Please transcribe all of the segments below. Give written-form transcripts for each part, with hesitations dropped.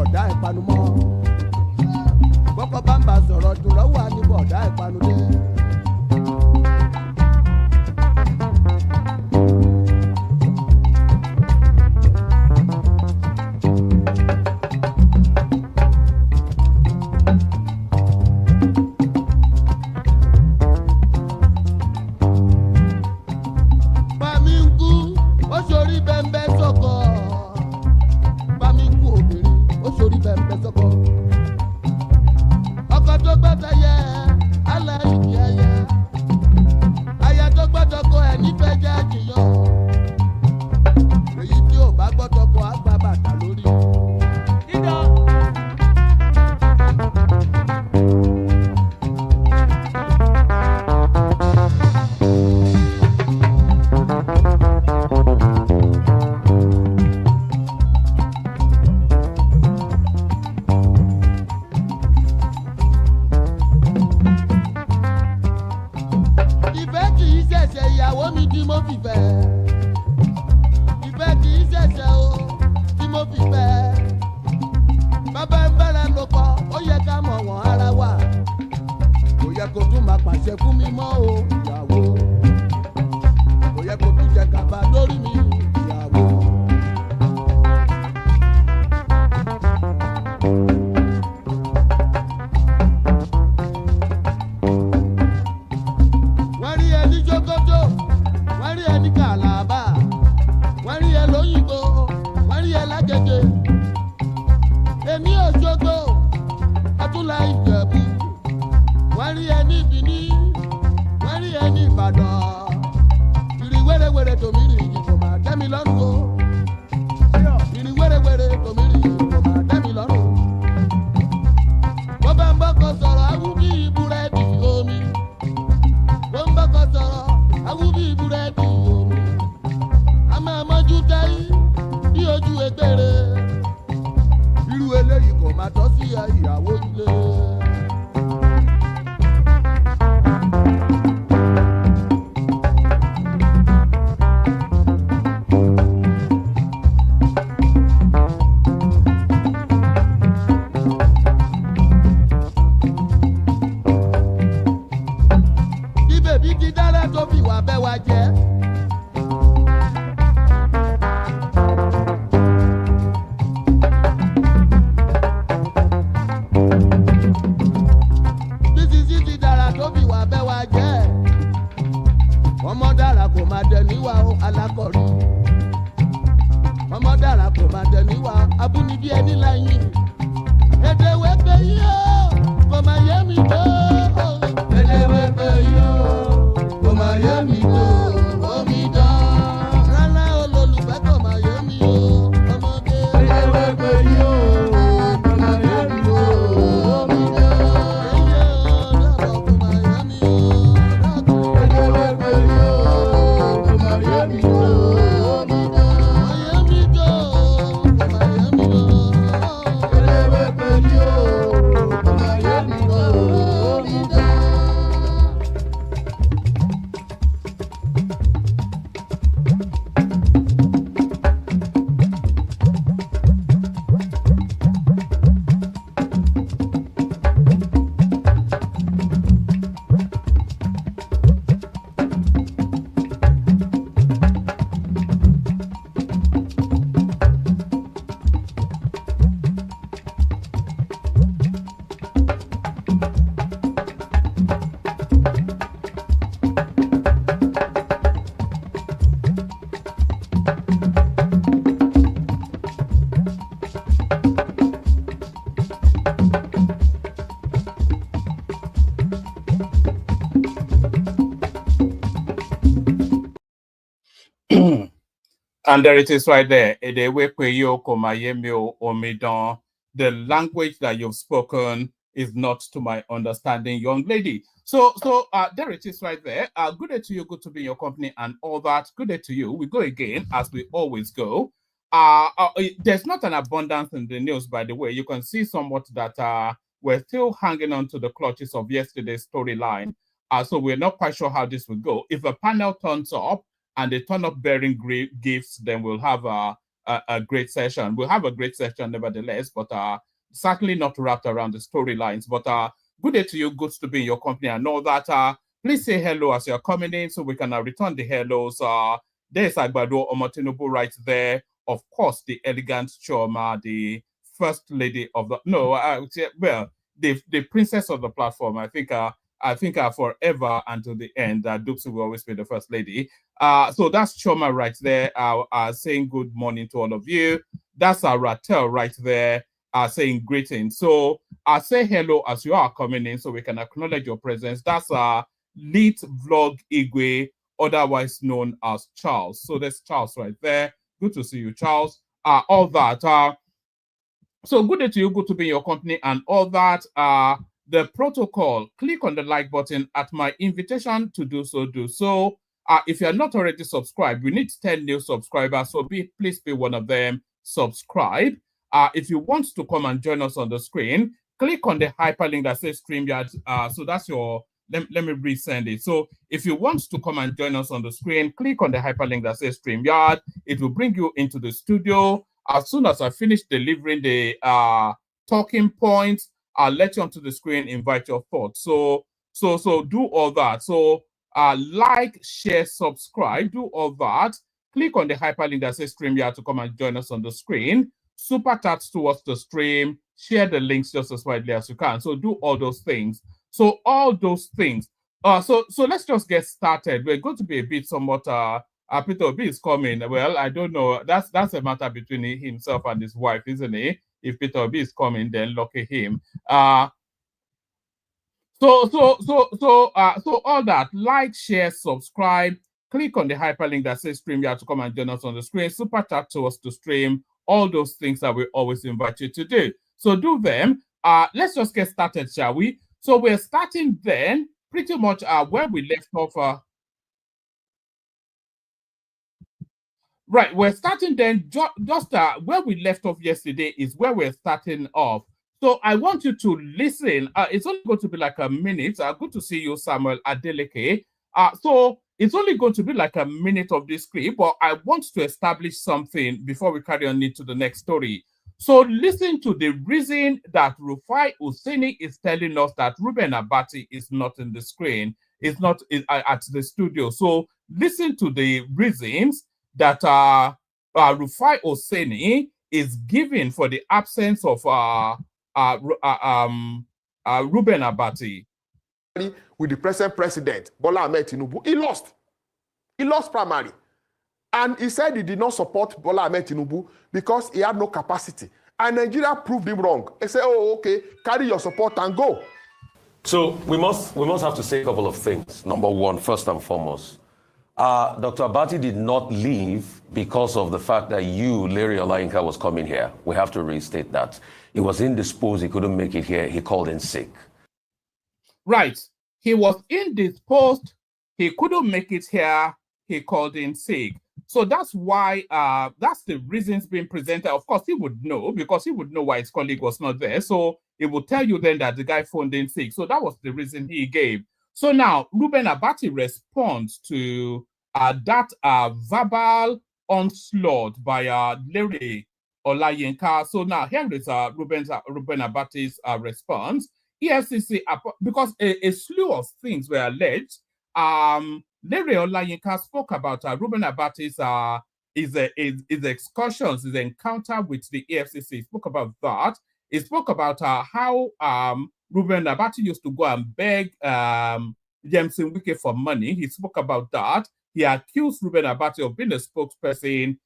bọ̀dá ìpanumọ́. Bọ́kọ bá ń bá sọ̀rọ̀ dùn lọ́wọ́ ní bọ̀dá ìpanudé. And there it is right there. The language that you've spoken is not to my understanding, young lady. So there it is right there. Good day to you, good to be in your company and all that. Good day to you. We go again, as we always go. There's not an abundance in the news, by the way. You can see somewhat that we're still hanging on to the clutches of yesterday's storyline. So we're not quite sure how this will go. If a panel turns up and they turn up bearing gifts, then we'll have a great session. We'll have a great session nevertheless, but certainly not wrapped around the storylines. But good day to you, good to be in your company and all that. Please say hello as you're coming in so we can return the hellos. There's Agbado Omotinubu right there. Of course, the elegant Choma, the first lady of the, no, I would say, well, the princess of the platform. I think forever until the end, Dupsy will always be the first lady. So that's Choma right there, saying good morning to all of you. That's Ratel right there, saying greetings. So I say hello as you are coming in so we can acknowledge your presence. That's Lit Vlog Igwe, otherwise known as Charles. So there's Charles right there. Good to see you, Charles. All that. So good day to you, good to be in your company and all that. The protocol, click on the like button. At my invitation to do so, do so. If you're not already subscribed, we need 10 new subscribers, so please be one of them. Subscribe. If you want to come and join us on the screen, click on the hyperlink that says StreamYard. So that's your, let me resend it. So if you want to come and join us on the screen, click on the hyperlink that says StreamYard. It will bring you into the studio. As soon as I finish delivering the talking points, I'll let you onto the screen, invite your thoughts. So do all that. So like, share, subscribe, do all that. Click on the hyperlink that says StreamYard to come and join us on the screen. Super chat towards the stream. Share the links just as widely as you can. So do all those things. So all those things. So let's just get started. We're going to be a bit somewhat Peter Obi is coming. Well, I don't know. That's a matter between himself and his wife, isn't it? If Peter Obi is coming, then lucky him. So all that. Like, share, subscribe. Click on the hyperlink that says StreamYard to come and join us on the screen. Super chat to us to stream. All those things that we always invite you to do. So do them. Let's just get started, shall we? So we're starting then pretty much where we left off. Right, we're starting then, just where we left off yesterday is where we're starting off. So I want you to listen. It's only going to be like a minute. Good to see you, Samuel Adeleke. So it's only going to be like a minute of this clip, but I want to establish something before we carry on into the next story. So listen to the reason that Rufai Hussaini is telling us that Ruben Abati is not in the screen, is not at the studio. So listen to the reasons that Rufai Hussaini is giving for the absence of Ruben Abati. With the present president, Bola Ahmed Tinubu, he lost. He lost primary. And he said he did not support Bola Ahmed Tinubu because he had no capacity. And Nigeria proved him wrong. They said, oh, okay, carry your support and go. So we must have to say a couple of things. Number one, first and foremost, Dr. Abati did not leave because of the fact that Lere Olayinka, was coming here. We have to restate that. He was indisposed. He couldn't make it here. He called in sick. Right. He was indisposed. He couldn't make it here. He called in sick. So that's why, that's the reasons being presented. Of course, he would know because he would know why his colleague was not there. So it would tell you then that the guy phoned in sick. So that was the reason he gave. So now Ruben Abati responds to that verbal onslaught by Lere Olayinka. So now here is Ruben Abati's response. EFCC, because a slew of things were alleged. Lere Olayinka spoke about Ruben Abati's his excursions, his encounter with the EFCC. He spoke about that. He spoke about how Ruben Abati used to go and beg Nyesom Wike for money. He spoke about that. He accused Ruben Abati of being a spokesperson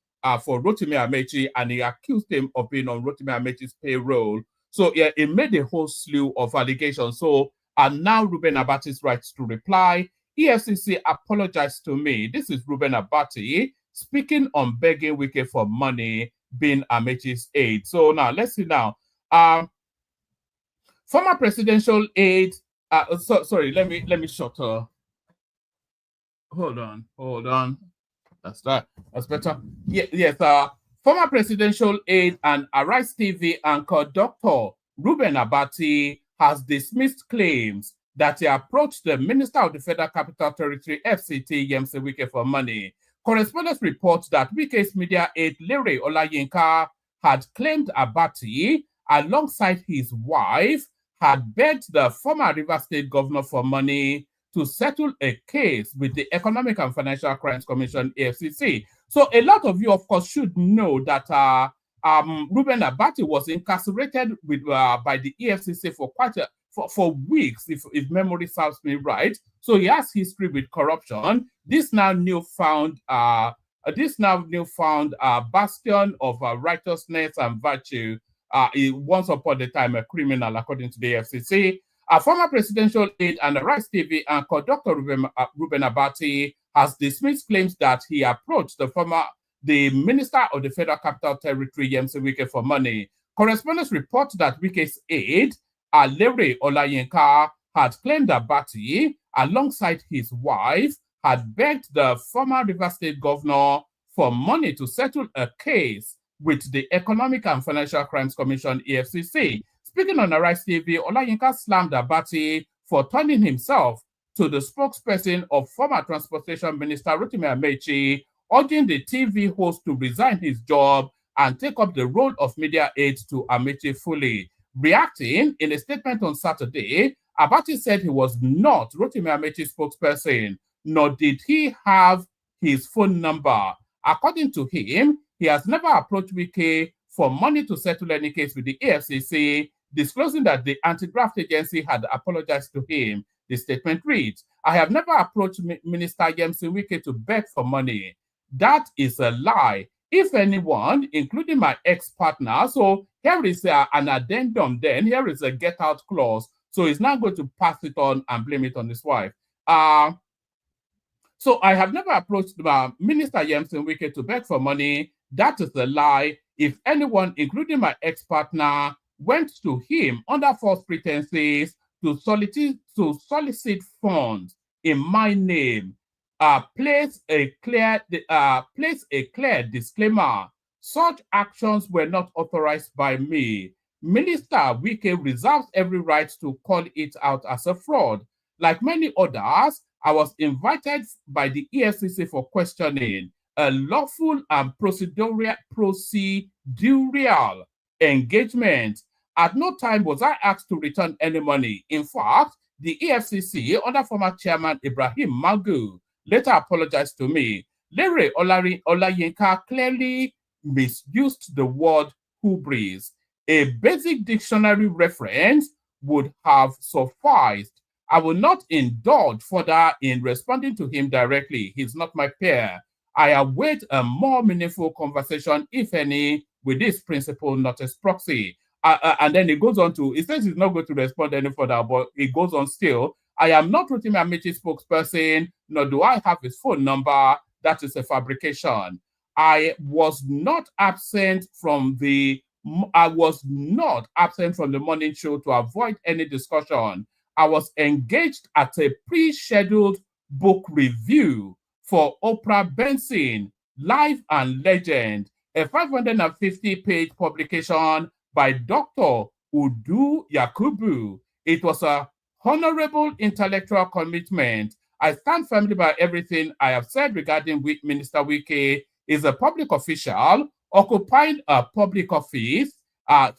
for Rotimi Amechi, and he accused him of being on Rotimi Amechi's payroll. So yeah, it made a whole slew of allegations. So now Ruben Abati's right to reply. EFCC apologized to me. This is Ruben Abati speaking on begging Wike for money, being Amechi's aide. So now let's see now. Former presidential aide. Sorry, let me shut her. Hold on. That's better. Yes. Former presidential aide and Arise TV anchor Dr. Ruben Abati has dismissed claims that he approached the Minister of the Federal Capital Territory, FCT, Nyesom Wike, for money. Correspondents report that Wike's media aide Lere Olayinka had claimed Abati, alongside his wife, had begged the former Rivers State governor for money to settle a case with the Economic and Financial Crimes Commission, EFCC. So a lot of you, of course, should know that Ruben Abati was incarcerated by the EFCC for for weeks, if memory serves me right. So he has history with corruption. This now newfound bastion of righteousness and virtue, once upon a time a criminal, according to the FCC. A former presidential aide and a Rice TV anchor, Dr. Ruben Abati, has dismissed claims that he approached the Minister of the Federal Capital Territory, Nyesom Wike, for money. Correspondents report that Wike's aide, Lere Olayinka, had claimed that Abati, alongside his wife, had begged the former Rivers State governor for money to settle a case with the Economic and Financial Crimes Commission, EFCC. Speaking on Rice TV, Olayinka slammed Abati for turning himself to the spokesperson of former Transportation Minister Rotimi Amechi, urging the TV host to resign his job and take up the role of media aide to Amechi fully. Reacting in a statement on Saturday, Abati said he was not Rotimi Amechi's spokesperson, nor did he have his phone number. According to him, he has never approached Wike for money to settle any case with the EFCC, disclosing that the anti-graft agency had apologized to him. The statement reads, "I have never approached Minister Nyesom Wike to beg for money. That is a lie. If anyone, including my ex-partner," so here is an addendum then, here is a get-out clause. So he's not going to pass it on and blame it on his wife. So I have never approached Minister Nyesom Wike to beg for money. That is a lie. If anyone, including my ex-partner, went to him under false pretenses to solicit funds in my name, place a clear disclaimer. Such actions were not authorized by me. Minister Wike reserves every right to call it out as a fraud. Like many others, I was invited by the EFCC for questioning, a lawful and procedural engagement. At no time was I asked to return any money. In fact, the EFCC, under former chairman Ibrahim Magu, later apologized to me. Lere Olayinka clearly misused the word hubris. A basic dictionary reference would have sufficed. I will not indulge further in responding to him directly. He's not my peer. I await a more meaningful conversation, if any, with this principal, not as proxy. And then it goes on to, it says he's not going to respond any further, but it goes on still. I am not Rotimi Amechi's spokesperson, nor do I have his phone number. That is a fabrication. I was not absent from the morning show to avoid any discussion. I was engaged at a pre-scheduled book review for Oprah Benson, Life and Legend, a 550-page publication by Dr. Udu Yakubu. It was a honorable intellectual commitment. I stand firmly by everything I have said regarding Minister Wike. Is a public official occupying a public office.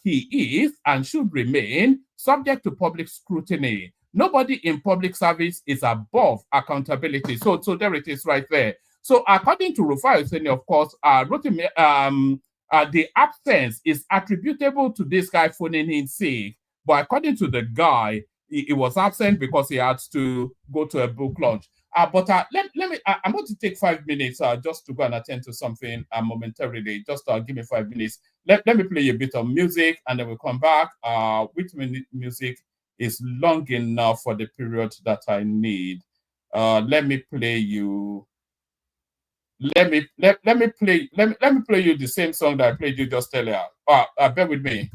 He is and should remain subject to public scrutiny. Nobody in public service is above accountability. So there it is right there. So according to Rufai Hussaini, of course, the absence is attributable to this guy phoning in sick. But according to the guy, he was absent because he had to go to a book launch. But let me, I'm going to take 5 minutes just to go and attend to something momentarily. Just give me 5 minutes. Let me play a bit of music and then we'll come back. Which music is long enough for the period that I need. Let me play you. Let me play you the same song that I played you just earlier. Bear with me.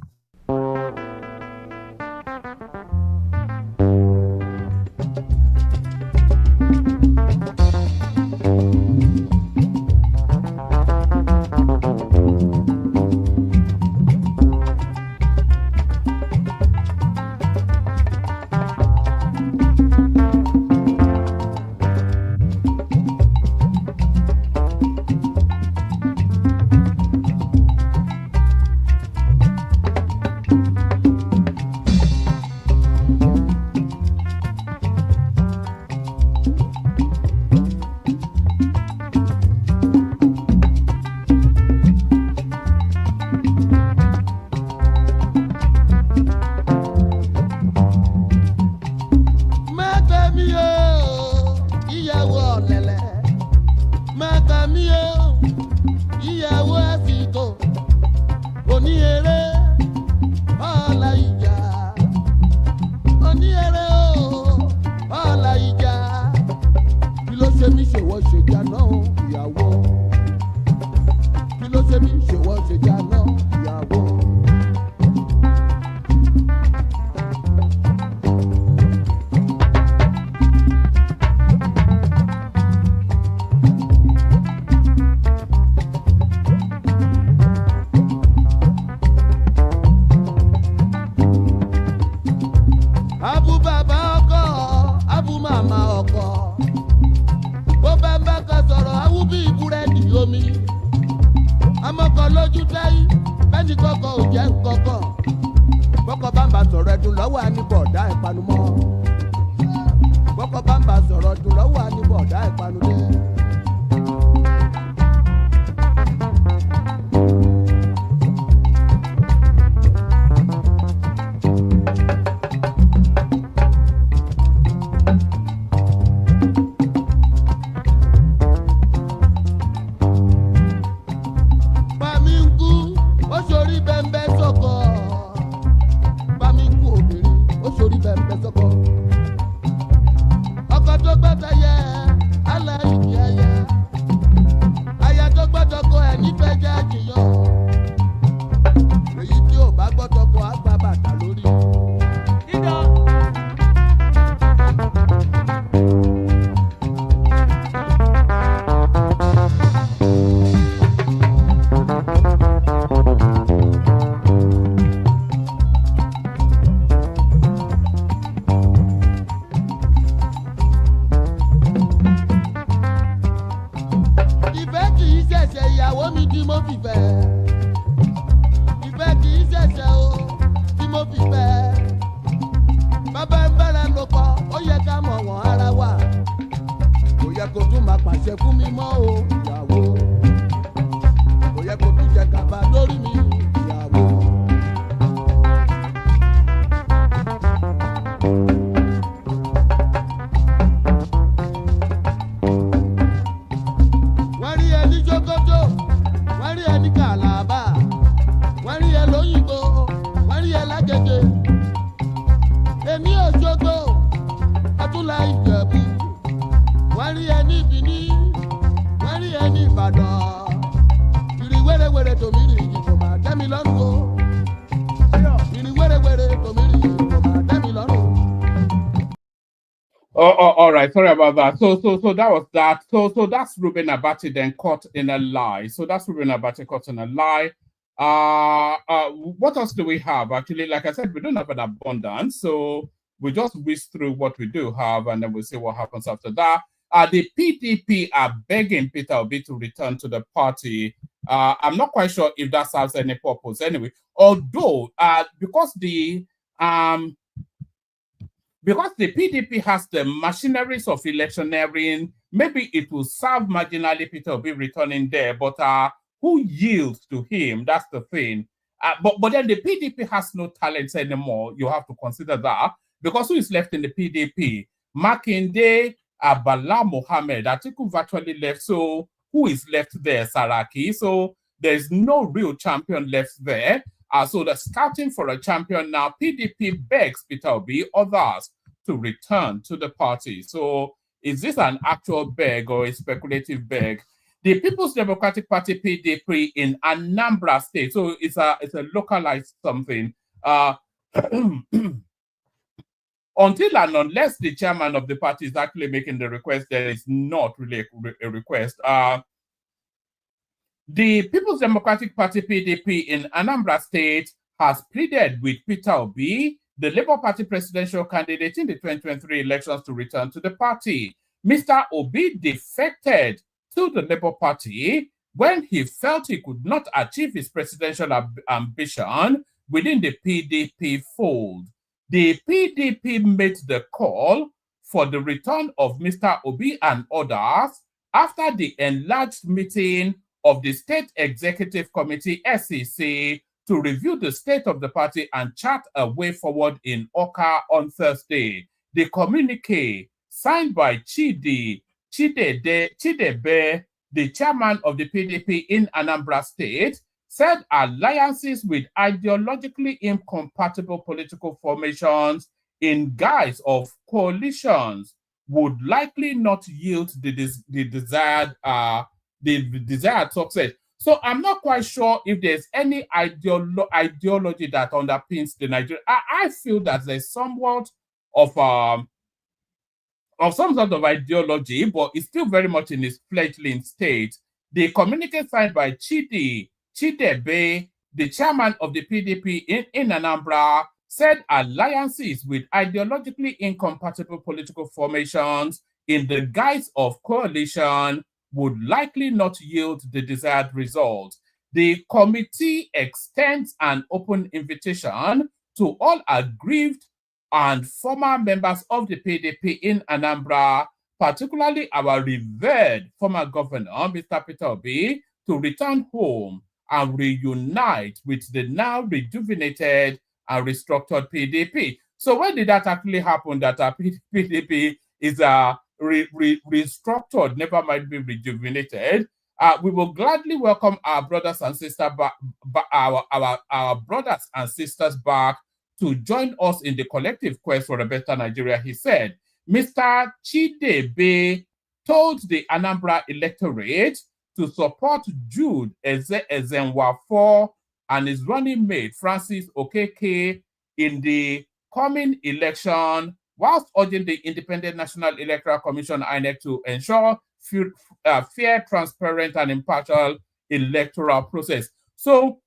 Oniere Olayinka, Oniere Olayinka, kí ló ṣe mí ṣe wọ́n ṣe jáná ìyàwó, kí ló ṣe mí ṣe wọ́n ṣe jáná ìyàwó. Abu bàbá ọkọ, abu màmá ọkọ, bó bá ń bá kan sọ̀rọ̀ awú bí búrẹ́dì omi, amọ́kọ lójú táyì bẹ́ẹ̀ni kọ́kọ́ ò jẹ́ nǹkankan, bọ́kọ bá ń bá sọ̀rọ̀ ẹ̀dùn lọ́wọ́ àníbọ̀dá ìpanumọ́, bọ́kọ bá ń bá sọ̀rọ̀ ẹ̀dùn lọ́wọ́ àníbọ̀dá ìpanudé. All right, sorry about that. So that was that. So that's Ruben Abati then caught in a lie. So that's Ruben Abati caught in a lie. What else do we have? Actually, like I said, we don't have an abundance, so we just whiz through what we do have, and then we'll see what happens after that. The PDP are begging Peter Obi to return to the party. I'm not quite sure if that serves any purpose anyway. Although, because the PDP has the machineries of electioneering, maybe it will serve marginally Peter Obi returning there, but who yields to him? That's the thing. But then the PDP has no talents anymore. You have to consider that, because who is left in the PDP? Makinde, Bala Mohammed, Atiku virtually left. So who is left there? Saraki. So there's no real champion left there. So the scouting for a champion now, PDP begs Peter Obi, others, to return to the party. So is this an actual beg or a speculative beg? The People's Democratic Party, PDP, in Anambra State, so it's a localized something. Until and unless the chairman of the party is actually making the request, there is not really a request. The People's Democratic Party, PDP, in Anambra State has pleaded with Peter Obi, the Labour Party presidential candidate in the 2023 elections, to return to the party. Mr. Obi defected to the Labour Party when he felt he could not achieve his presidential ambition within the PDP fold. The PDP made the call for the return of Mr. Obi and others after the enlarged meeting of the State Executive Committee, SEC, to review the state of the party and chart a way forward in Oka on Thursday. The communique, signed by Chidebe, the chairman of the PDP in Anambra State, said alliances with ideologically incompatible political formations in guise of coalitions would likely not yield the desired success. So I'm not quite sure if there's any ideology that underpins the Nigerian. I feel that there's somewhat of some sort of ideology, but it's still very much in its fledgling state. The communique signed by Chidebe, the chairman of the PDP in Anambra, said alliances with ideologically incompatible political formations in the guise of coalition would likely not yield the desired result. The committee extends an open invitation to all aggrieved and former members of the PDP in Anambra, particularly our revered former governor, Mr. Peter Obi, to return home and reunite with the now rejuvenated and restructured PDP. So when did that actually happen, that our PDP is restructured, never mind be rejuvenated? We will gladly welcome our brothers and sisters our brothers and sisters back to join us in the collective quest for a better Nigeria, he said. Mr. Chidebe told the Anambra electorate to support Jude Ezenwafo and his running mate, Francis Okeke, in the coming election, whilst urging the Independent National Electoral Commission, INEC, to ensure fair, transparent, and impartial electoral process. So,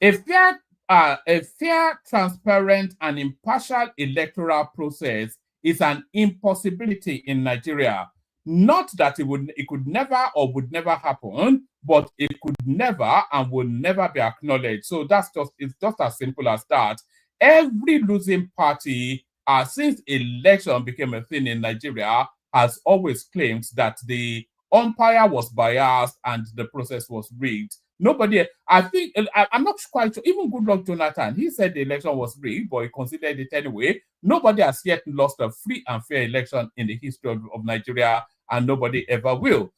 a fair, transparent, and impartial electoral process is an impossibility in Nigeria. Not that it could never or would never happen, but it could never and will never be acknowledged. So it's just as simple as that. Every losing party, since election became a thing in Nigeria, has always claimed that the umpire was biased and the process was rigged. Nobody, I'm not quite sure, even Goodluck Jonathan, he said the election was rigged, but he considered it anyway. Nobody has yet lost a free and fair election in the history of Nigeria, and nobody ever will.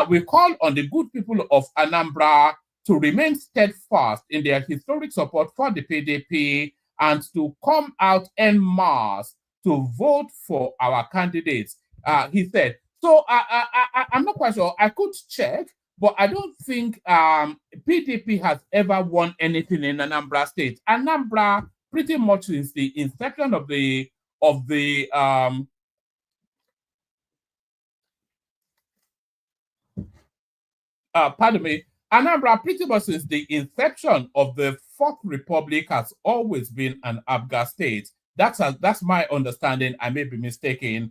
We call on the good people of Anambra to remain steadfast in their historic support for the PDP and to come out en masse to vote for our candidates, he said. So I'm not quite sure. I could check, but I don't think PDP has ever won anything in Anambra State. Anambra, pretty much since the inception of the Anambra, pretty much since the inception of the Fourth Republic, has always been an Abga state. That's my understanding. I may be mistaken.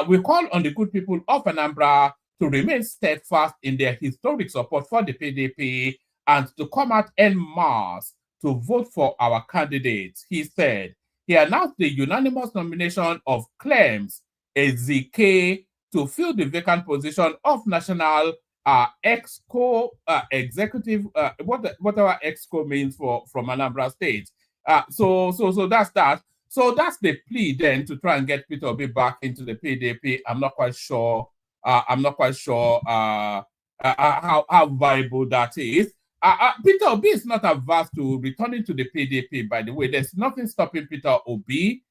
We call on the good people of Anambra to remain steadfast in their historic support for the PDP and to come out en masse to vote for our candidates, he said. He announced the unanimous nomination of Clems Ezike to fill the vacant position of National Exco Executive, whatever Exco means from Anambra State. So that's that. So that's the plea then to try and get Peter Obi back into the PDP. I'm not quite sure how viable that is. Peter Obi is not averse to returning to the PDP, by the way. There's nothing stopping Peter Obi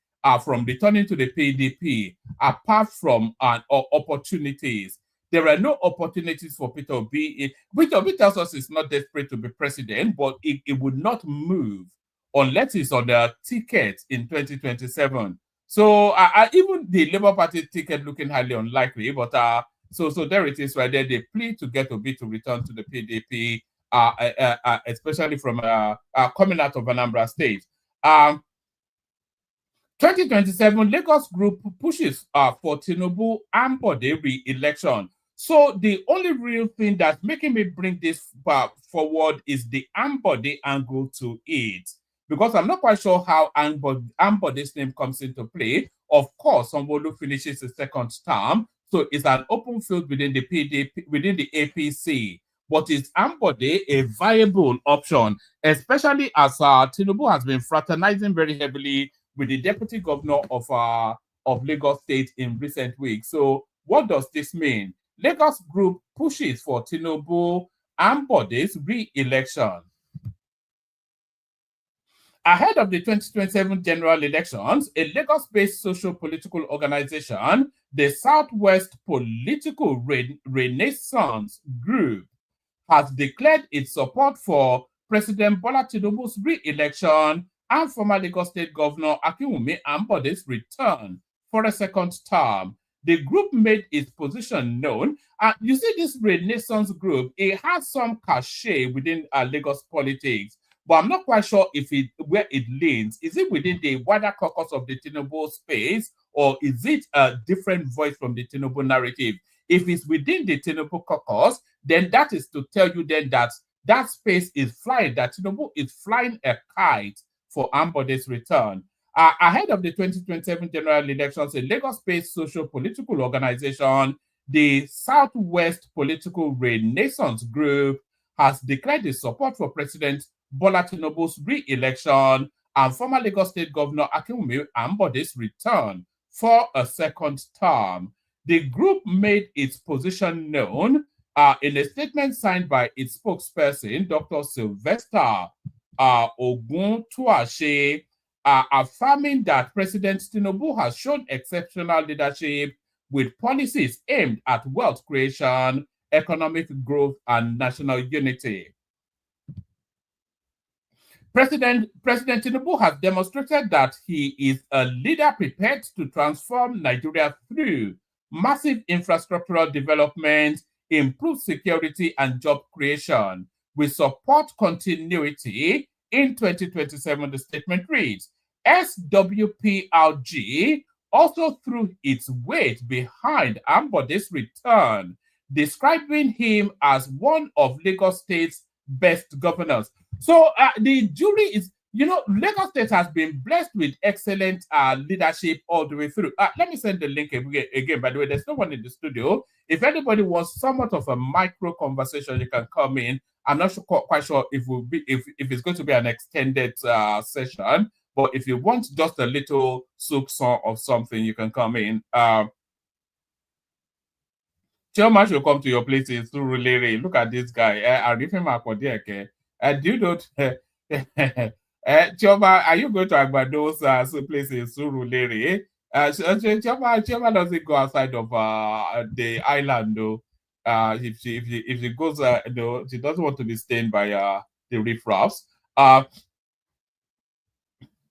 from returning to the PDP apart from opportunities. There are no opportunities for Peter Obi. Peter Obi tells us he's not desperate to be president, but it would not move unless it's on the ticket in 2027. So even the Labour Party ticket looking highly unlikely, but so there it is right there. They plead to get Obi to return to the PDP, especially from coming out of Anambra State. 2027, Lagos Group pushes for Tinubu and Bode re-election. So the only real thing that's making me bring this forward is the Ambode angle to it. Because I'm not quite sure how Ambode's name comes into play. Of course, Sanwo-Olu finishes his second term, so it's an open field within the PDP, within the APC. But is Ambode a viable option, especially as Tinubu has been fraternizing very heavily with the deputy governor of Lagos State in recent weeks? So what does this mean? Lagos Group pushes for Tinubu Ambode's re-election. Ahead of the 2027 general elections, a Lagos-based social-political organization, the Southwest Political Renaissance Group, has declared its support for President Bola Tinubu's re-election and former Lagos State Governor Akinwumi Ambode's return for a second term. The group made its position known. You see, this Renaissance group, it has some cachet within Lagos politics, but I'm not quite sure if where it leans. Is it within the wider caucus of the Tinubu space, or is it a different voice from the Tinubu narrative? If it's within the Tinubu caucus, then that is to tell you then that that space is flying, that Tinubu is flying a kite for Ambode's return. Ahead of the 2027 general elections, a Lagos-based social-political organization, the Southwest Political Renaissance Group, has declared its support for President Bola Tinubu's re-election and former Lagos State Governor Akinwumi Ambode's return for a second term. The group made its position known in a statement signed by its spokesperson, Dr. Sylvester Oguntuashe, affirming that President Tinubu has shown exceptional leadership with policies aimed at wealth creation, economic growth, and national unity. President Tinubu has demonstrated that he is a leader prepared to transform Nigeria through massive infrastructural development, improved security, and job creation. We support continuity in 2027, the statement reads. SWPRG also threw its weight behind Ambode's return, describing him as one of Lagos State's best governors. So the jury is, Lagos State has been blessed with excellent leadership all the way through. Let me send the link again. By the way, there's no one in the studio. If anybody wants somewhat of a micro conversation, you can come in. I'm not quite sure if it's going to be an extended session, but if you want just a little soup song of something, you can come in. Chairman should come to your place in Surulere. Look at this guy. Do you know? Chioma, are you going to Agbado's place in Surulere? Chioma doesn't go outside of the island, though. If she goes, though, she doesn't want to be stained by the riffraffs.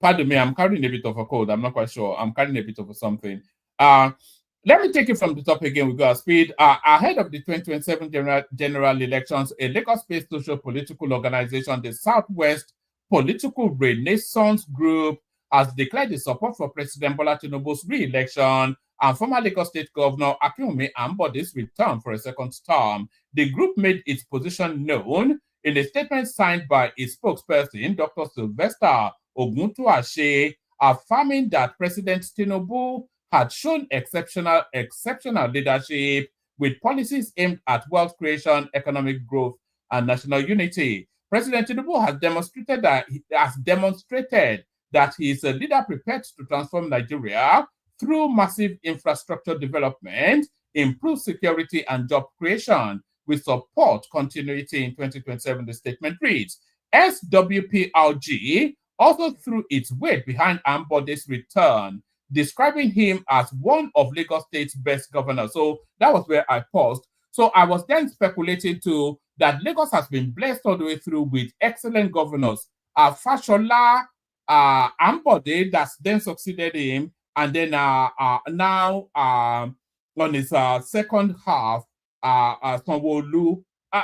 Pardon me, I'm carrying a bit of a cold. I'm not quite sure. I'm carrying a bit of something. Let me take it from the top again. We go at speed. Ahead of the 2027 general elections, a Lagos-based social-political organization, the Southwest Political Renaissance Group, has declared its support for President Bola Tinubu's re-election and former Lagos State Governor Akinwumi Ambode's return for a second term. The group made its position known in a statement signed by its spokesperson, Dr. Sylvester Oguntuashe, affirming that President Tinubu had shown exceptional leadership with policies aimed at wealth creation, economic growth, and national unity. President Tinubu has demonstrated that he is a leader prepared to transform Nigeria through massive infrastructure development, improved security, and job creation. We support continuity in 2027, the statement reads. SWPRG also threw its weight behind Ambode's return, describing him as one of Lagos State's best governors. So that was where I paused. So I was then speculating too that Lagos has been blessed all the way through with excellent governors. Fashola Ambode, that's then succeeded him, and then now on his second half, Sanwo-Olu.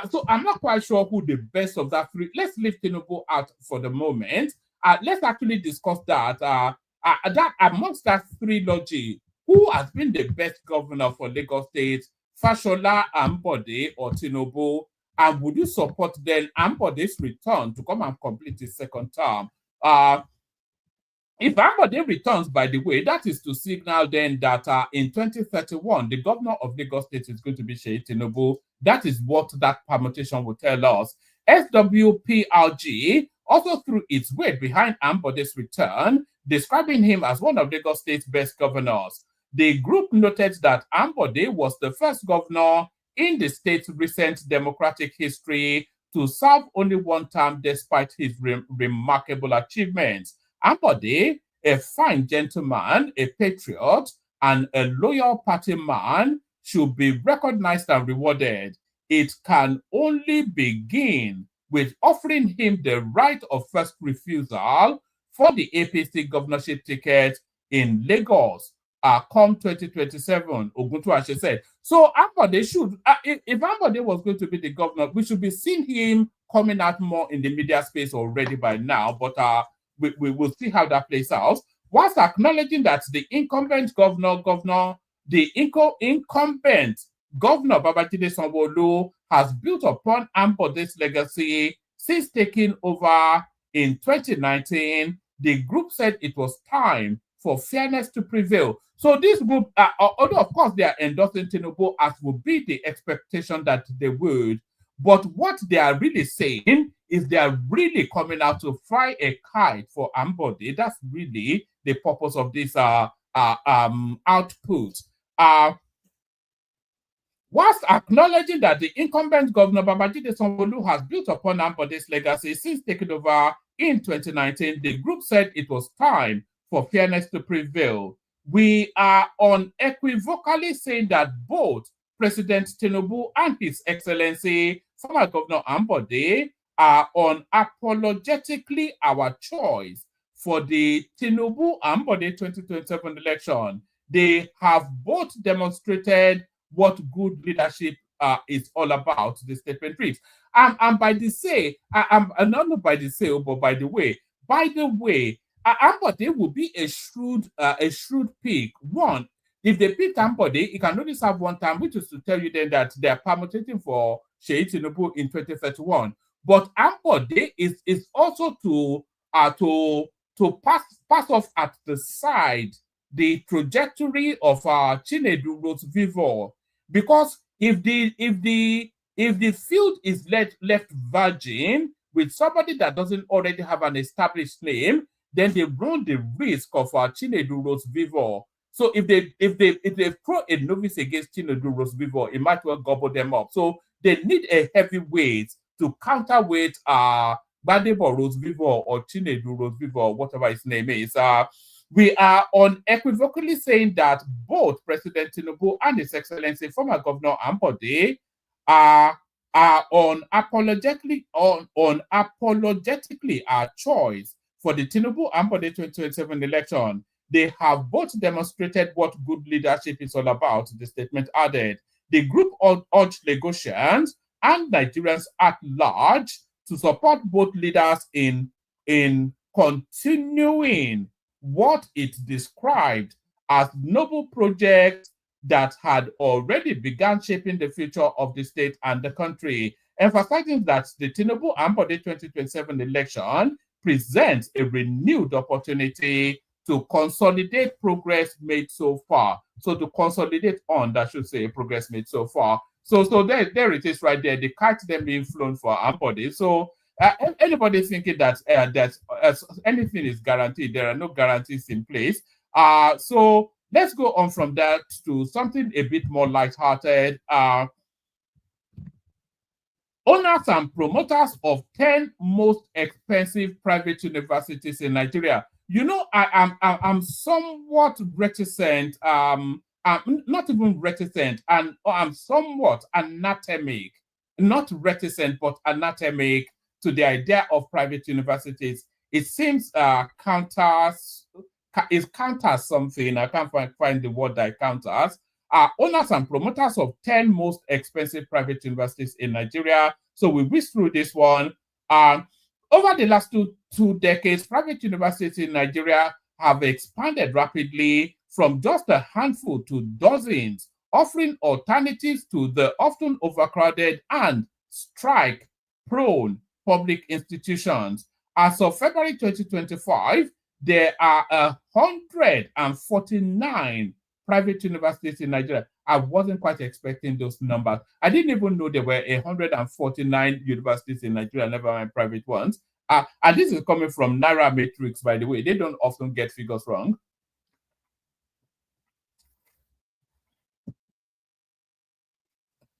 So I'm not quite sure who the best of that three. Let's leave Tinubu out for the moment. Let's actually discuss that. That amongst that trilogy, who has been the best governor for Lagos State, Fashola, Ambode, or Tinubu? And would you support then Ambode's return to come and complete his second term? If Ambode returns, by the way, that is to signal then that in 2031, the governor of Lagos State is going to be Seyi Tinubu. That is what that permutation will tell us. SWPRG also threw its weight behind Ambode's return, describing him as one of Lagos State's best governors. The group noted that Ambode was the first governor in the state's recent democratic history to serve only one term despite his remarkable achievements. Ambode, a fine gentleman, a patriot, and a loyal party man, should be recognized and rewarded. It can only begin with offering him the right of first refusal for the APC governorship ticket in Lagos come 2027, Oguntuashe said. So Ambode should, if Ambode was going to be the governor, we should be seeing him coming out more in the media space already by now, but we will see how that plays out. Whilst acknowledging that the incumbent incumbent governor Babajide Sanwo-Olu has built upon Ambode's legacy since taking over in 2019, the group said it was time for fairness to prevail. So this group, although of course they are endorsing Tinubu as would be the expectation that they would, but what they are really saying is they are really coming out to fly a kite for Ambode. That's really the purpose of this output. Whilst acknowledging that the incumbent governor Babajide Sanwo-Olu has built upon Ambode's legacy since taking over in 2019, the group said it was time for fairness to prevail. We are unequivocally saying that both President Tinubu and His Excellency, former Governor Ambode, are unapologetically our choice for the Tinubu-Ambode 2027 election. They have both demonstrated what good leadership is all about, the statement reads. And by the say, not by the say, but by the way, Ambode will be a shrewd pick. One, if they pick Ambode, he can only serve one time, which is to tell you then that they are permuting for Seyi Tinubu in 2031. But Ambode is also to pass off at the side the trajectory of Chinedu Rose Vivor, because if the field is left virgin with somebody that doesn't already have an established name, then they run the risk of Chinedu Rose Vivor. So if they throw a novice against Chinedu Rose Vivor, it might well gobble them up. So they need a heavyweight to counterweight Gbadebo Rose Vivor or Chinedu Rose Vivor, whatever his name is. We are unequivocally saying that both President Tinubu and His Excellency former Governor Ambode are unapologetically our choice for the Tinubu-Ambode 2027 election. They have both demonstrated what good leadership is all about, the statement added. The group urged Lagosians and Nigerians at large to support both leaders in continuing what it described as noble projects that had already begun shaping the future of the state and the country, emphasizing that the Tinubu-Ambode 2027 election presents a renewed opportunity to consolidate progress made so far. So to consolidate on, I should say, progress made so far. So there it is right there, the kite then being flown for Ambode. So anybody thinking that anything is guaranteed, there are no guarantees in place. So let's go on from that to something a bit more lighthearted. Owners and promoters of 10 most expensive private universities in Nigeria. You know, I'm somewhat reticent. Not even reticent, and I'm somewhat anatomic. Not reticent, but anatomic to the idea of private universities. It seems counters something. I can't find the word that counters. Owners and promoters of 10 most expensive private universities in Nigeria. So we whisk through this one. Over the last two decades, private universities in Nigeria have expanded rapidly from just a handful to dozens, offering alternatives to the often overcrowded and strike-prone public institutions. As of February 2025, there are 149 private universities in Nigeria. I wasn't quite expecting those numbers. I didn't even know there were 149 universities in Nigeria, never mind private ones. And this is coming from Naira Matrix, by the way. They don't often get figures wrong.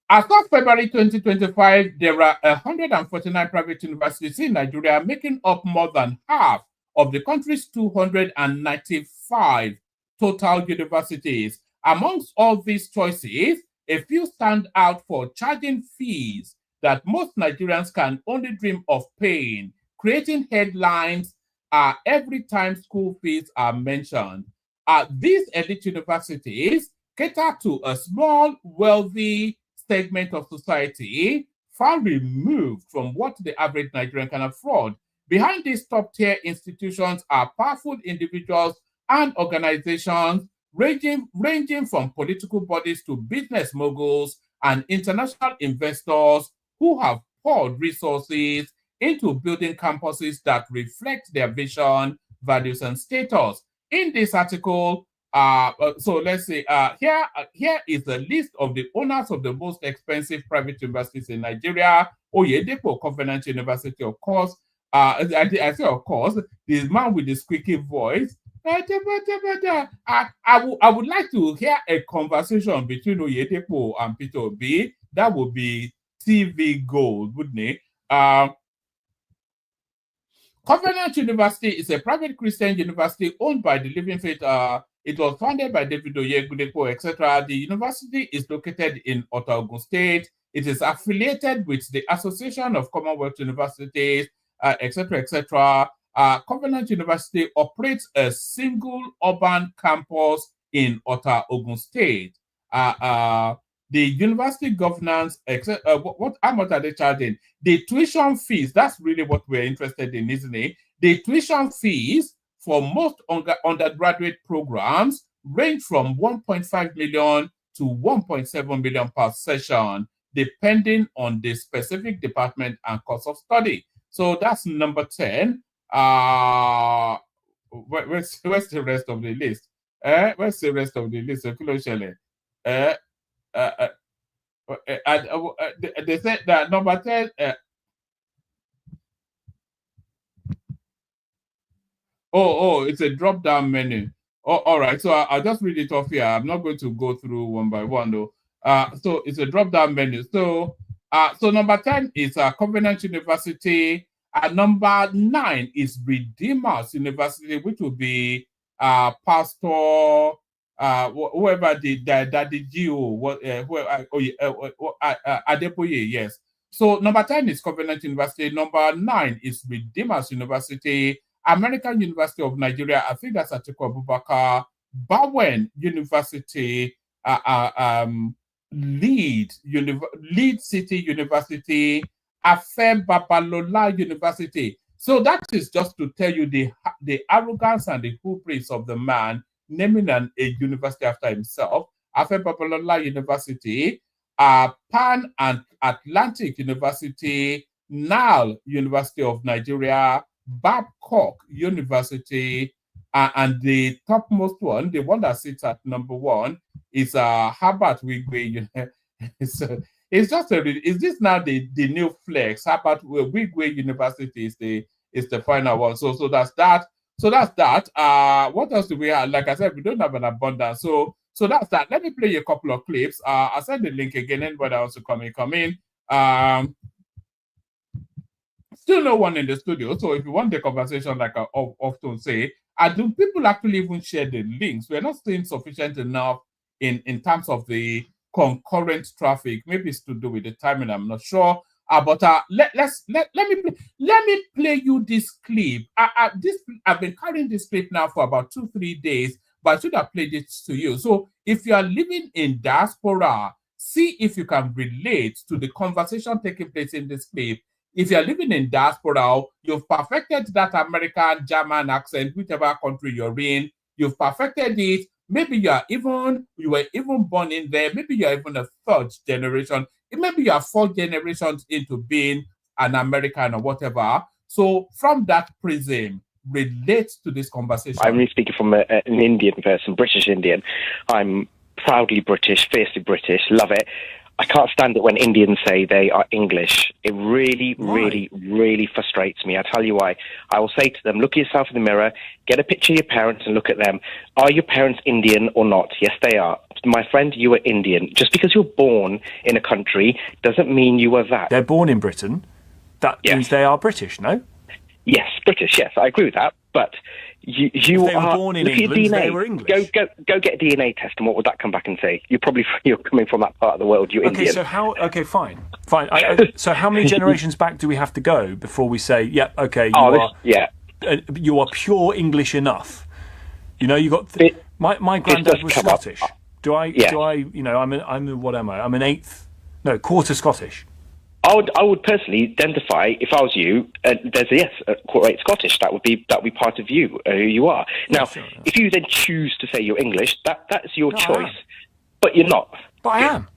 As of February 2025, there are 149 private universities in Nigeria, making up more than half of the country's 295 total universities. Amongst all these choices, a few stand out for charging fees that most Nigerians can only dream of paying, creating headlines every time school fees are mentioned. These elite universities cater to a small, wealthy segment of society far removed from what the average Nigerian can afford. Behind these top-tier institutions are powerful individuals and organizations ranging from political bodies to business moguls and international investors who have poured resources into building campuses that reflect their vision, values, and status. In this article, so let's say here is a list of the owners of the most expensive private universities in Nigeria. Oyedepo Covenant University, of course. I say, of course, this man with the squeaky voice. I would like to hear a conversation between Oyedepo and Peter Obi. That would be TV gold, wouldn't it? Covenant University is a private Christian university owned by the Living Faith. It was founded by David Oyedepo, etc. The university is located in Ogun State. It is affiliated with the Association of Commonwealth Universities, etc., etc. Covenant University operates a single urban campus in Ogun State. The university governance, how much are they charging? The tuition fees, that's really what we're interested in, isn't it? The tuition fees for most undergraduate programs range from 1.5 million to 1.7 million per session, depending on the specific department and course of study. So that's number 10. Where's the rest of the list? Where's the rest of the list? They said that number 10. It's a drop-down menu. Oh, all right. So I'll just read it off here. I'm not going to go through one by one, though. So it's a drop-down menu. So number 10 is Covenant University. Number 9 is Redeemers University, which will be Pastor whoever did Daddy Gio, Adepoye, yes. So number 10 is Covenant University. Number 9 is Redeemers University. American University of Nigeria, I think that's Atiku Abubakar. Bowen University, Lead City University, Afe Babalola University. So that is just to tell you the arrogance and the hubris of the man naming a university after himself. Afe Babalola University, Pan and Atlantic University, NAL University of Nigeria, Babcock University, and the topmost one, the one that sits at number 1, is Harvard Wigwe. Is this now the new flex? Harvard Wigwe University is the final one. So that's that. So that's that. What else do we have? Like I said, we don't have an abundance. So that's that. Let me play you a couple of clips. I'll send the link again. Anybody else to come in. Still no one in the studio. So if you want the conversation, like I often say, do people actually even share the links? We're not seeing sufficient enough in terms of the concurrent traffic. Maybe it's to do with the timing. I'm not sure. But let me play you this clip. I've been carrying this clip now for about 2-3 days, but I should have played it to you. So if you are living in diaspora, see if you can relate to the conversation taking place in this clip. If you're living in diaspora, you've perfected that American, German accent, whichever country you're in, you've perfected it. Maybe you were even born in there. Maybe you're even a 3rd generation. Maybe you are 4 generations into being an American or whatever. So from that prism, relate to this conversation. I'm really speaking from an Indian person, British Indian. I'm proudly British, fiercely British, love it. I can't stand it when Indians say they are English. It really, really, really frustrates me. I'll tell you why. I will say to them, look at yourself in the mirror, get a picture of your parents and look at them. Are your parents Indian or not? Yes, they are. my friend, you are Indian. Just because you're born in a country doesn't mean you are that. They're born in Britain. That means they are British, no? Yes, British, yes, I agree with that. But you if they were are born in England, they were English. Go get a DNA test, and what would that come back and say? You're coming from that part of the world. You're Indian. So fine. So how many generations back do we have to go before we say, you are pure English enough? You know, you got my granddad was Scottish. What am I? I'm quarter Scottish. I would personally identify, if I was you, there's a quarter Scottish. That would be part of you, who you are. Now, if you then choose to say you're English, that's your choice. But you're not. But I am.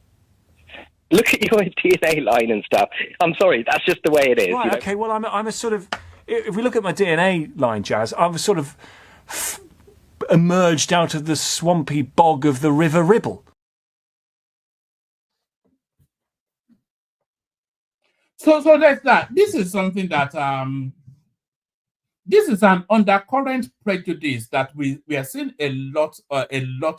Look at your DNA line and stuff. I'm sorry, that's just the way it is. Right. Okay. Well, I'm a sort of. If we look at my DNA line, Jazz, I'm a sort of emerged out of the swampy bog of the River Ribble. So there's that. This is something that this is an undercurrent prejudice that we are seeing a lot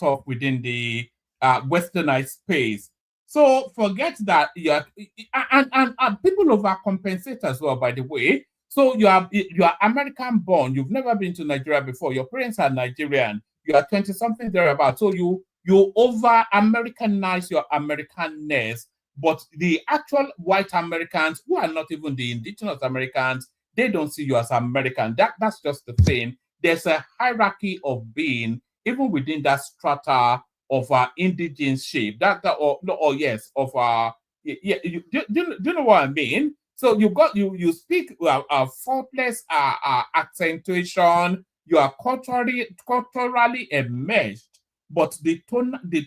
of within the westernized space. So forget that and people overcompensate as well, by the way. So you are American born, you've never been to Nigeria before, your parents are Nigerian, you are 20-something thereabout. So you over Americanize your Americanness. But the actual white Americans, who are not even the indigenous Americans, they don't see you as American. That's just the thing. There's a hierarchy of being, even within that strata of indigenous shape. Do you know what I mean? So you speak faultless accentuation. You are culturally enmeshed, but the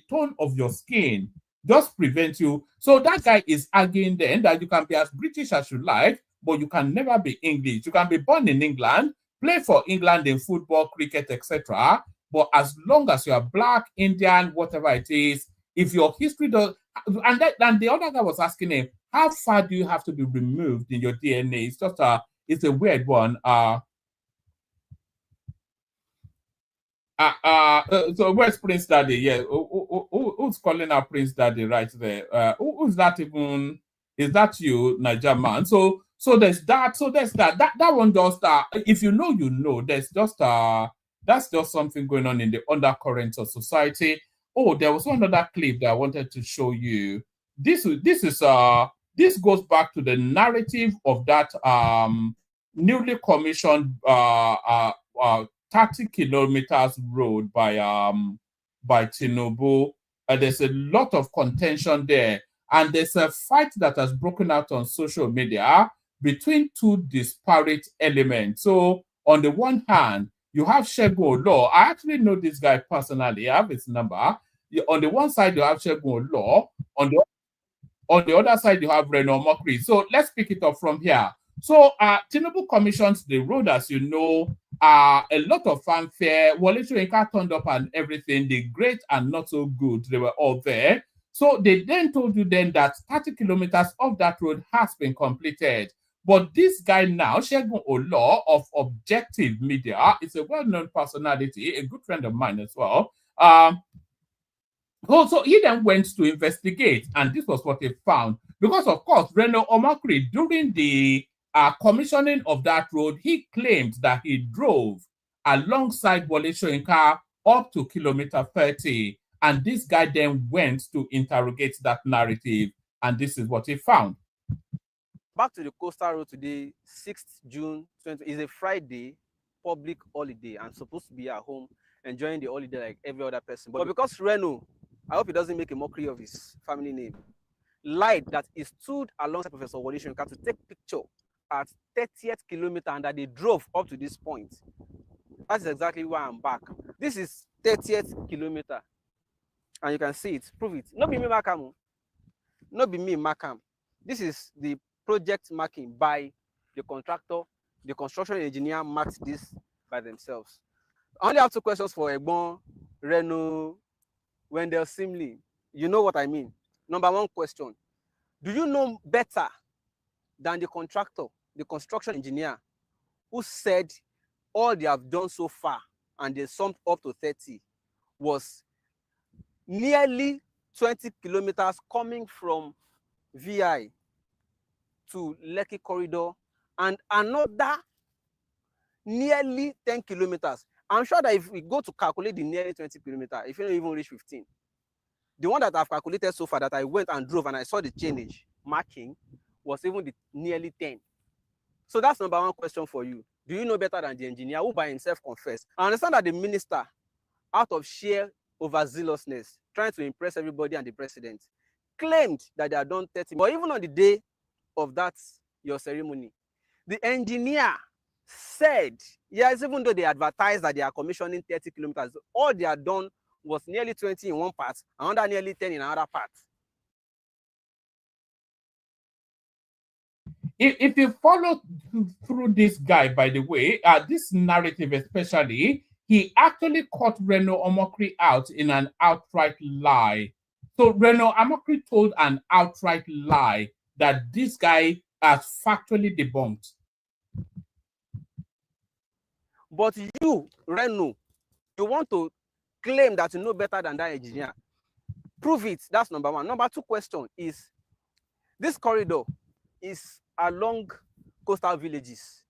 tone of your skin just prevents you. So that guy is arguing then that you can be as British as you like, but you can never be English. You can be born in England, play for England in football, cricket, etc. But as long as you are black, Indian, whatever it is, if your history does, and the other guy was asking him, how far do you have to be removed in your DNA? It's just it's a weird one. So where's Prince Daddy? Yeah, who's calling out Prince Daddy right there? Who's that even? Is that you, Niger man? So there's that. So there's that. That one just if you know, you know. There's just that's just something going on in the undercurrents of society. Oh, there was one other clip that I wanted to show you. This goes back to the narrative of that newly commissioned 30 kilometers road by Tinubu. There's a lot of contention there, and there's a fight that has broken out on social media between two disparate elements. So on the one hand, you have Segun Olo. I actually know this guy personally. I have his number. On the one side, you have Segun Olo. On the other side, you have Reno Omokri. So let's pick it up from here. So Tinubu commissions the road, as you know, a lot of fanfare. Wole Soyinka turned up and everything. The great and not so good, they were all there. So they then told you then that 30 kilometers of that road has been completed. But this guy now, Segun Olo of Objective Media, is a well-known personality, a good friend of mine as well. So he then went to investigate, and this was what he found. Because, of course, Reno Omokri, during the commissioning of that road, he claimed that he drove alongside Wole Soyinka up to kilometer 30. And this guy then went to interrogate that narrative, and this is what he found. Back to the coastal road today, 6th June 20 is a Friday, public holiday. I'm supposed to be at home enjoying the holiday like every other person. But because Reno, I hope he doesn't make a mockery of his family name, lied that he stood alongside Professor Wole Soyinka to take picture at 30th kilometer and that they drove up to this point. That's exactly why I'm back. This is 30th kilometer. And you can see it, prove it. Not be me, Makam. Not be me, Makam. This is the project marking by the contractor. The construction engineer marked this by themselves. I only have two questions for Egbon, Reno, Wendell Simley. You know what I mean. Number one question. Do you know better than the contractor, the construction engineer, who said all they have done so far and they summed up to 30 was nearly 20 kilometers coming from VI to Lekki corridor, and another nearly 10 kilometers. I'm sure that if we go to calculate the nearly 20 kilometers, if you don't even reach 15, the one that I've calculated so far that I went and drove and I saw the change marking was even the nearly 10. So that's number one question for you. Do you know better than the engineer who by himself confessed? I understand that the minister, out of sheer overzealousness, trying to impress everybody and the president, claimed that they had done 30. But even on the day of that, your ceremony, the engineer said, yes, even though they advertised that they are commissioning 30 kilometers, all they had done was nearly 20 in one part, another nearly 10 in another part. If you follow through this guy, by the way, this narrative especially, he actually caught Reno Omokri out in an outright lie. So Reno Omokri told an outright lie that this guy has factually debunked. But you, Reno, you want to claim that you know better than that engineer. Prove it. That's number one. Number two question is, this corridor is along coastal villages.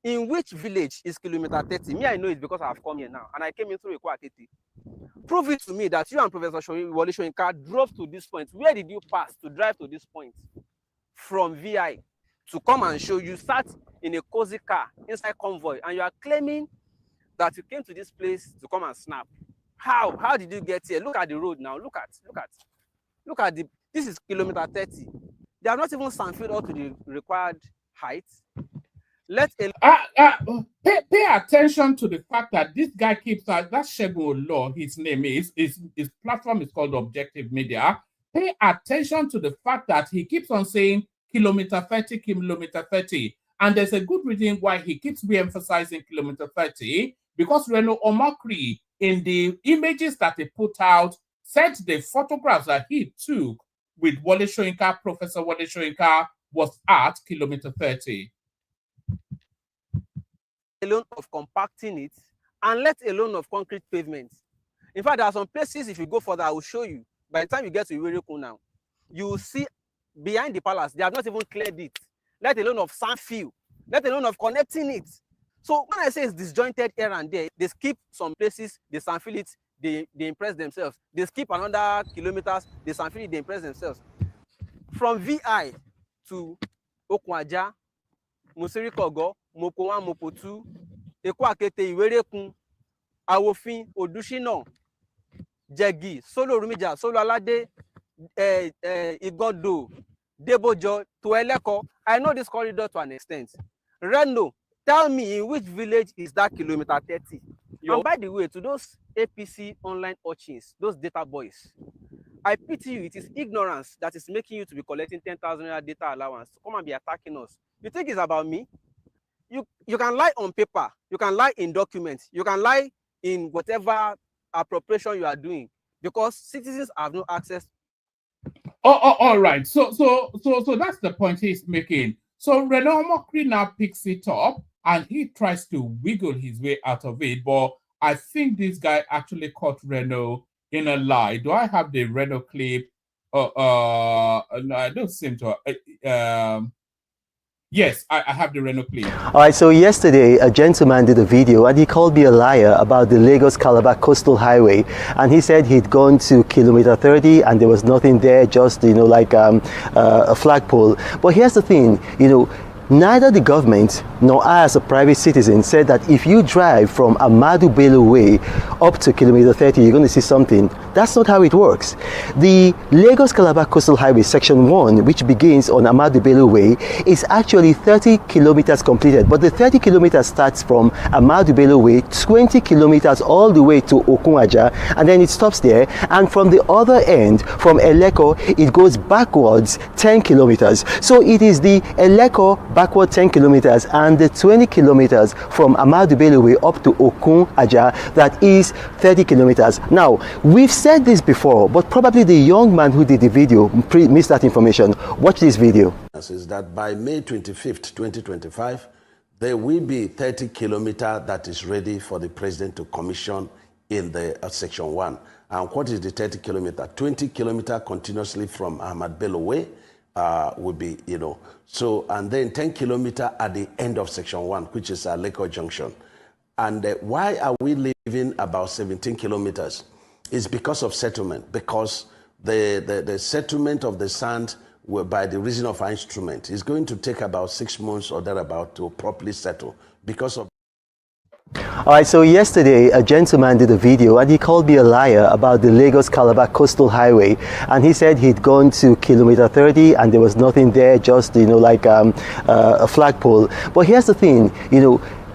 In which village is kilometer 30? Me, I know it because I've come here now, and I came in through Ekwakete. Prove it to me that you and Professor Wole Soyinka drove to this point. Where did you pass to drive to this point from VI to come and show? You sat in a cozy car inside convoy, and you are claiming that you came to this place to come and snap. How? How did you get here? Look at the road now. Look at the. This is kilometer 30. They have not even sandfilled up to the required height. Pay attention to the fact that this guy keeps that Segun Law, his name is, his platform is called Objective Media. Pay attention to the fact that he keeps on saying kilometer 30, kilometer 30. And there's a good reason why he keeps re-emphasizing kilometer 30, because Reno Omokri, in the images that he put out, said the photographs that he took with Wole Soyinka, Professor Wole Soyinka, was at kilometer 30. Alone of compacting it, and let alone of concrete pavements. In fact, there are some places, if you go further, I will show you. By the time you get to Iwerikun now, you will see behind the palace, they have not even cleared it, let alone of sand field, let alone of connecting it. So when I say it's disjointed here and there, they skip some places, they sand fill it, they impress themselves. They skip another kilometers, they sand fill it, they impress themselves. From VI to Okwaja, Musiri Kogo, Mopo 1, Mopo 2, Ekwakete, Iwerekun, Awofin, Odushina, Jegi, Solo Rumija, Solo Alade, Igodo, Debojo, to Eleko. I know this corridor to an extent. Reno, tell me in which village is that kilometer 30? And by the way, to those APC online urchins, those data boys, I pity you. It is ignorance that is making you to be collecting 10,000 data allowance to come and be attacking us. You think it's about me? You can lie on paper, you can lie in documents, you can lie in whatever appropriation you are doing, because citizens have no access. All right. So that's the point he's making. So Reno Omokri now picks it up and he tries to wiggle his way out of it. But I think this guy actually caught Reno in a lie. Do I have the Reno clip? No, I don't seem to. Yes, I have the Reno clip. All right, so yesterday a gentleman did a video and he called me a liar about the Lagos-Calabar Coastal Highway, and he said he'd gone to kilometer 30 and there was nothing there, just, you know, like a flagpole. But here's the thing, you know, neither the government nor I as a private citizen said that if you drive from Ahmadu Bello Way up to kilometer 30, you're going to see something. That's not how it works. The Lagos-Calabar Coastal Highway Section 1, which begins on Ahmadu Bello Way, is actually 30 kilometers completed. But the 30 kilometers starts from Ahmadu Bello Way, 20 kilometers all the way to Okunwaja, and then it stops there. And from the other end, from Eleko, it goes backwards 10 kilometers. So it is the Eleko backward 10 kilometers and the 20 kilometers from Ahmadu Bello Way up to Okunwaja that is 30 kilometers. Now, we've said this before, but probably the young man who did the video missed that information. Watch this video. Is that by May 25th, 2025, there will be 30 kilometers that is ready for the president to commission in the section 1. And what is the 30 kilometer? 20 kilometer continuously from Ahmad Bello Way would be, so, and then 10 kilometer at the end of section 1, which is Leko Junction. And why are we leaving about 17 kilometers? It's because of settlement, because the settlement of the sand by the reason of our instrument is going to take about 6 months or thereabout to properly settle because of. All right, so yesterday a gentleman did a video and he called me a liar about the Lagos-Calabar Coastal Highway, and he said he'd gone to kilometer 30 and there was nothing there, just like a flagpole. But here's the thing,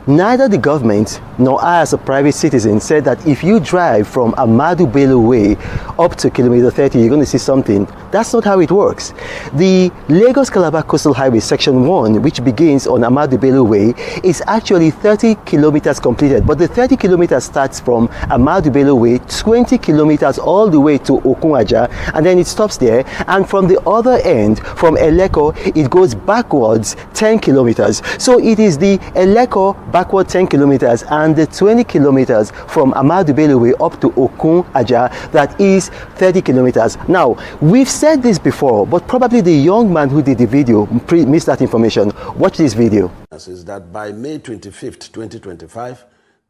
neither the government nor I as a private citizen said that if you drive from Ahmadu Bello Way up to kilometer 30, you're going to see something. That's not how it works. The Lagos-Calabar Coastal Highway Section 1, which begins on Ahmadu Bello Way, is actually 30 kilometers completed. But the 30 kilometers starts from Ahmadu Bello Way, 20 kilometers all the way to Okunwaja, and then it stops there. And from the other end, from Eleko, it goes backwards 10 kilometers. So it is the Eleko backward 10 kilometers and the 20 kilometers from Ahmadu Bello Way up to Okunwaja that is 30 kilometers. Now, we've said this before, but probably the young man who did the video missed that information. Watch this video. Is that by May 25th, 2025,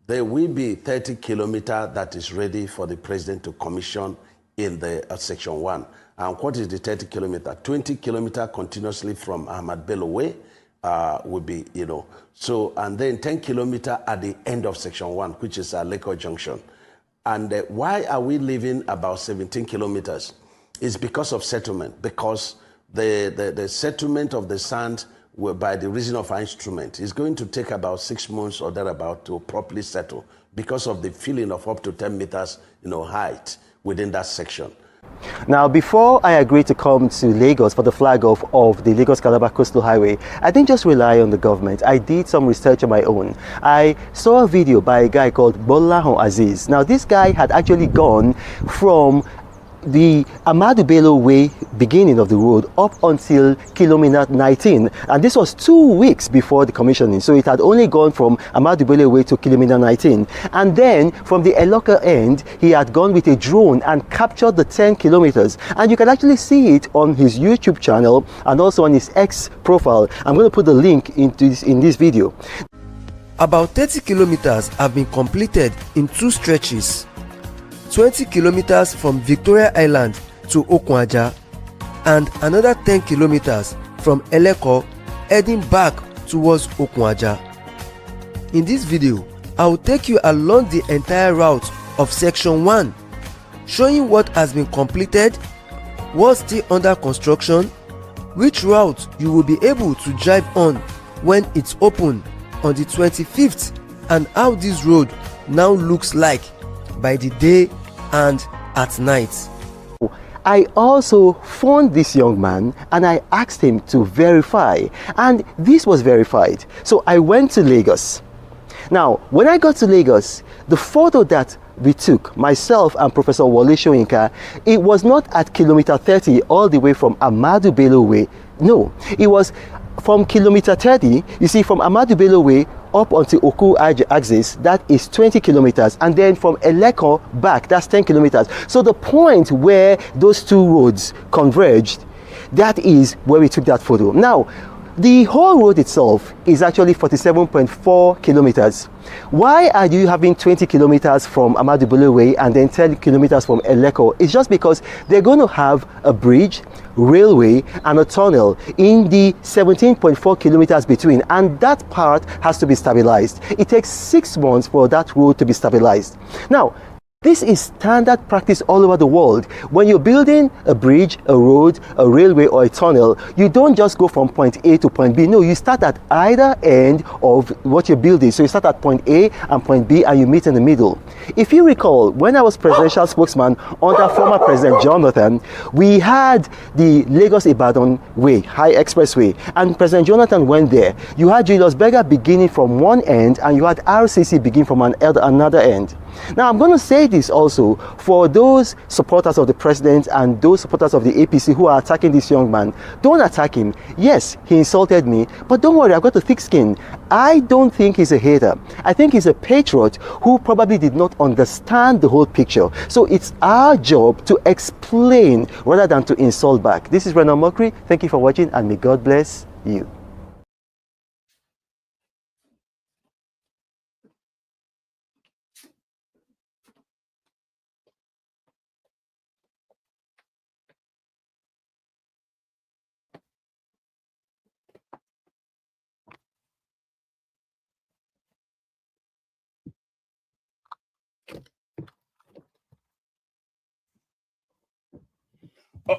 there will be 30 kilometers that is ready for the president to commission in the section 1. And what is the 30 kilometer? 20 kilometers continuously from Ahmad Bello Way would be, so, and then 10 kilometers at the end of section 1, which is Leko Junction. And why are we leaving about 17 kilometers? It's because of settlement, because the settlement of the sand by the reason of our instrument is going to take about 6 months or thereabout to properly settle because of the filling of up to 10 meters height within that section. Now, before I agreed to come to Lagos for the flag off of the Lagos-Calabar Coastal Highway, I didn't just rely on the government. I did some research on my own. I saw a video by a guy called Bolahon Aziz. Now, this guy had actually gone from the Ahmadu Bello Way beginning of the road up until kilometer 19, and this was 2 weeks before the commissioning, so it had only gone from Ahmadu Bello Way to kilometer 19. And then from the Eloka end, he had gone with a drone and captured the 10 kilometers, and you can actually see it on his YouTube channel and also on his X profile. I'm going to put the link in this video. About 30 kilometers have been completed in 2 stretches. 20 kilometers from Victoria Island to Okunwaja, and another 10 kilometers from Eleko heading back towards Okunwaja. In this video, I will take you along the entire route of section 1, showing what has been completed, what's still under construction, which route you will be able to drive on when it's open on the 25th, and how this road now looks like by the day and at night. I also phoned this young man and I asked him to verify, and this was verified. So I went to Lagos. Now, when I got to Lagos, the photo that we took, myself and Professor Wole Soyinka, it was not at kilometer 30 all the way from Ahmadu Bello Way. No, it was from kilometer 30, you see, from Ahmadu Bello Way up onto Okunwaja axis, that is 20 kilometers, and then from Eleko back, that's 10 kilometers. So the point where those two roads converged, that is where we took that photo. Now, the whole road itself is actually 47.4 kilometers. Why are you having 20 kilometers from Ahmadu Bello Way and then 10 kilometers from Eleko? It's just because they're going to have a bridge, railway, and a tunnel in the 17.4 kilometers between, and that part has to be stabilized. It takes 6 months for that road to be stabilized. Now, this is standard practice all over the world. When you're building a bridge, a road, a railway, or a tunnel, you don't just go from point A to point B. No, you start at either end of what you're building. So you start at point A and point B, and you meet in the middle. If you recall, when I was presidential spokesman under former President Jonathan, we had the Lagos-Ibadan Way, High Expressway, and President Jonathan went there. You had Julius Berger beginning from one end, and you had RCC beginning from another end. Now, I'm going to say this also for those supporters of the president and those supporters of the APC who are attacking this young man. Don't attack him. Yes, he insulted me, but don't worry, I've got a thick skin. I don't think he's a hater. I think he's a patriot who probably did not understand the whole picture. So it's our job to explain rather than to insult back. This is Reno Omokri. Thank you for watching, and may God bless you.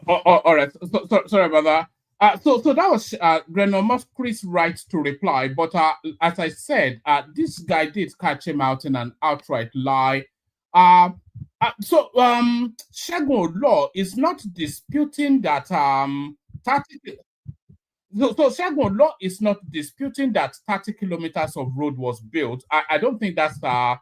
All right. Sorry about that. So that was Reno Omokri's right to reply. But as I said, this guy did catch him out in an outright lie. Segun Law is not disputing that So Segun Law is not disputing that 30 kilometers of road was built. I don't think that's I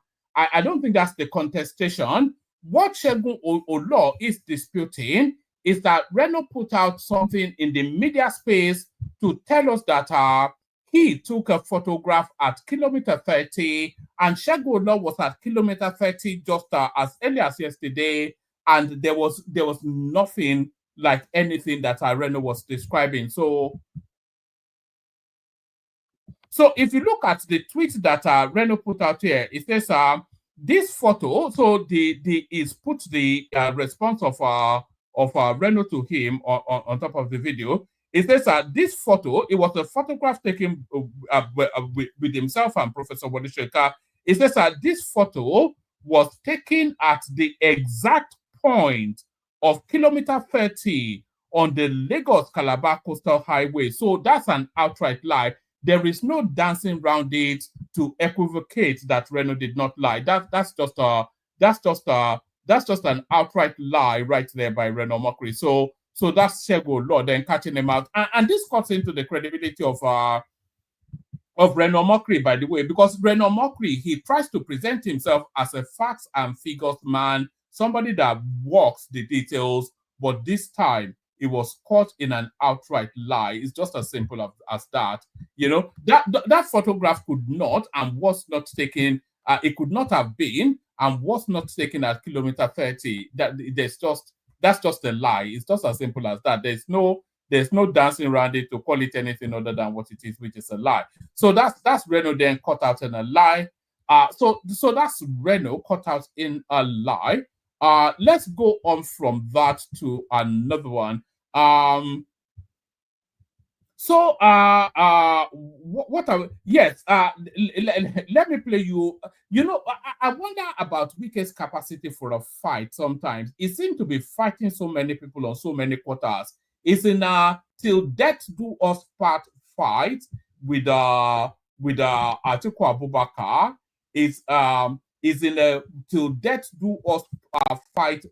don't think that's the contestation. What Segun Law is disputing is that Reno put out something in the media space to tell us that he took a photograph at kilometer 30 and Segun Law was at kilometer 30 just as early as yesterday, and there was nothing like anything that Reno was describing. So if you look at the tweet that Reno put out here, it says this photo. So is put the response of Reno to him on top of the video. It says this photo. It was a photograph taken with himself and Professor Wodisheka. It says this photo was taken at the exact point of kilometer 30 on the Lagos-Calabar Coastal Highway. So that's an outright lie. There is no dancing around it to equivocate that Reno did not lie. That's just an outright lie right there by Reno Omokri. So that's Segun Law then catching him out, and this cuts into the credibility of Reno Omokri, by the way, because Reno Omokri, he tries to present himself as a facts and figures man, somebody that walks the details, but this time it was caught in an outright lie. It's just as simple as that. You know, that photograph could not and was not taken. It could not have been and was not taken at kilometer 30. That's just a lie. It's just as simple as that. There's no dancing around it to call it anything other than what it is, which is a lie. So that's Reno then caught out in a lie. So that's Reno caught out in a lie. Let's go on from that to another one. Let me play you. You know, I wonder about Wike's capacity for a fight sometimes. He seems to be fighting so many people on so many quarters. It's in a till death do us part fight with Atiku Abubakar. Is in a till death do us fight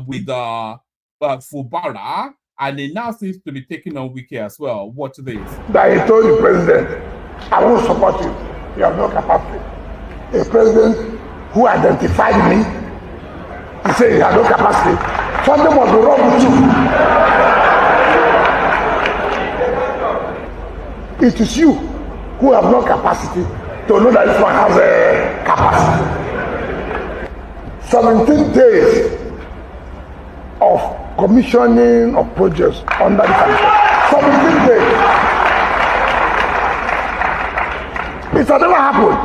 with Fubara, and it now seems to be taking on Wike as well. Watch this. That he told the president, I won't support you. You have no capacity. A president who identified me, he said he had no capacity. Something must be wrong with you. It is you who have no capacity to know that this one has a capacity. 17 days of commissioning of projects under the commission. 17 days. It has never happened.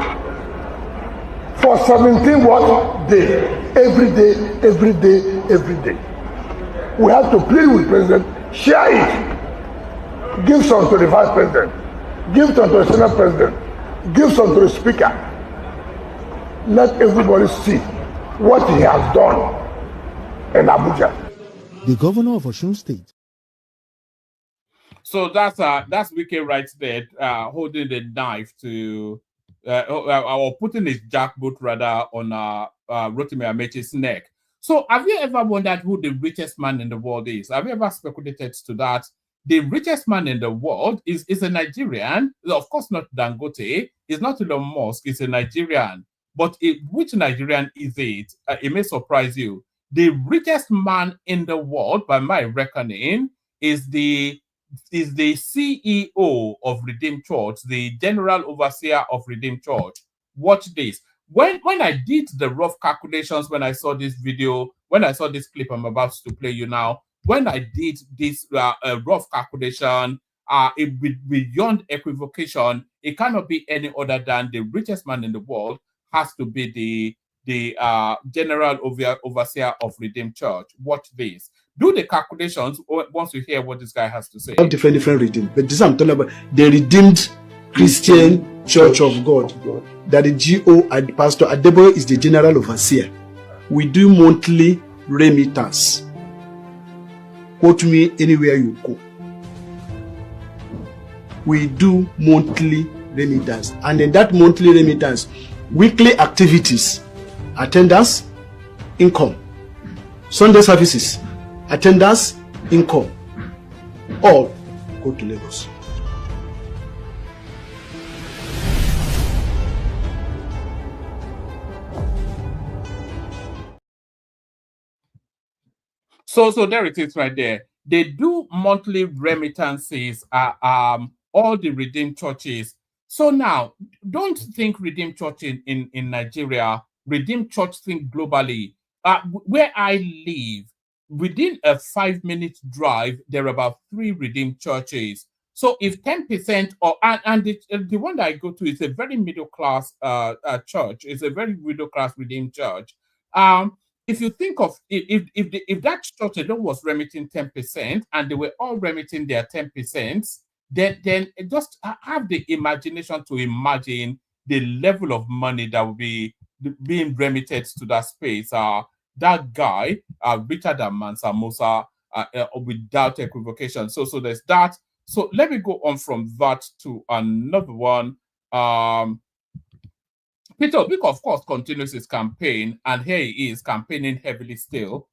For 17 what day? Every day, every day, every day. We have to plead with the president, share it. Give some to the vice president. Give some to the senate president. Give some to the speaker. Let everybody see what he has done in Abuja. The governor of Osun State. So that's Wike right there, holding the knife to, or putting his jackboot rather on Rotimi Amechi's neck. So have you ever wondered who the richest man in the world is? Have you ever speculated to that? The richest man in the world is a Nigerian, of course not Dangote, it's not Elon Musk, it's a Nigerian. But which Nigerian is it? It may surprise you. The richest man in the world, by my reckoning, is the CEO of Redeemed Church, the general overseer of Redeemed Church. Watch this. When I did the rough calculations, when I saw this video, when I saw this clip I'm about to play you now, when I did this rough calculation, beyond equivocation, it cannot be any other than the richest man in the world has to be the general overseer of Redeemed Church. Watch this. Do the calculations once you hear what this guy has to say. Different redeemed, but this I'm talking about the Redeemed Christian Church of God. That the GO and Pastor Adeboye is the general overseer. We do monthly remittance. Quote me anywhere you go. We do monthly remittance, and in that monthly remittance, weekly activities, attendance, income, Sunday services, attendance, income, all go to Lagos. So there it is right there. They do monthly remittances all the Redeemed churches. So now, don't think Redeemed Church in Nigeria, Redeemed Church think globally. Where I live, within a 5-minute drive, there are about 3 Redeemed churches. So if 10% and the one that I go to is a very middle class church, it's a very middle class Redeemed church. If you think of if that church alone was remitting 10% and they were all remitting their 10%, then just have the imagination to imagine the level of money that will be being remitted to that space. That guy, richer than Mansa Musa, without equivocation. So there's that. So let me go on from that to another one. Peter Obi, of course, continues his campaign, and here he is campaigning heavily still.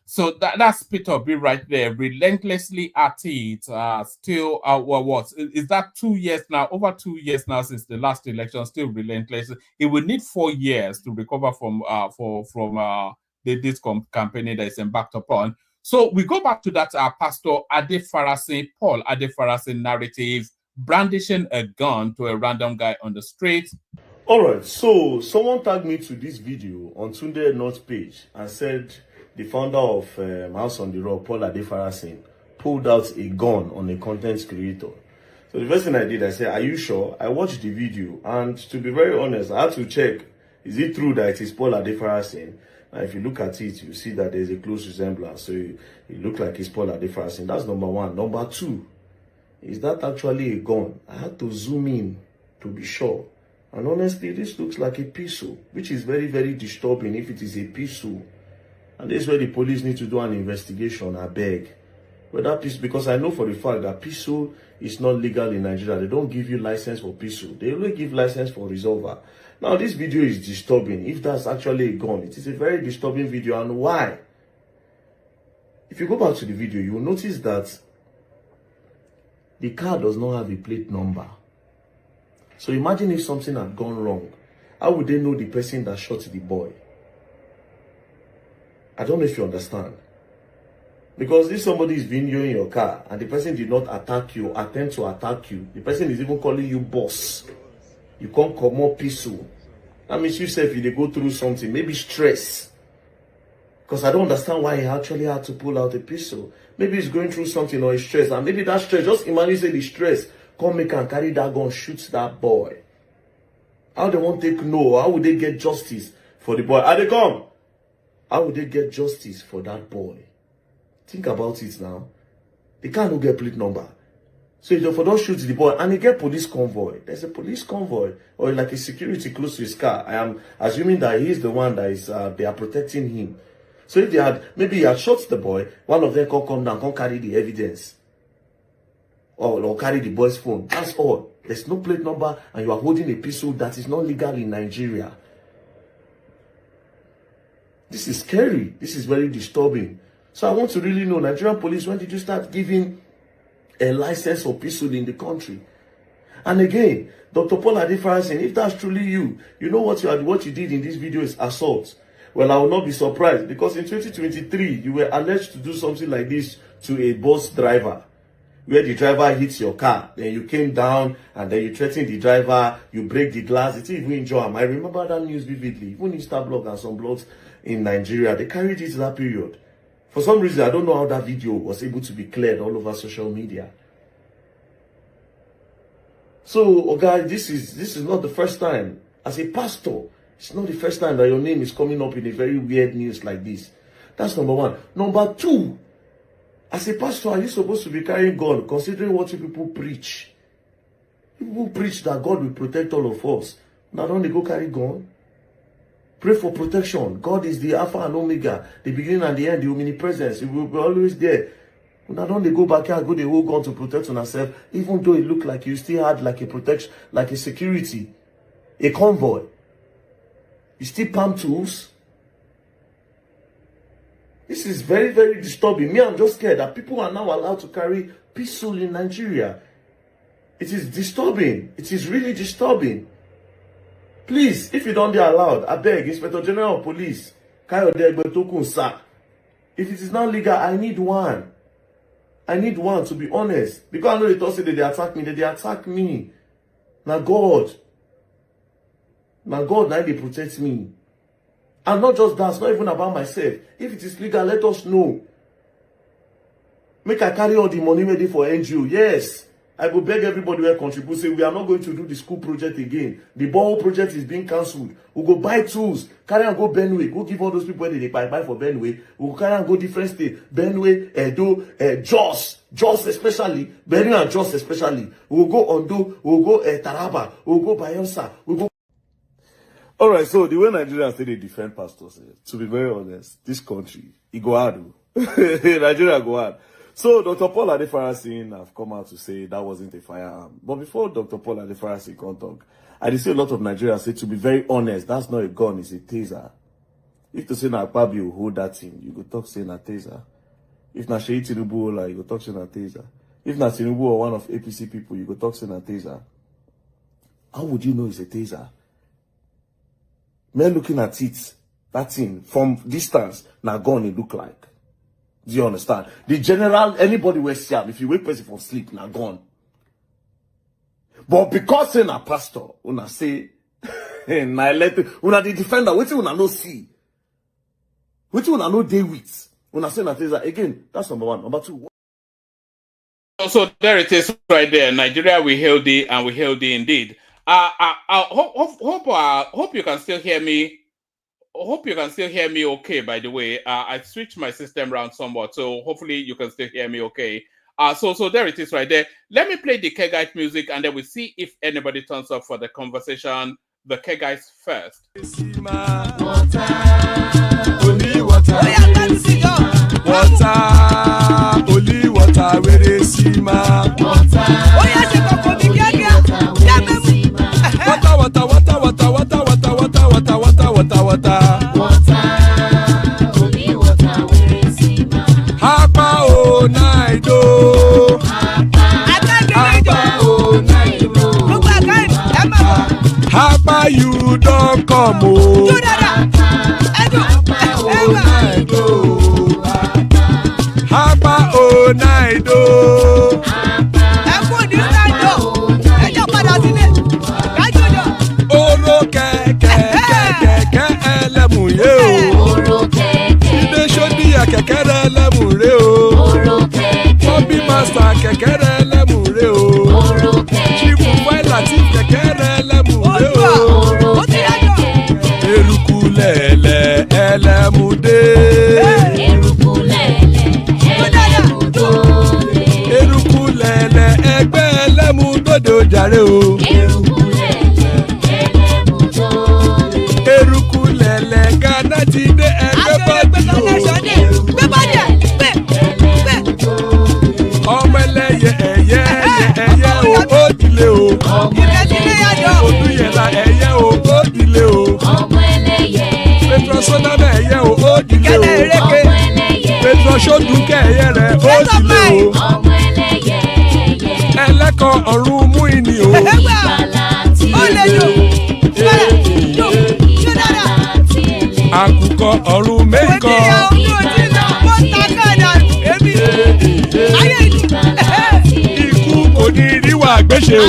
So that's Peter Obi right there, relentlessly at it. Still, what is that? 2 years now, over 2 years now since the last election. Still relentless. It will need 4 years to recover from this campaign that is embarked upon. So we go back to that Pastor Paul Adefarasin narrative, brandishing a gun to a random guy on the street. All right. So someone tagged me to this video on Tunde North's page and said the founder of House on the Rock, Paul Adefarasin, pulled out a gun on a content creator. So the first thing I did, I said, are you sure? I watched the video, and to be very honest, I had to check, is it true that it is Paul Adefarasin? Now, if you look at it, you see that there's a close resemblance. So it looked like it's Paul Adefarasin. That's number one. Number two, is that actually a gun? I had to zoom in to be sure. And honestly, this looks like a pistol, which is very, very disturbing if it is a pistol. And this is where the police need to do an investigation, I beg. But that pistol, because I know for the fact that pistol is not legal in Nigeria. They don't give you license for pistol. They only give license for revolver. Now, this video is disturbing. If that's actually a gun, it is a very disturbing video. And why? If you go back to the video, you will notice that the car does not have a plate number. So imagine if something had gone wrong. How would they know the person that shot the boy? I don't know if you understand. Because if somebody is videoing your car and the person did not attack you, attempt to attack you, the person is even calling you boss. You can't come more peaceful. That means you say if you go through something, maybe stress. Because I don't understand why he actually had to pull out a pistol. Maybe he's going through something or he's stressed. And maybe that stress, just imagine say the stress, come make and carry that gun, shoot that boy. How they won't take no? How would they get justice for the boy? How they come? How would they get justice for that boy? Think about it now. They can't get plate number. So if they don't shoot the boy and they get police convoy, there's a police convoy or like a security close to his car. I am assuming that he's the one that is they are protecting him. So if they had maybe he had shot the boy, one of them can come down, can carry the evidence. Or carry the boy's phone. That's all. there's no plate number, and you are holding a pistol that is not legal in Nigeria. This is scary. This is very disturbing. So I want to really know, Nigerian police, when did you start giving a license for pistol in the country? And again, Dr. Paul Adefarasin, if that's truly you, you know what you did in this video is assault. Well, I will not be surprised, because in 2023, you were alleged to do something like this to a bus driver, where the driver hits your car, then you came down, and then you threatened the driver, you break the glass, it even injure him. I remember that news vividly. Even Instablog and some blogs in Nigeria, they carried it that period. For some reason, I don't know how that video was able to be cleared all over social media. So, oh guys, this is not the first time. As a pastor, it's not the first time that your name is coming up in a very weird news like this. That's number one. Number two, as a pastor, are you supposed to be carrying gun, considering what you people preach? People preach that God will protect all of us. Now don't they go carry gun? Pray for protection. God is the Alpha and Omega, the beginning and the end, the omnipresence. He will be always there. Now don't they go back here and go the whole gun to protect on yourself, even though it looked like you still had like a protection, like a security, a convoy. You still palm tools. This is very, very disturbing. Me, I'm just scared that people are now allowed to carry pistol in Nigeria. It is disturbing. It is really disturbing. Please, if you don't be allowed, I beg, Inspector General of Police, if it is not legal, I need one. I need one, to be honest. Because I know they thought that they attack me, they attack me. Now God, now they protect me. And not just that, it's not even about myself. If it is legal, let us know. Make I carry all the money ready for NGO. Yes, I will beg everybody who contribute. Say we are not going to do the school project again. The borehole project is being cancelled. We'll go buy tools, carry and go Benue. Go give all those people where they buy for Benue. We'll carry and go different states. Benue, Edo, Jos especially. Benue and Jos especially. We'll go Ondo, we'll go Taraba, we'll go Bayelsa, we'll go. All right, so the way Nigerians say they defend pastors, to be very honest, this country, it go hard. Nigeria go hard. So Dr. Paul Adefarasin have come out to say that wasn't a firearm. But before Dr. Paul Adefarasin can talk, I did see a lot of Nigerians say, to be very honest, that's not a gun, it's a taser. If to say na Akpabi will hold that thing, you go talk say na taser. If na Sheyi Tinubu, you go talk say na taser. If na Tinubu or one of APC people, you go talk say na taser. How would you know it's a taser? Men looking at it, that thing, from distance, na gun it look like. Do you understand? The general, anybody will see if you wake person from sleep, na gone. But because say na pastor, una say, na elect, una the defender, wetin una no see. Wetin una no dey with. Una say na taser. Again, that's number one. Number two. So there it is right there. Nigeria, we hail thee and we hail thee indeed. Hope you can still hear me. Hope you can still hear me okay, by the way. I switched my system around somewhat, so hopefully you can still hear me okay. So there it is right there. Let me play the Kegite music, and then we'll see if anybody turns up for the conversation. The Kegites first. Only water, where they see my water. Oh yes, water. Only water, where they see my Hapa oh naido. Hapa oh naido. Hapa you don't come oh. Hapa oh naido. Hapa oh naido. Kẹ̀kẹ́rẹ́ lẹ́mùrè o. Bobby Master kẹ̀kẹ́rẹ́ lẹ́mùrè o. Chifu Faila ti kẹ̀kẹ́rẹ́ lẹ́mùrè o. Eruku lẹ̀lẹ̀ ẹlẹ́mùdé. Eruku lẹ̀lẹ̀ ẹlẹ́mùdóde. Eruku lẹ̀lẹ̀ ẹgbẹ́ ẹlẹ́mùdóde ó jàre o. Eruku lẹ̀lẹ̀ ẹlẹ́mùdóde. Eruku lẹ̀lẹ̀ Ghana ti dé ẹgbẹ́ bọ́dì o. Ọmọ ẹlẹ́yẹ àkùkọ ọ̀run mẹ́kọ. Ikú kò ní ríwà gbéṣe o.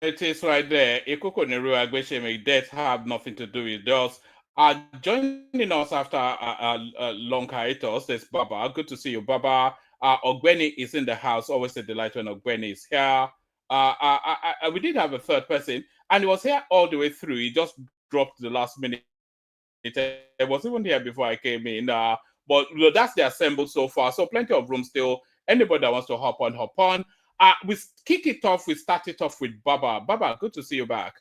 It is right there. Ikoko Neru Agbesheme, death have nothing to do with us. Joining us after a long hiatus, there's Baba. Good to see you, Baba. Ogbeni is in the house. Always a delight when Ogbeni is here. We did have a third person, and he was here all the way through. He just dropped the last minute. It was even here before I came in. But that's the assemble so far. So plenty of room still. Anybody that wants to hop on, hop on. We kick it off. We start it off with Baba. Baba, good to see you back.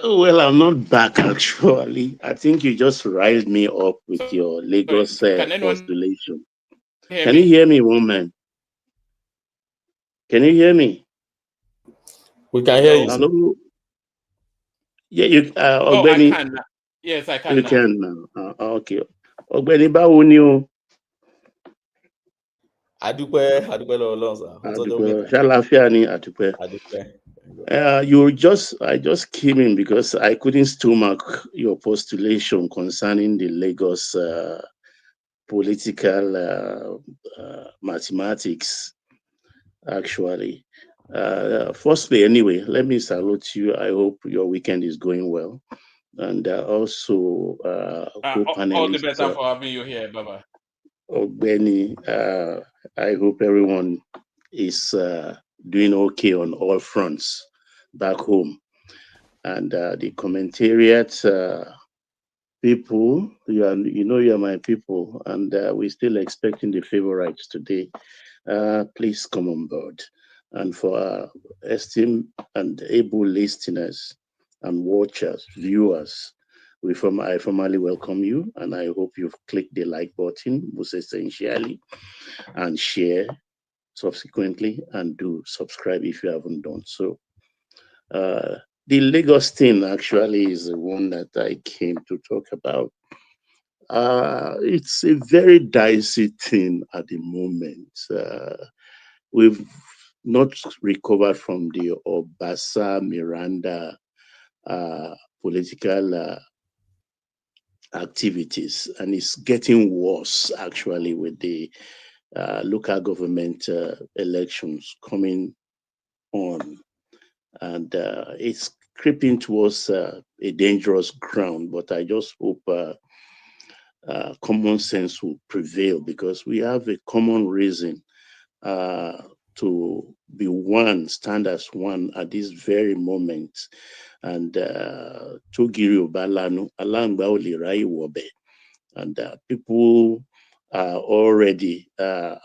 Well, I'm not back actually. I think you just riled me up with your Lagos postulation. Can you hear me, woman? Can you hear me? We can hear you. Hello? Yeah, you. I can. Yes, I can. You can now. Okay. Ogbeni báwo ni o? Adúpẹ́ lọ́wọ́ Ọlọ́run sà. Adúpẹ́. Ṣàlàáfíà ni adúpẹ́. I just came in because I couldn't stomach your postulation concerning the Lagos political mathematics, actually. Firstly, anyway, let me salute you. I hope your weekend is going well. And also, all the better for having you here, Baba. Ogbeni, I hope everyone is doing okay on all fronts back home. And the commentariat people, you are my people, and we're still expecting the favorites today. Please come on board. And for our esteemed and able listeners and watchers, viewers, I formally welcome you, and I hope you've clicked the like button, most essentially, and share subsequently, and do subscribe if you haven't done so. The Lagos thing actually is the one that I came to talk about. It's a very dicey thing at the moment. We've not recovered from the Obasa Miranda political activities, and it's getting worse actually with the local government elections coming on, and it's creeping towards a dangerous ground. But I just hope common sense will prevail, because we have a common reason to be one, stand as one at this very moment. And Togiri Obalanu, Alangba Olirai Wobe, and people are already on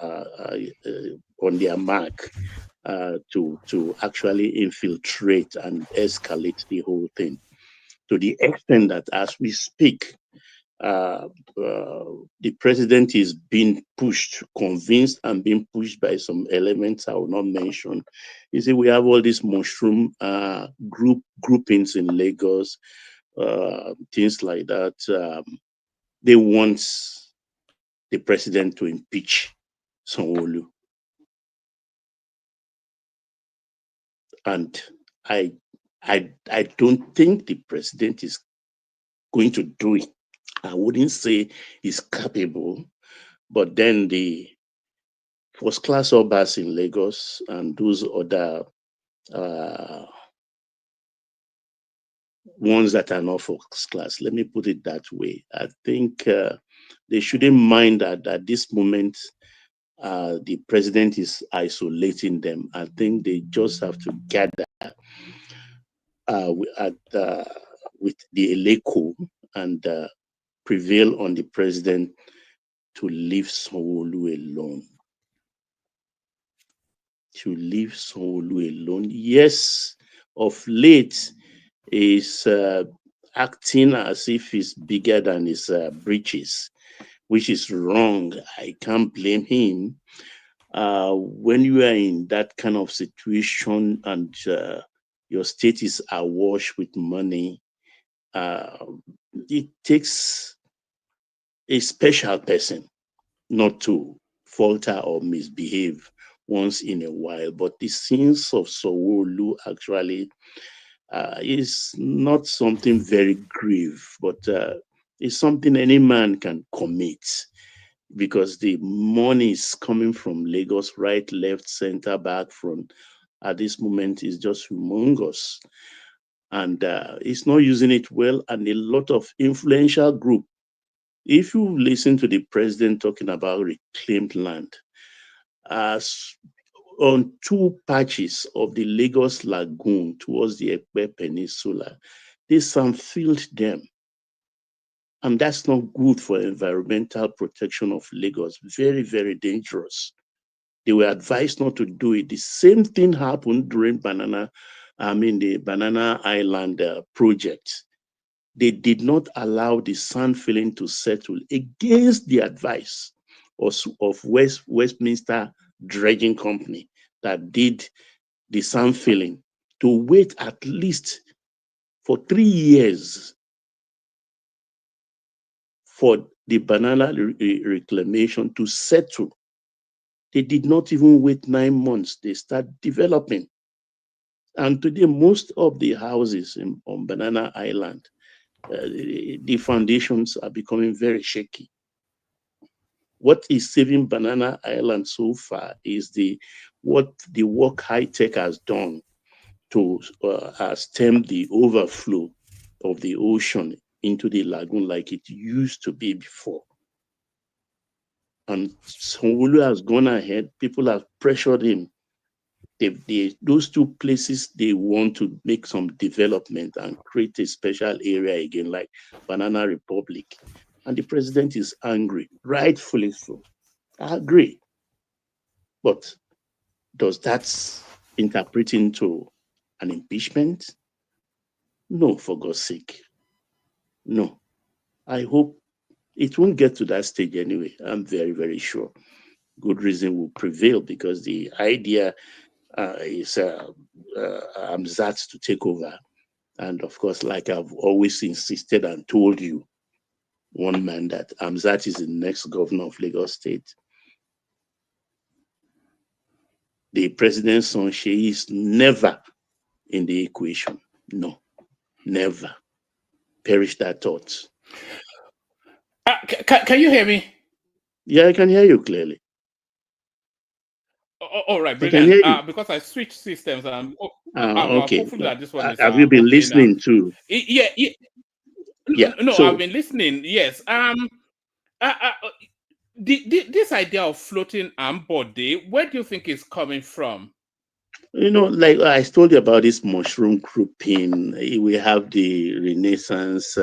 their mark to actually infiltrate and escalate the whole thing, to the extent that as we speak, the president is being pushed, convinced, and being pushed by some elements I will not mention. You see, we have all these mushroom groupings in Lagos, things like that. They want the president to impeach Sanwo-Olu. And I don't think the president is going to do it. I wouldn't say he's capable, but then the first class Obas in Lagos and those other ones that are not first class, let me put it that way. I think they shouldn't mind that at this moment the president is isolating them. I think they just have to gather with the Eleko and prevail on the president to leave Sanwo-Olu alone. To leave Sanwo-Olu alone. Yes, of late is acting as if he's bigger than his breeches, which is wrong. I can't blame him. When you are in that kind of situation and your state is awash with money, it takes a special person, not to falter or misbehave once in a while. But the sins of Sanwo-Olu actually is not something very grave, but it's something any man can commit, because the money is coming from Lagos, right, left, center, back, front. At this moment is just humongous. And it's not using it well. And a lot of influential group, if you listen to the president talking about reclaimed land, as on 2 patches of the Lagos Lagoon towards the Ekpe Peninsula, they filled them. And that's not good for environmental protection of Lagos. Very, very dangerous. They were advised not to do it. The same thing happened during the Banana Island project. They did not allow the sand filling to settle against the advice of Westminster Dredging Company that did the sand filling, to wait at least for 3 years for the banana reclamation to settle. They did not even wait 9 months. They start developing. And today, most of the houses on Banana Island, the foundations are becoming very shaky. What is saving Banana Island so far is what the work high tech has done to stem the overflow of the ocean into the lagoon like it used to be before. And Sanwo-Olu has gone ahead. People have pressured him. Those 2 places, they want to make some development and create a special area again, like Banana Republic. And the president is angry, rightfully so. I agree. But does that interpret into an impeachment? No, for God's sake. No. I hope it won't get to that stage anyway. I'm very, very sure. Good reason will prevail, because the idea is Amzat to take over. And of course, like I've always insisted and told you, one man, that Amzat is the next governor of Lagos State. The president's son, she is never in the equation. No, never. Perish that thought. Can you hear me? Yeah, I can hear you clearly. All right, brilliant. Because I switched systems, and I'm okay. hopeful that this one is. Have you been okay listening now. too? Yeah. No, So, I've been listening. Yes. This idea of floating Ambode, where do you think it's coming from? Like I told you about this mushroom grouping. We have the Renaissance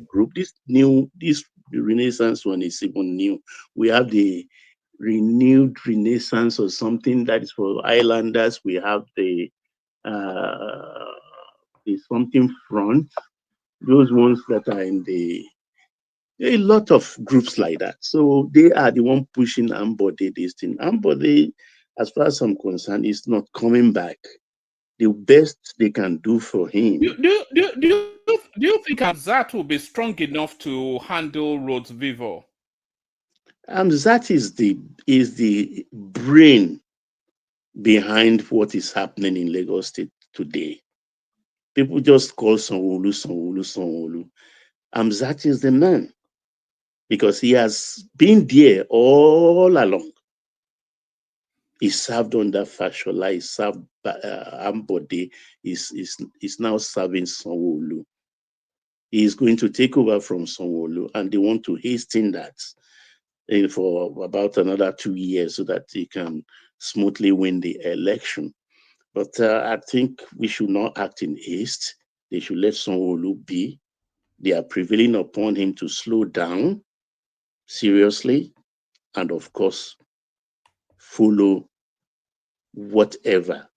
group. This Renaissance one is even new. We have the renewed Renaissance or something that is for islanders. We have the something front. Those ones that are in a lot of groups like that. So they are the one pushing Ambode this thing. Ambode, as far as I'm concerned, is not coming back. The best they can do for him. Do you think Amzat will be strong enough to handle Rhodes Vivo? Amzat is the brain behind what is happening in Lagos State today. People just call Sanwo-Olu. Amzat is the man, because he has been there all along. He served under Fashola, he served Ambode, is now serving Sanwo-Olu. He is going to take over from Sanwo-Olu, and they want to hasten that for about another 2 years so that he can smoothly win the election. But I think we should not act in haste. They should let Sanwo-Olu be. They are prevailing upon him to slow down seriously, and of course, follow whatever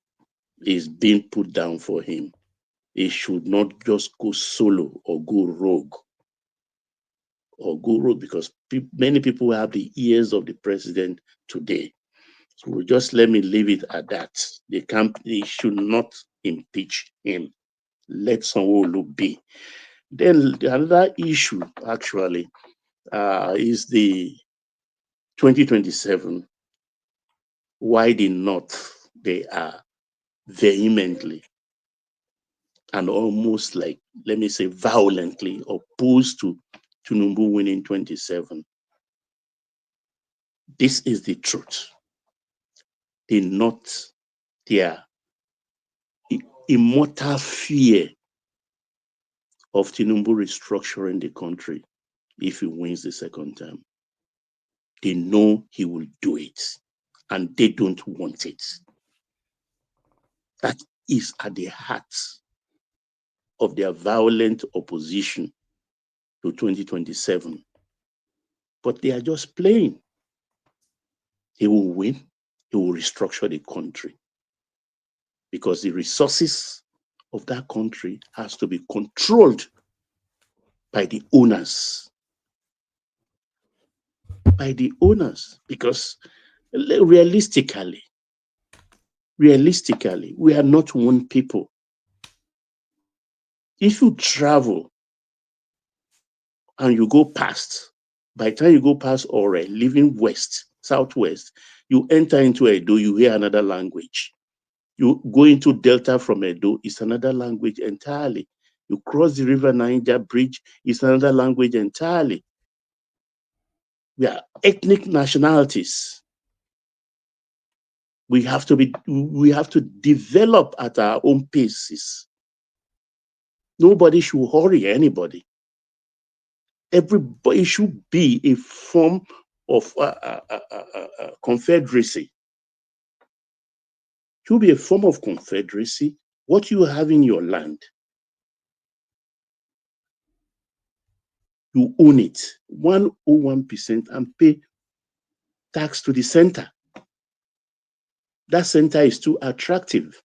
is being put down for him. He should not just go solo or go rogue. Because many people have the ears of the president today. So just let me leave it at that. They should not impeach him. Let Sanwo-Olu be. Then the other issue, actually, is the 2027. Why the North, they are vehemently and almost like, let me say, violently opposed to Tinubu winning 27. This is the truth. The North, their immortal fear of Tinubu restructuring the country if he wins the second term. They know he will do it, and they don't want it. That is at the heart of their violent opposition to 2027. But they are just playing. He will win, he will restructure the country. Because the resources of that country has to be controlled by the owners. By the owners, because realistically, we are not one people. If you travel and you go past, by the time you go past Ore, leaving west, southwest, you enter into Edo, you hear another language. You go into Delta from Edo, it's another language entirely. You cross the River Niger Bridge, it's another language entirely. We are ethnic nationalities. We have to develop at our own paces. Nobody should hurry anybody. Everybody should be a form of confederacy. Should be a form of confederacy. What you have in your land, you own it 101% and pay tax to the center. That center is too attractive.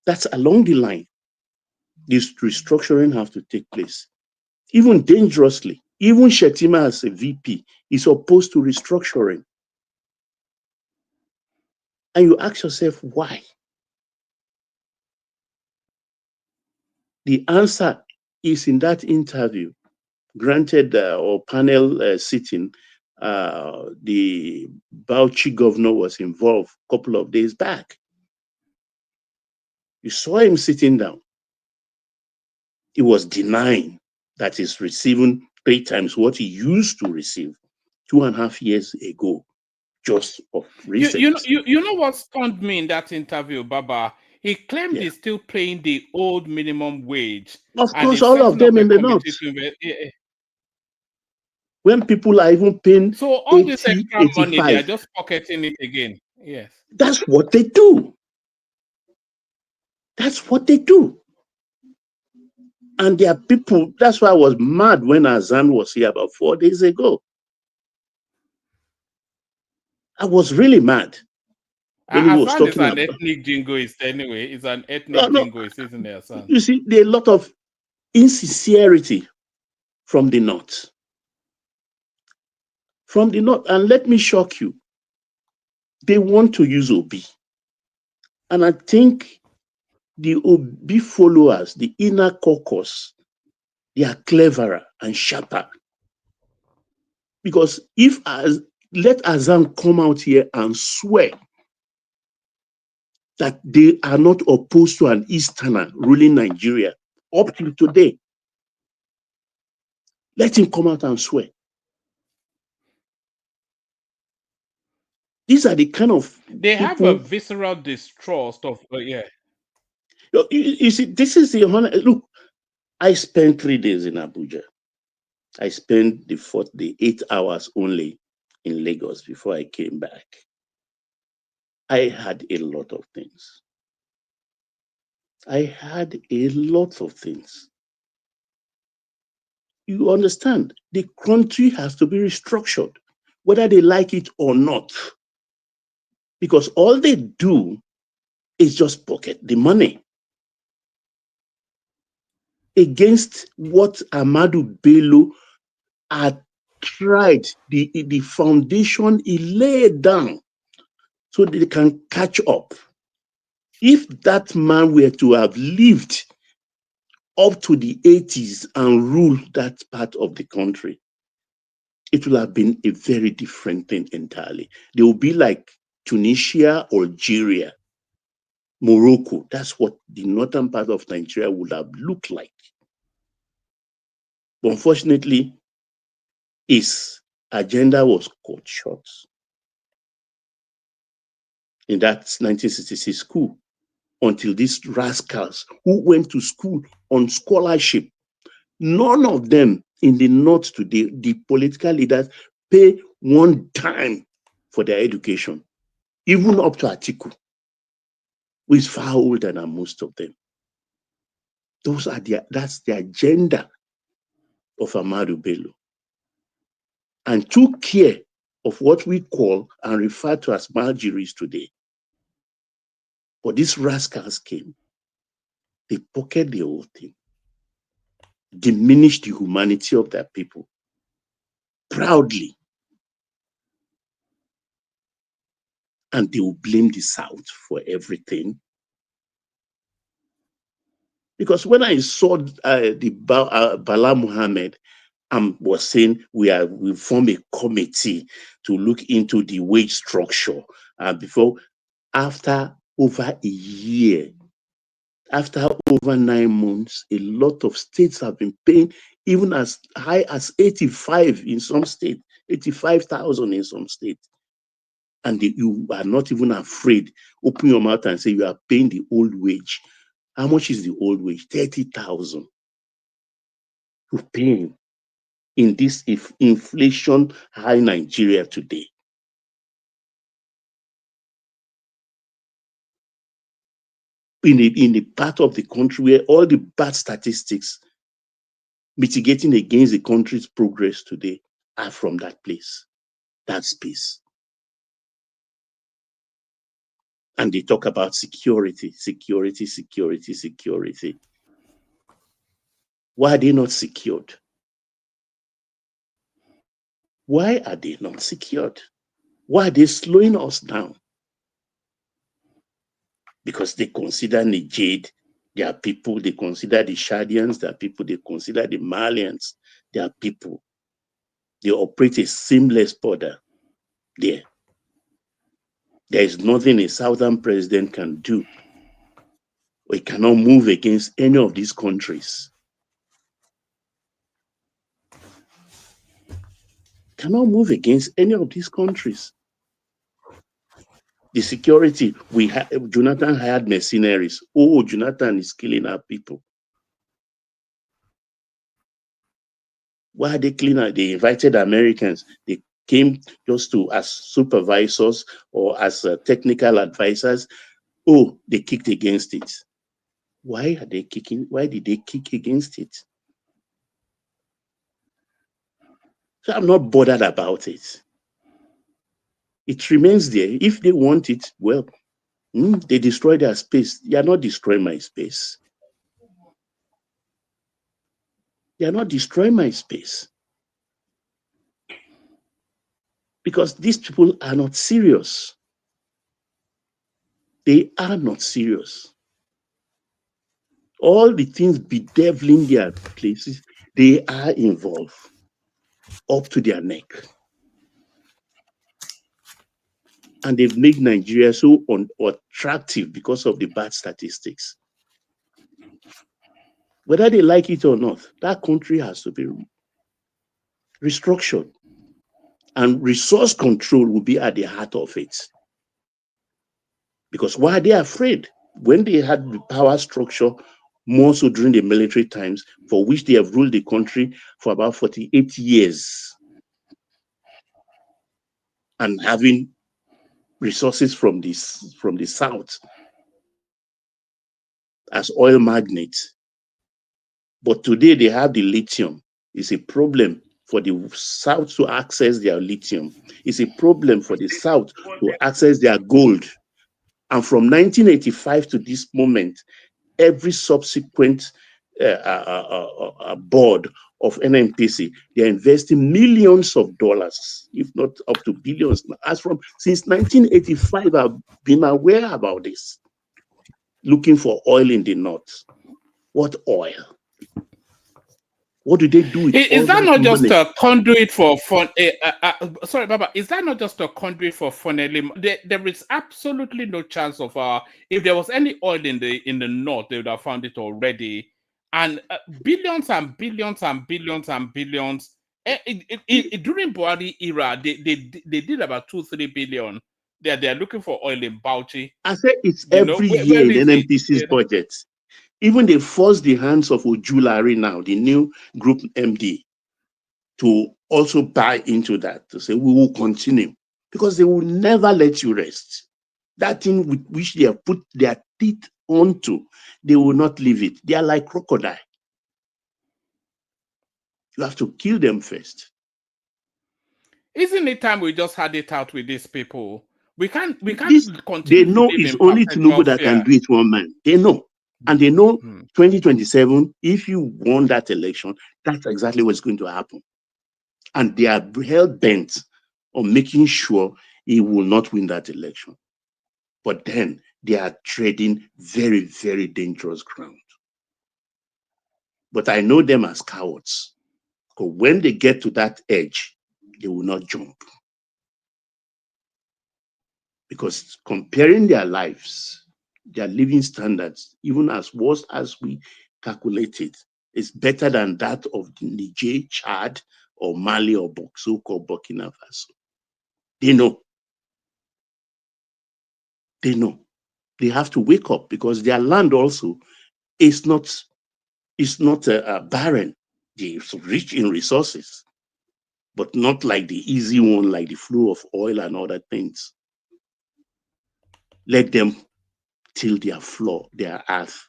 That's along the line. This restructuring have to take place. Even dangerously, even Shetima as a VP is opposed to restructuring. And you ask yourself, why? The answer is in that interview, granted or panel sitting, the Bauchi governor was involved a couple of days back. You saw him sitting down. He was denying that he's receiving 3 times what he used to receive 2.5 years ago, just of recent. You know what stunned me in that interview, Baba? He claimed he's still paying the old minimum wage. Of course, all of them in the North. When people are even paying so all 80, this extra 85. money, they are just pocketing it again. Yes. That's what they do. That's what they do. And there are people, that's why I was mad when Azan was here about 4 days ago. I was really mad when he was talking about... It's an ethnic jingoist anyway. It's an ethnic jingoist, isn't it, Azan? You see, there are a lot of insincerity from the North. From the North, and let me shock you, they want to use Obi. And I think the Obi followers, the inner caucus, they are cleverer and sharper. Because let Azam come out here and swear that they are not opposed to an Easterner ruling Nigeria up till today. Let him come out and swear. These are the kind of they have a visceral distrust of You see, this is the look. I spent 3 days in Abuja. I spent the 8 hours only in Lagos before I came back. I had a lot of things. You understand? The country has to be restructured, whether they like it or not. Because all they do is just pocket the money. Against what Ahmadu Bello had tried, the foundation he laid down so that they can catch up. If that man were to have lived up to the 80s and rule that part of the country, it will have been a very different thing entirely. They will be like Tunisia, Algeria, Morocco. That's what the northern part of Nigeria would have looked like. But unfortunately, his agenda was cut short in that 1966 coup, until these rascals who went to school on scholarship, none of them in the north today, the political leaders, pay one dime for their education, even up to Atiku, who is far older than most of them. That's the agenda of Ahmadu Bello, and took care of what we call and refer to as Margiris today. But these rascals came, they pocketed the whole thing, diminished the humanity of their people proudly, and they will blame the South for everything. Because when I saw Bala Muhammad was saying we form a committee to look into the wage structure, after over a year, after over 9 months, a lot of states have been paying even as high as 85 in some states, 85,000 in some states. And you are not even afraid. Open your mouth and say you are paying the old wage. How much is the old wage? 30,000. You're paying in this inflation high Nigeria today. In a part of the country where all the bad statistics mitigating against the country's progress today are from that place, that space. And they talk about security, security, security, security. Why are they not secured? Why are they not secured? Why are they slowing us down? Because they consider Niger their people, they consider the Chadians their people, they consider the Malians their people. They operate a seamless border there. There is nothing a southern president can do. We cannot move against any of these countries. Cannot move against any of these countries. The security, Jonathan hired mercenaries. Oh, Jonathan is killing our people. Why are they killing our? They invited Americans. They came just as supervisors or as technical advisors. Oh, they kicked against it. Why are they kicking? Why did they kick against it? So I'm not bothered about it. It remains there. If they want it, well, they destroy their space. They are not destroying my space. They are not destroying my space. Because these people are not serious. They are not serious. All the things bedeviling their places, they are involved up to their neck. And they've made Nigeria so unattractive because of the bad statistics. Whether they like it or not, that country has to be restructured. And resource control will be at the heart of it. Because why are they afraid? When they had the power structure, more so during the military times, for which they have ruled the country for about 48 years, and having resources from the south as oil magnates. But today they have the lithium. It's a problem for the south to access their lithium. It's a problem for the south to access their gold. And from 1985 to this moment, every subsequent board of NNPC, they're investing millions of dollars, if not up to billions. Since 1985, I've been aware about this, looking for oil in the north. What oil? What do they do with Is all that that not just money? a conduit for fun? Sorry, Baba. Is that not just a conduit for funneling? There is absolutely no chance of if there was any oil in the north, they would have found it already. And billions and billions and billions and billions. During Buhari era, they did about 2-3 billion. They're looking for oil in Bauchi. I say it's You know, every where year in is it? NMPC's budget. Even they force the hands of Ojulari now, the new group MD, to also buy into that, to say we will continue, because they will never let you rest. That thing with which they have put their teeth onto, they will not leave it. They are like crocodile. You have to kill them first. Isn't it time we just had it out with these people? We can't They continue to know live it's in only perpetual Tinubu that fear. can do it, one man. They know. And they know 2027, if you won that election, that's exactly what's going to happen. And they are hell-bent on making sure he will not win that election. But then they are treading very, very dangerous ground. But I know them as cowards. Because when they get to that edge, they will not jump. Because comparing their lives, their living standards, even as worse as we calculated, is better than that of the Niger, Chad, or Mali, or so-called Burkina Faso. They know. They know. They have to wake up, because their land also is not barren. It's rich in resources, but not like the easy one, like the flow of oil and other things. Let them till their floor, their earth,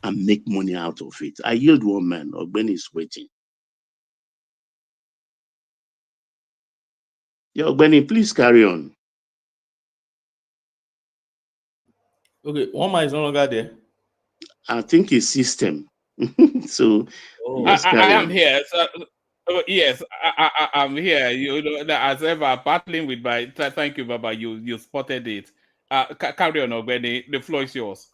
and make money out of it. I yield, one man. Ogbeni is waiting. Yeah, Ogbeni, please carry on. Okay, one man is no longer there. I think it's system. So just I carry am on. here. So, yes, I'm here. You know, as ever, battling with my. Thank you, Baba. You spotted it. Carry on, Ogbeni. The floor is yours.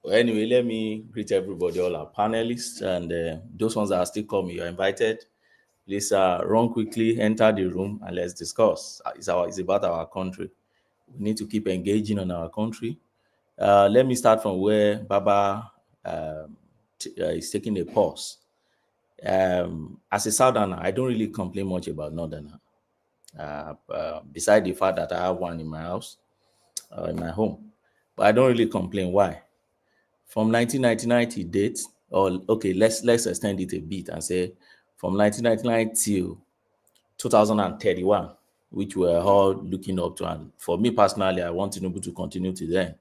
Well, anyway, let me greet everybody, all our panelists, and those ones that are still coming. You're invited. Please run quickly, enter the room, and let's discuss. It's about our country. We need to keep engaging on our country. Let me start from where Baba is taking a pause. As a Southerner, I don't really complain much about Northerner. Beside the fact that I have one in my house, in my home, but I don't really complain. Why? From 1999 to date, or okay, let's extend it a bit and say from 1999 till 2031, which we're all looking up to. And for me personally, I want Tinubu to continue to then.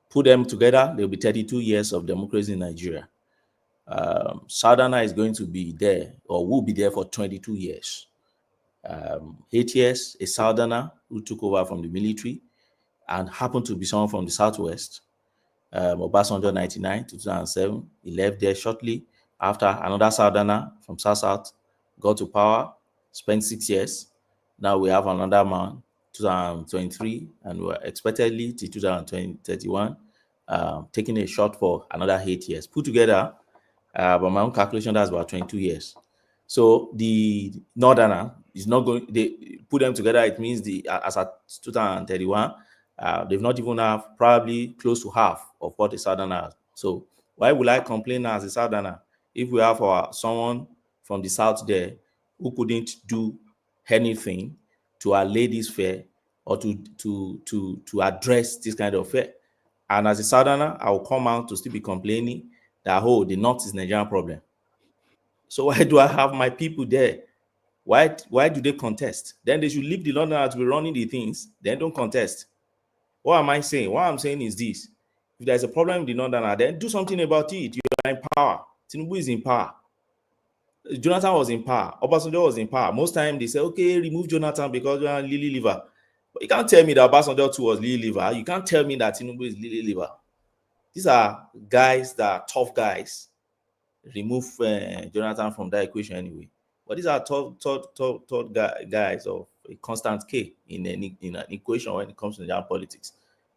Put them together, there'll be 32 years of democracy in Nigeria. Southerner is going to be there, or will be there, for 22 years. 8 years, a Southerner who took over from the military and happened to be someone from the Southwest. Obasanjo 99 to 2007, he left there shortly after. Another Southerner from South got to power, spent 6 years. Now we have another man, 2023, and we're expectedly to 2031, taking a shot for another 8 years. Put together, by my own calculation, that's about 22 years. So the Northerner is not going, they put them together, it means as at 2031, they've not even have probably close to half of what a Southerner has. So why would I complain as a Southerner if we have someone from the South there who couldn't do anything to allay this fear or to address this kind of fear? And as a Southerner, I will come out to still be complaining that, oh, the North is Nigerian problem. So why do I have my people there? Why do they contest? Then they should leave the Londoners to be running the things, then don't contest. What am I saying? What I'm saying is this: if there's a problem with the Northerner, then do something about it. You are in power. Tinubu is in power. Jonathan was in power. Obasanjo was in power. Most time they say, okay, remove Jonathan because you are Lily Liver. But you can't tell me that Obasanjo too was Lily Liver. You can't tell me that Tinubu is Lily Liver. These are guys that are tough guys. Remove Jonathan from that equation anyway. But these are tough guys of a constant K in an equation when it comes to Nigerian politics.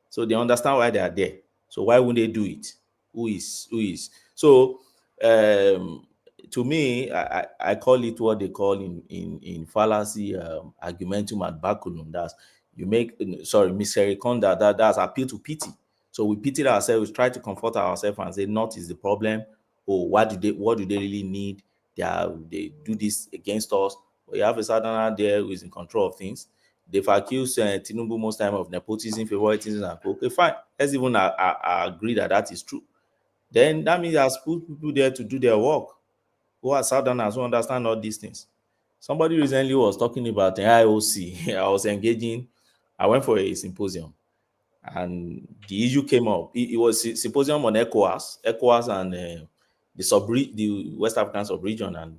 So they understand why they are there. So why wouldn't they do it? Who is? So to me, I call it what they call in fallacy argumentum ad baculum. That's you make misericordia, that's appeal to pity. So we pity ourselves, try to comfort ourselves and say, not is the problem. Oh, what do they really need? They do this against us. But you have a southerner there who is in control of things. They've accused Tinubu most time of nepotism, favoritism, and okay, fine. Let's even agree that is true. Then that means he has put people there to do their work, who are southerners, who understand all these things. Somebody recently was talking about the IOC. I went for a symposium, and the issue came up. It was a symposium on ECOWAS and the West African sub-region, and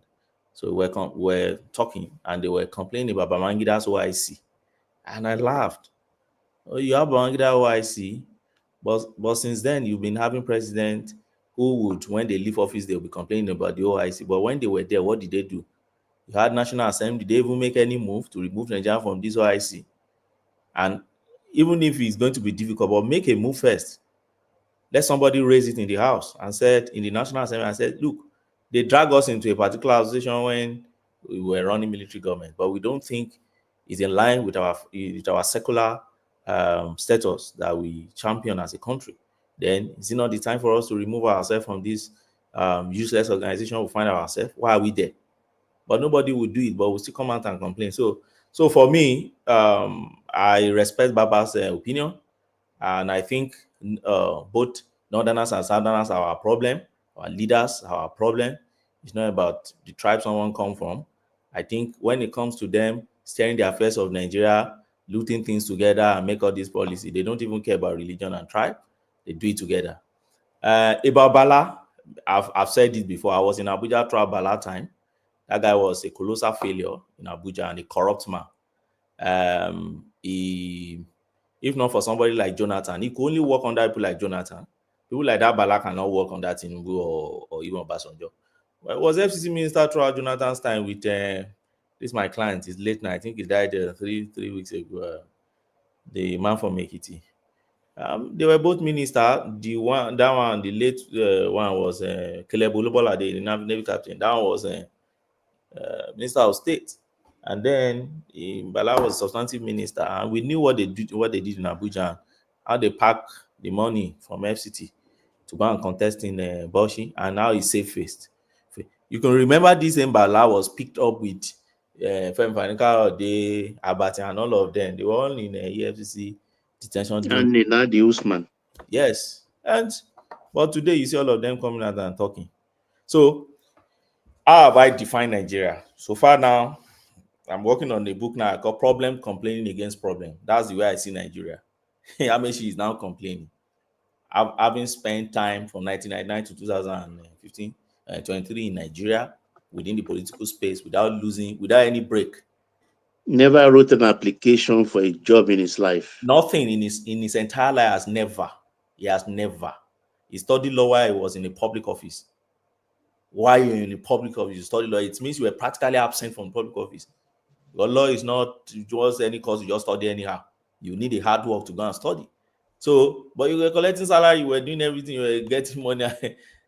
so we're talking, and they were complaining about Babangida's OIC, and I laughed. Oh, you have Babangida OIC, but since then you've been having president who would, when they leave office, they'll be complaining about the OIC. But when they were there, what did they do? You had National Assembly. Did they even make any move to remove Nigeria from this OIC? And even if it's going to be difficult, but make a move first. Let somebody raise it in the House and said, in the National Assembly, and said, look, they drag us into a particular association when we were running military government, but we don't think it's in line with our secular status that we champion as a country. Then is it not the time for us to remove ourselves from this useless organization we find ourselves? Why are we there? But nobody would do it, but we still come out and complain. So for me, I respect Baba's opinion, and I think both Northerners and Southerners are our problem. Our leaders are our problem. It's not about the tribe someone come from. I think when it comes to them steering the affairs of Nigeria, looting things together and make all this policy, they don't even care about religion and tribe. They do it together. About Bala, I've said it before. I was in Abuja throughout Bala time. That guy was a colossal failure in Abuja and a corrupt man. If not for somebody like Jonathan, he could only work under people like Jonathan. People like that Bala cannot work on that Tinubu or even Obasanjo. Well, it was FCC minister throughout Jonathan's time with this my client, his late night. I think he died 3 weeks ago. The man from Ekiti. They were both minister. The late one was Caleb Olubola, the Navy captain. That one was Minister of State. And then Bala was substantive minister, and we knew what they did in Abuja, how they pack the money from FCT to go and contest in Boshi, and now he's safe-faced. You can remember this Bala was picked up with Abati and all of them. They were all in EFCC detention. And Nadi Usman. Yes. But today you see all of them coming out and talking. So how have I defined Nigeria? So far now, I'm working on a book now called Problem Complaining Against Problem. That's the way I see Nigeria. Amechi is now complaining. Having spent time from 1999 to 2015, 23 in Nigeria, within the political space, without any break. Never wrote an application for a job in his life. Nothing in his entire life He has never. He studied law while he was in a public office. While you're in a public office, you study law, it means you were practically absent from public office. Your law is not just any course you just study anyhow. You need a hard work to go and study. So, but you were collecting salary, you were doing everything, you were getting money.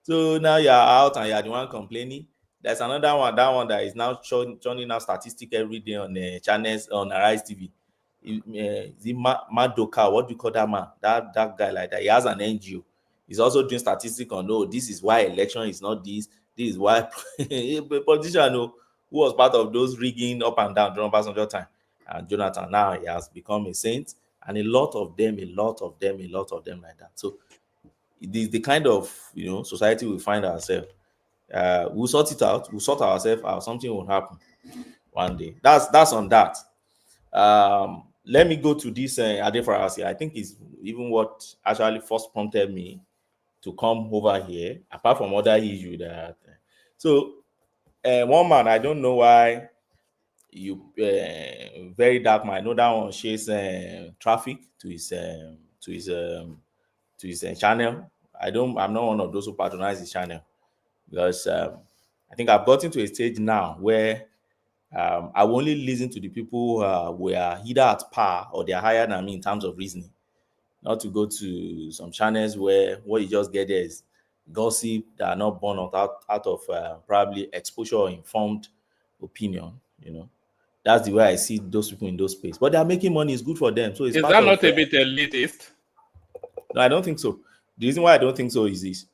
So now you're out and you're the one complaining. There's another one, that is now showing out statistics every day on the channels on Arise TV. The Madoka, what do you call that man? That guy like that. He has an NGO. He's also doing statistics on, this is why election is not this. This is why a politician who was part of those rigging up and down during Obasanjo time. And Jonathan, now he has become a saint. And a lot of them like that. So the kind of society we find ourselves. We'll sort it out. We'll sort ourselves out. Something will happen one day. That's on that. Let me go to this Adefarasi. I think it's even what actually first prompted me to come over here, apart from other issues that. So one man, I don't know why you very dark man. I know that one shares traffic to his channel. I'm not one of those who patronize his channel. Because I think I've gotten to a stage now where I will only listen to the people who are either at par or they are higher than me in terms of reasoning. Not to go to some channels where what you just get there is gossip, that are not born out of probably exposure or informed opinion. That's the way I see those people in those spaces. But they are making money; it's good for them. So it's Is part that of. not a bit elitist? No, I don't think so. The reason why I don't think so is this: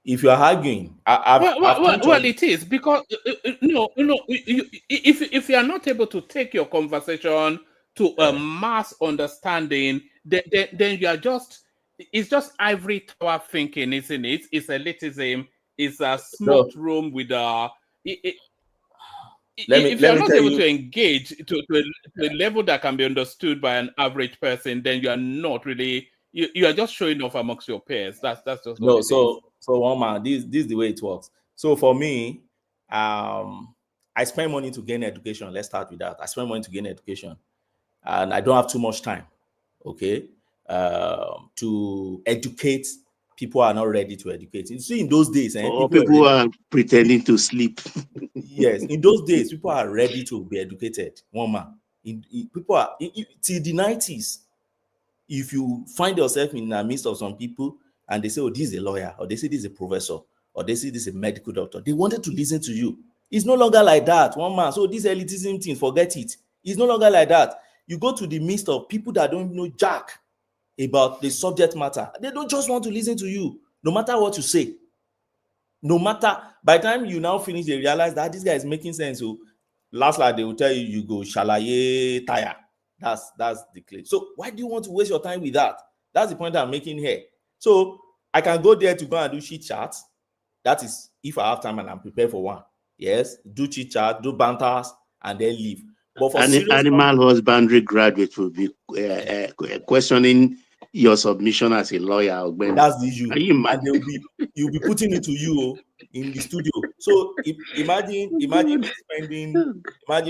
if you are arguing, I've well, it is because if you are not able to take your conversation to a mass understanding, then you are it's just ivory tower thinking, isn't it? It's elitism. It's a smoked room with a. If you are not able to engage to a level that can be understood by an average person, then you are not really. You are just showing off amongst your peers. That's just no. What it is. So one man, this is the way it works. So for me, I spend money to gain education. Let's start with that. I spend money to gain education, and I don't have too much time. Okay, to educate people who are not ready to educate. You see, in those days, people are pretending to sleep. Yes, in those days, people are ready to be educated. One man, people are till the 90s. If you find yourself in the midst of some people and they say, "Oh, this is a lawyer," or they say this is a professor, or they say this is a medical doctor, they wanted to listen to you. It's no longer like that, one man. So this elitism thing, forget it. It's no longer like that. You go to the midst of people that don't know jack about the subject matter. They don't just want to listen to you, no matter what you say. No matter, by the time you now finish, they realize that this guy is making sense. So last like they will tell you, you go shalaye tire. That's the claim. So why do you want to waste your time with that? That's the point I'm making here. So I can go there to go and do chit chat. That is if I have time and I'm prepared for one. Yes, do chit chat, do banters, and then leave. But for animal husbandry graduate will be questioning your submission as a lawyer. That's the issue. And you'll be putting it to you in the studio. So imagine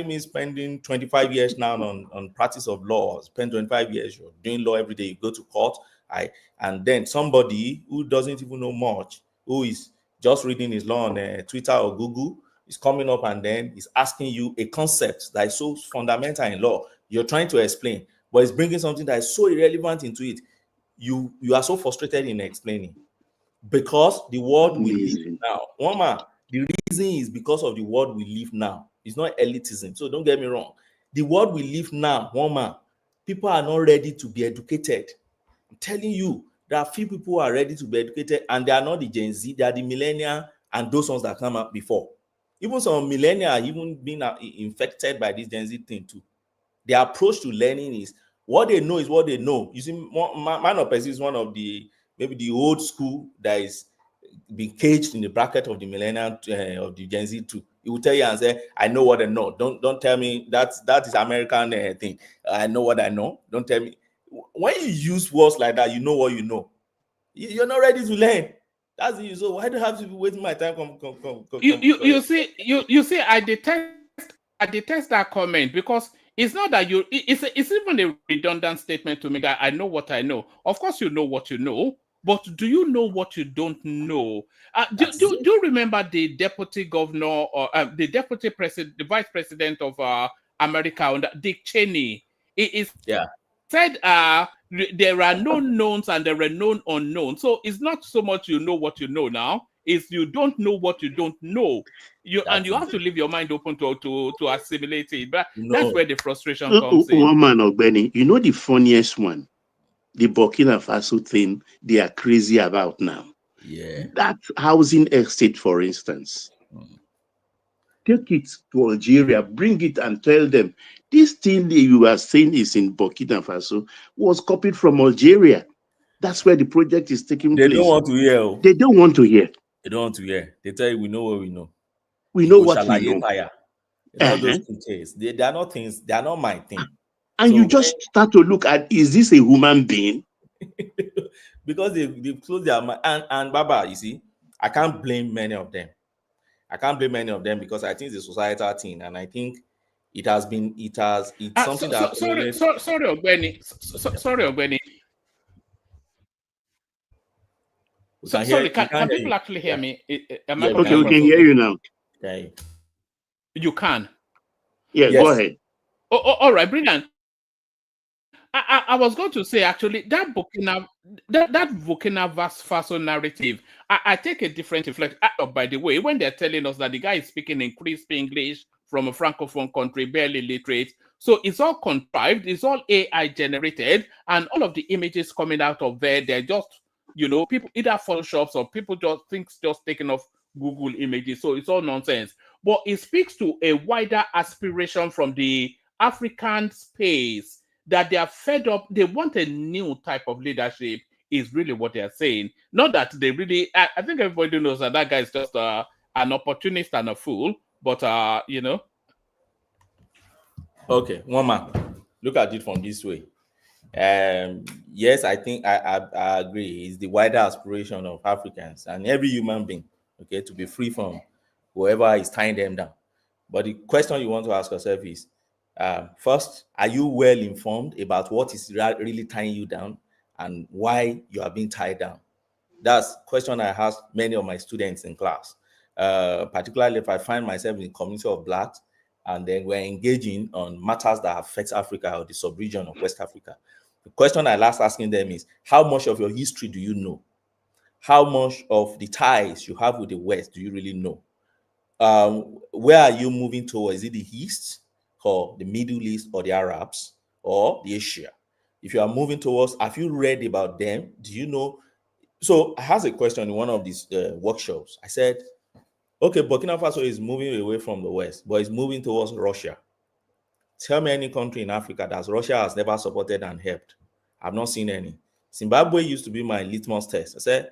me spending 25 years now on practice of law. Spend 25 years, you're doing law every day. You go to court, and then somebody who doesn't even know much, who is just reading his law on Twitter or Google, is coming up and then is asking you a concept that is so fundamental in law. You're trying to explain, but it's bringing something that is so irrelevant into it. You are so frustrated in explaining because the world we live now. Woman, the reason is because of the world we live now. It's not elitism. So don't get me wrong. The world we live now, woman, people are not ready to be educated. I'm telling you, there are few people who are ready to be educated, and they are not the Gen Z, they are the millennial and those ones that come up before. Even some millennials are even being infected by this Gen Z thing too. Their approach to learning is what they know is what they know. You see, man of person is one of the maybe the old school that is being caged in the bracket of the millennial of the Gen Z too. He will tell you and say, "I know what I know." Don't tell me that is American thing. I know what I know. Don't tell me. When you use words like that, you know what you know. You're not ready to learn. That's the issue. So why do I have to be wasting my time? You see, I detest that comment because it's not that it's even a redundant statement to me that I know what I know. Of course, you know what you know, but do you know what you don't know? Do you remember the deputy governor or the deputy president, the vice president of America, Dick Cheney? Said there are no knowns and there are known unknowns. So it's not so much you know what you know now, it's you don't know what you don't know. You have to leave your mind open to assimilate it. But that's where the frustration comes in. One man, Ogbeni, you know the funniest one? The Burkina Faso thing they are crazy about now. Yeah. That housing estate, for instance. Take it to Algeria, bring it and tell them, this thing that you are saying is in Burkina Faso was copied from Algeria. That's where the project is taking place. They don't want to hear. They don't want to hear. They don't want to hear. They tell you, we know what we know. We know what we know. All those things. They are not things. They are not my thing. And so you just start to look at, is this a human being? Because they close their mind. And Baba, you see, I can't blame many of them. Because I think it's a societal thing, and I think it's something that. Sorry, Ogbeni. Sorry, Ogbeni. Can people actually hear me? Okay, we can hear you now. Okay. You can. Yeah, yes. Go ahead. All right, brilliant. I was going to say actually that Burkina Faso narrative. I take a different reflection. By the way, when they're telling us that the guy is speaking in crisp English from a francophone country, barely literate, so it's all contrived, it's all AI generated, and all of the images coming out of there, they're just people either photoshops or people just things just taken off Google images. So it's all nonsense. But it speaks to a wider aspiration from the African space that they are fed up, they want a new type of leadership, is really what they are saying. Not that they really, I think everybody knows that guy is just an opportunist and a fool, but Okay, one man, look at it from this way. Yes, I think I agree. It's the wider aspiration of Africans and every human being, okay, to be free from whoever is tying them down. But the question you want to ask yourself is, first, are you well informed about what is really tying you down and why you are being tied down? That's the question I ask many of my students in class, particularly if I find myself in the community of Blacks and then we're engaging on matters that affect Africa or the sub-region of West Africa. The question I last asking them is, how much of your history do you know? How much of the ties you have with the West do you really know? Where are you moving towards? Is it the East or the Middle East or the Arabs or the Asia? If you are moving towards, have you read about them? Do you know? So I asked a question in one of these workshops. I said, okay, Burkina Faso is moving away from the West, but it's moving towards Russia. Tell me any country in Africa that Russia has never supported and helped. I've not seen any. Zimbabwe used to be my litmus test. I said,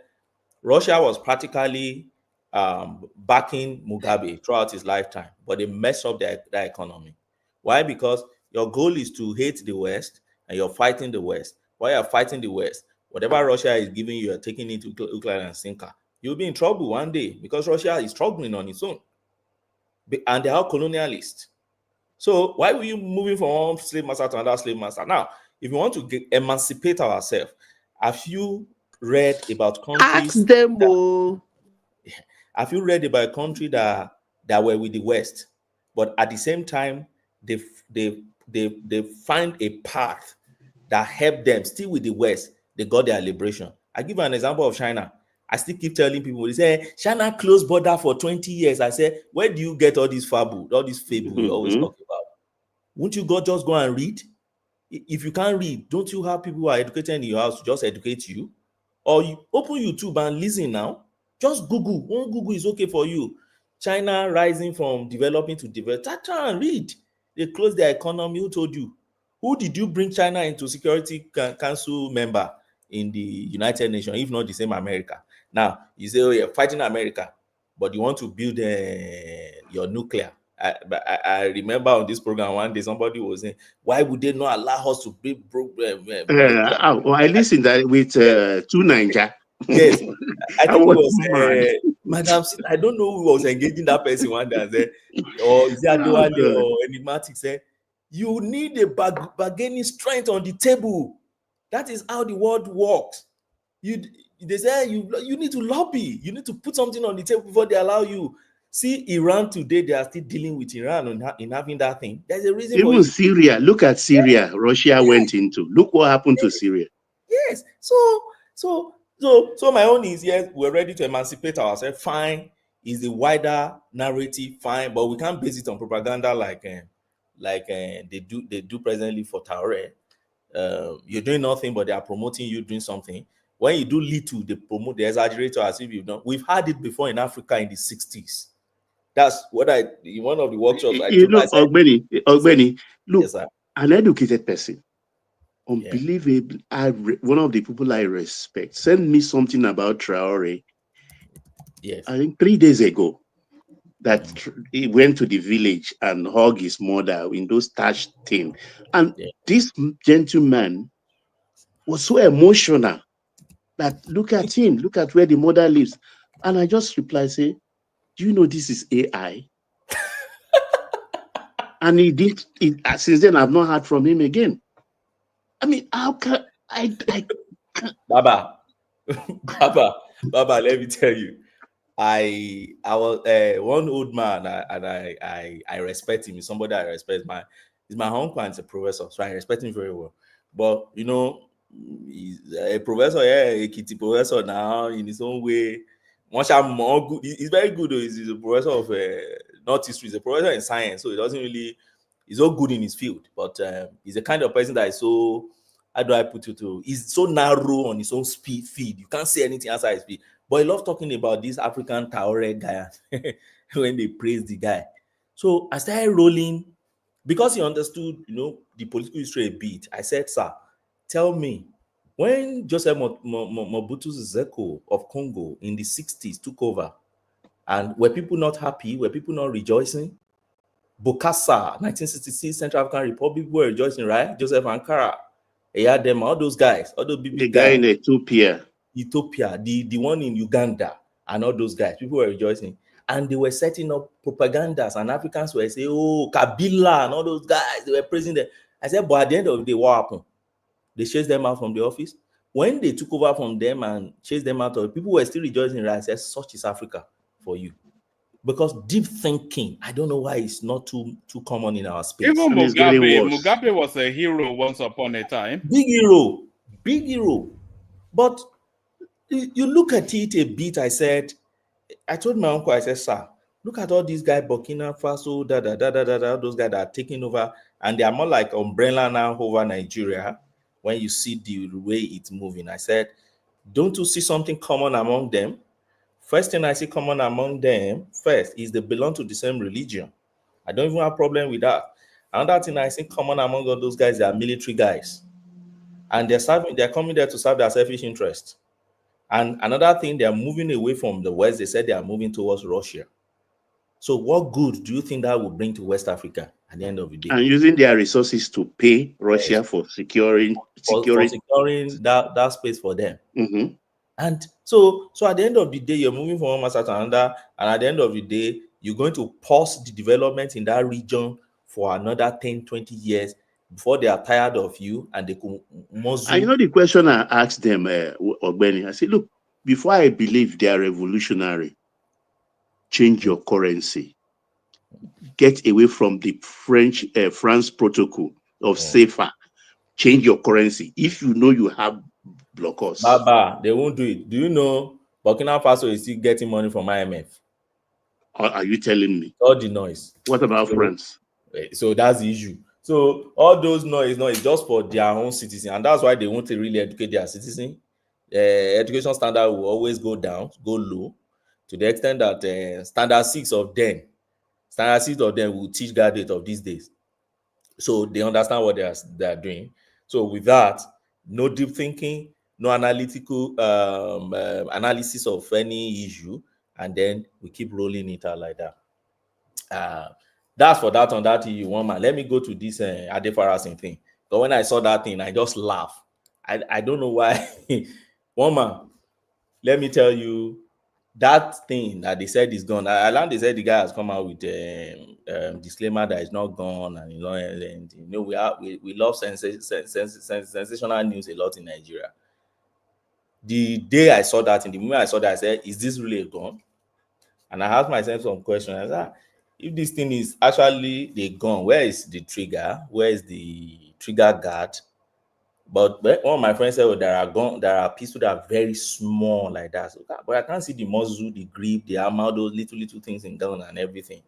Russia was practically backing Mugabe throughout his lifetime, but they messed up their economy. Why? Because your goal is to hate the West and you're fighting the West. While you're fighting the West, whatever Russia is giving you, you're taking it to Ukraine and sinker. You'll be in trouble one day because Russia is struggling on its own. And they are colonialists. So why were you moving from one slave master to another slave master? Now, if you want to emancipate ourselves, have you read about countries? Ask them more. Have you read about a country that were with the West, but at the same time they find a path that helped them still with the West? They got their liberation. I give an example of China. I still keep telling people, they say China closed border for 20 years. I say, where do you get all this fable you always talk about? Won't you just go and read? If you can't read, don't you have people who are educated in your house to just educate you? Or you open YouTube and listen now. Just Google. One Google is okay for you. China rising from developing to develop. Try and read. They closed their economy. Who told you? Who did you bring China into Security Council member in the United Nations, if not the same America? Now, you say, oh, you're fighting America, but you want to build your nuclear. I remember on this program one day, somebody was saying, why would they not allow us to build I listened with two Ninja. Yes, I think it was Madam. I don't know who was engaging that person one day and said, or is it Adewale or Enigmatic said, you need a bargaining strength on the table. That is how the world works. They say you need to lobby. You need to put something on the table before they allow you. See, Iran today, they are still dealing with Iran in having that thing. There's a reason. Even Syria. Look at Syria. Russia went into. Look what happened to Syria. Yes. So my own is, yes, we're ready to emancipate ourselves. Fine. Is the wider narrative fine, but we can't base it on propaganda like they do presently for Traoré. You're doing nothing, but they are promoting you doing something. When you do little, they promote the exaggerator as if you've done. We've had it before in Africa in the 60s. That's what in one of the workshops. Ogbeni, look, yes, an educated person, unbelievable. One of the people I respect sent me something about Traoré. Yes, I think 3 days ago, that he went to the village and hugged his mother in those touched thing, and this gentleman was so emotional that look at him, look at where the mother lives, and I just replied, say, do you know this is AI? And he did it. Since then, I've not heard from him again. I mean, how can I Baba, let me tell you, I was one old man, and I respect him. He's somebody I respect. He's my uncle and he's a professor, so I respect him very well. But you know, he's a professor, yeah, a kitty professor now in his own way. Much more good. He's very good. Though. He's a professor of not history. He's a professor in science, so he doesn't really. He's all good in his field, but he's the kind of person that is so. How do I put it? He's so narrow on his own feed. You can't say anything outside his feed. But I love talking about this African Taore guy when they praise the guy. So I started rolling because he understood, you know, the political history a bit. I said, sir, tell me, when Joseph Mobutu Seko of Congo in the 60s took over, and were people not happy? Were people not rejoicing? Bokassa, 1966, Central African Republic, were rejoicing, right? Joseph Ankara, he had them, all those guys, all those big guy guys. in Ethiopia, the one in Uganda, and all those guys, people were rejoicing. And they were setting up propagandas, and Africans were saying, oh, Kabila, and all those guys, they were praising them. I said, but at the end of the day, what happened? They chased them out from the office. When they took over from them and chased them out, people were still rejoicing, right? I said, such is Africa for you. Because deep thinking, I don't know why it's not too common in our space. Even Mugabe was a hero once upon a time. Big hero. But you look at it a bit. I told my uncle, I said, sir, look at all these guys, Burkina Faso, those guys that are taking over, and they are more like umbrella now over Nigeria. When you see the way it's moving, I said, don't you see something common among them? First thing I see common among them, first, is they belong to the same religion. I don't even have a problem with that. Another thing I see common among all those guys, they are military guys. And they're coming there to serve their selfish interest. And another thing, they are moving away from the West. They said they are moving towards Russia. So what good do you think that will bring to West Africa at the end of the day? And using their resources to pay Russia for securing that space for them. Mm-hmm. And so at the end of the day, you're moving from one master to another, and at the end of the day, you're going to pause the development in that region for another 10, 20 years before they are tired of you and they could muzzle. And you know the question I asked them, Ogbeni, I said, look, before I believe they are revolutionary, change your currency. Get away from the France protocol of CFA. Change your currency. If you know you have blockers. Baba, they won't do it. Do you know Burkina Faso is still getting money from IMF? Are you telling me? All the noise. What about France? So that's the issue. So all those noise is just for their own citizens, and that's why they want to really educate their citizens. Education standard will always go low, to the extent that standard 6 of them will teach graduates of these days. So they understand what they are doing. So with that, no deep thinking, no analytical analysis of any issue, and then we keep rolling it out like that. That's for that on that EU woman. Let me go to this Adefarasin thing. But when I saw that thing, I just laughed. I don't know why. Woman, let me tell you, that thing that they said is gone. I learned they said the guy has come out with a disclaimer that it's not gone, and you know we love sensational news a lot in Nigeria. The day I saw that, in the moment I saw that, I said, "Is this really gone?" And I asked myself some questions. I said, if this thing is actually the gun, where is the trigger? Where is the trigger guard? But one of my friends said, there are pieces that are very small like that. So, but I can't see the muzzle, the grip, the armor, those little things in gun and everything.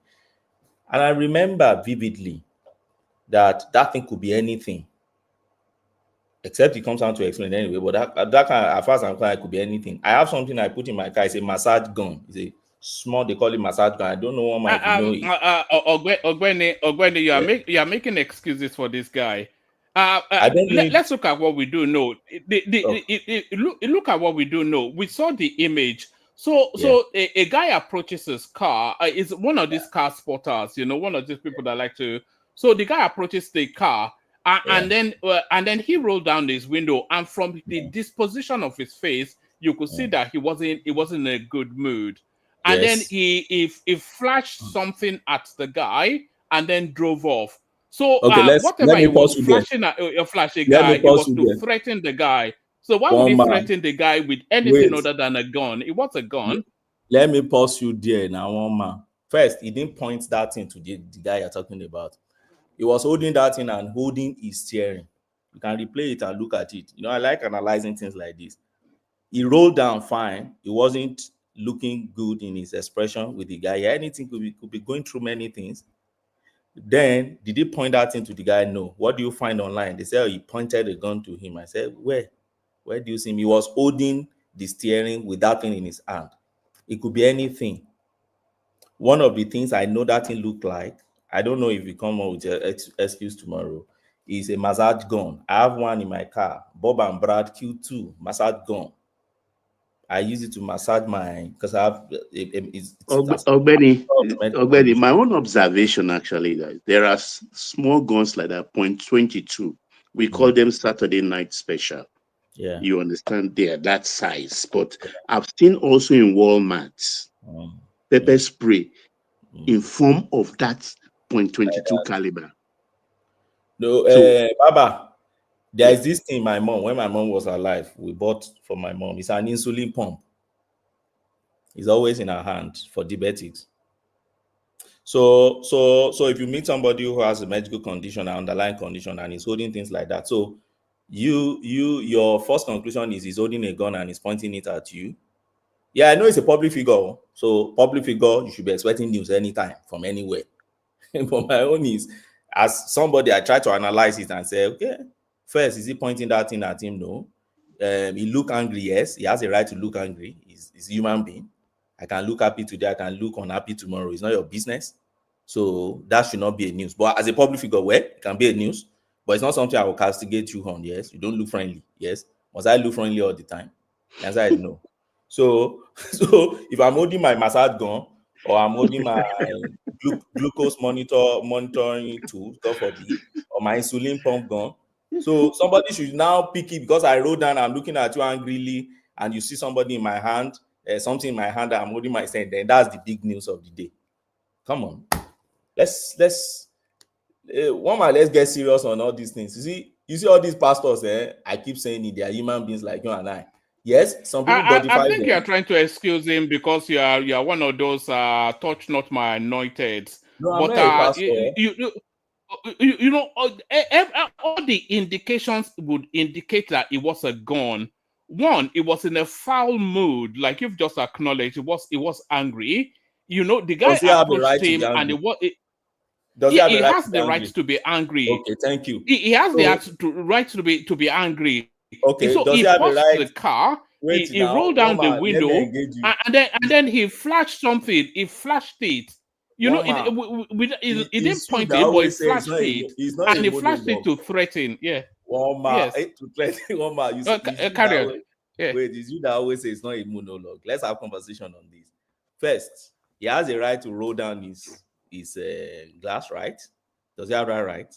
And I remember vividly that thing could be anything, except it comes down to explain anyway. But that kind of, as far as I'm concerned, it could be anything. I have something I put in my car. It's a massage gun. It's a small, they call it massage gun. I don't know what might know it. Ogbeni, you are making excuses for this guy. Let's look at what we do know. Look at what we do know. We saw the image. So a guy approaches his car. Is one of these car spotters, one of these people that like to. So the guy approaches the car, and then he rolled down his window, and from the disposition of his face, you could see that he wasn't in a good mood. And then he flashed something at the guy and then drove off. So whatever he was flashing at a guy, it was to threaten the guy. So why would he threaten the guy with anything other than a gun? It was a gun. Let me pause you there now, one man. First, he didn't point that thing to the guy you're talking about. He was holding that thing and holding his steering. You can replay it and look at it. You know, I like analyzing things like this. He rolled down fine. He wasn't looking good in his expression with the guy. Yeah, anything could be going through many things. Then did he point that thing to the guy? No. What do you find online? They said, oh, he pointed a gun to him. I said, where do you see him? He was holding the steering with that thing in his hand. It could be anything. One of the things I know that thing looked like, I don't know if you come up with an excuse tomorrow, is a massage gun. I have one in my car, Bob and Brad Q2 massage gun. I use it to massage because I have Ogbeni, my own observation actually, guys, there are small guns like that, .22. We call them Saturday night special. Yeah, you understand? They are that size, but I've seen also in Walmart pepper spray in form of that .22 caliber. No, Baba. There is this thing when my mom was alive, we bought for my mom. It's an insulin pump. It's always in her hand for diabetics. So if you meet somebody who has a medical condition, an underlying condition, and is holding things like that, so your first conclusion is he's holding a gun and he's pointing it at you. Yeah, I know it's a public figure. So public figure, you should be expecting news anytime from anywhere. But my own is, as somebody, I try to analyze it and say, okay, first, is he pointing that thing at him? No. He look angry, yes. He has a right to look angry. He's a human being. I can look happy today. I can look unhappy tomorrow. It's not your business. So that should not be a news. But as a public figure, it can be a news. But it's not something I will castigate you on, yes. You don't look friendly, yes. Must I look friendly all the time? The answer is no. So if I'm holding my massage gun or I'm holding my glucose monitoring tool, God forbid, or my insulin pump gun, so somebody should now pick it because I wrote down, I'm looking at you angrily, and you see somebody in my hand, something in my hand that I'm holding my hand, then that's the big news of the day. Come on. Let's get serious on all these things. You see all these pastors, I keep saying it, they are human beings like you and I. Yes, some people I think you are trying to excuse him because you are one of those touch not my anointed. No, but you know, all the indications would indicate that it was a gun. One, it was in a foul mood, like you've just acknowledged. It was angry. You know, the guy approached him, and he has the right to be angry. Okay, thank you. He has the right to be angry. Okay, so he paused the car. He rolled down the window, and then he flashed something. He flashed it. You know, it didn't point to him, but he flashed it, and he flashed it to threaten. Yeah. To threaten. Carry on. Yeah. Wait, is you that always say it's not a monologue? Let's have conversation on this. First, he has a right to roll down his glass, right? Does he have that right?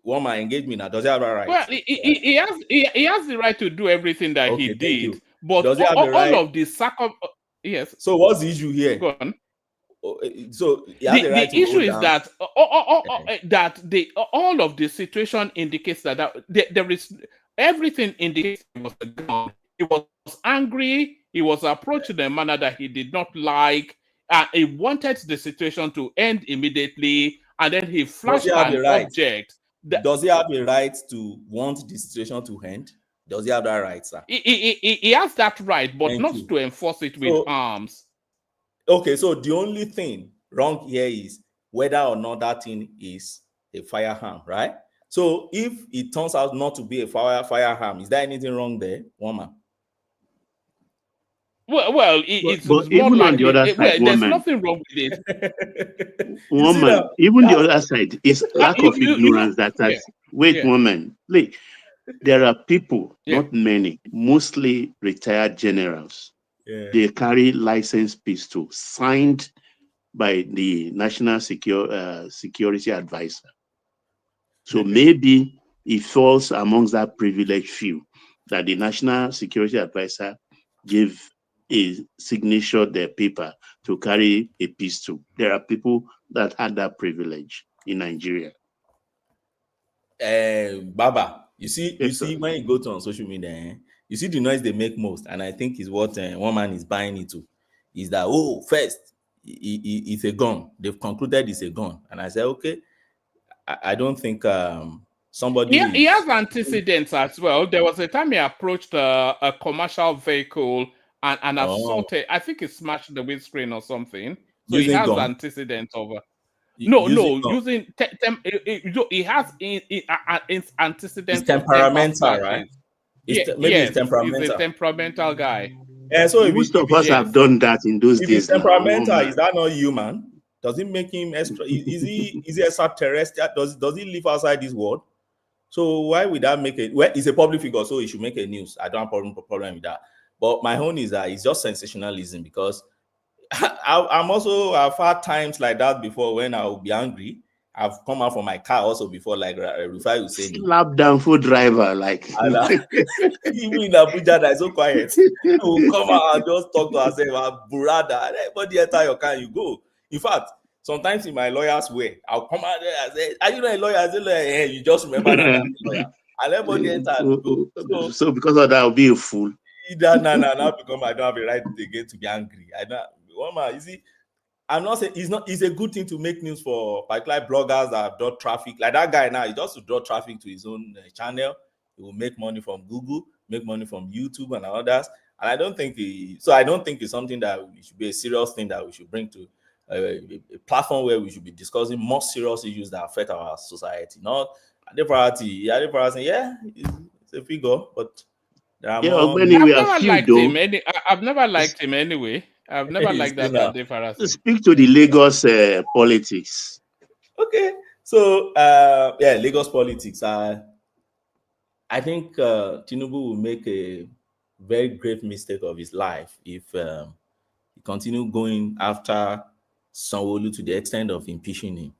One man engage me now. Does he have that right? Well, he has the right to do everything that he did. But does he have the right? All of the yes. So what's the issue here? Go on. So the issue is that all of the situation indicates that there is everything indicates he was a gun. He was angry. He was approached in a manner that he did not like. He wanted the situation to end immediately, and then he flashed an object. Does he have a right to want the situation to end? Does he have that right, sir? He has that right, but not to enforce it with arms. Okay, so the only thing wrong here is whether or not that thing is a firearm, right? So if it turns out not to be a firearm, is there anything wrong there, woman? Well, it's but even on the other side, there's nothing wrong with it. Woman, even the other side is lack of ignorance. Woman, look, there are people, not many, mostly retired generals. Yeah. They carry licensed pistols signed by the National Security Advisor. So maybe it falls amongst that privileged few that the National Security Advisor gave a signature their paper to carry a pistol. There are people that had that privilege in Nigeria. Baba, you see when you go to on social media, you see the noise they make most, and I think is what one man is buying into, is that, first, it's a gun. They've concluded it's a gun. And I said, okay, I don't think somebody He is. has antecedents as well. There was a time he approached a commercial vehicle and assaulted. I think he smashed the windscreen or something. So he Using has gun. antecedents of. Using gun. Using he has antecedents It's of temper temperamental, right? flashes. Maybe it's Yes, he's a temperamental. temperamental guy. So Most of us have done that in those if it's days now. temperamental, is that not human? Does it make him extra? Is he extraterrestrial? Does he live outside this world? So why would that make it? Well, he's a public figure, so he should make a news. I don't have problem with that. But my own is that it's just sensationalism, because I've had times like that before when I will be angry. I've come out from my car also before, like Rufai would say. Slap down food driver, like. Even in Abuja, that's so quiet. You will come out and just talk to ourselves, burada. Everybody enter your car, you go. In fact, sometimes in my lawyer's way, I'll come out there and say, "Are you not a lawyer?" I say, "Hey, you just remember that I'm a lawyer." And everybody enter and go. So because of that, I'll be a fool. Now become I don't have a right again to be angry. I don't. Woman, you see, I'm not saying it's a good thing to make news for particular bloggers that have done traffic. Like that guy now, he just to draw traffic to his own channel. He will make money from Google, make money from YouTube and others. And I don't think it's something that should be a serious thing that we should bring to a platform where we should be discussing more serious issues that affect our society. Not Adeparati, yeah, it's a figure, but there are more. I've never liked him anyway. I've never liked that Adeparati. Speak to the Lagos politics. Okay, so Lagos politics. I think Tinubu will make a very grave mistake of his life if he continue going after Sanwo-Olu to the extent of impeaching him.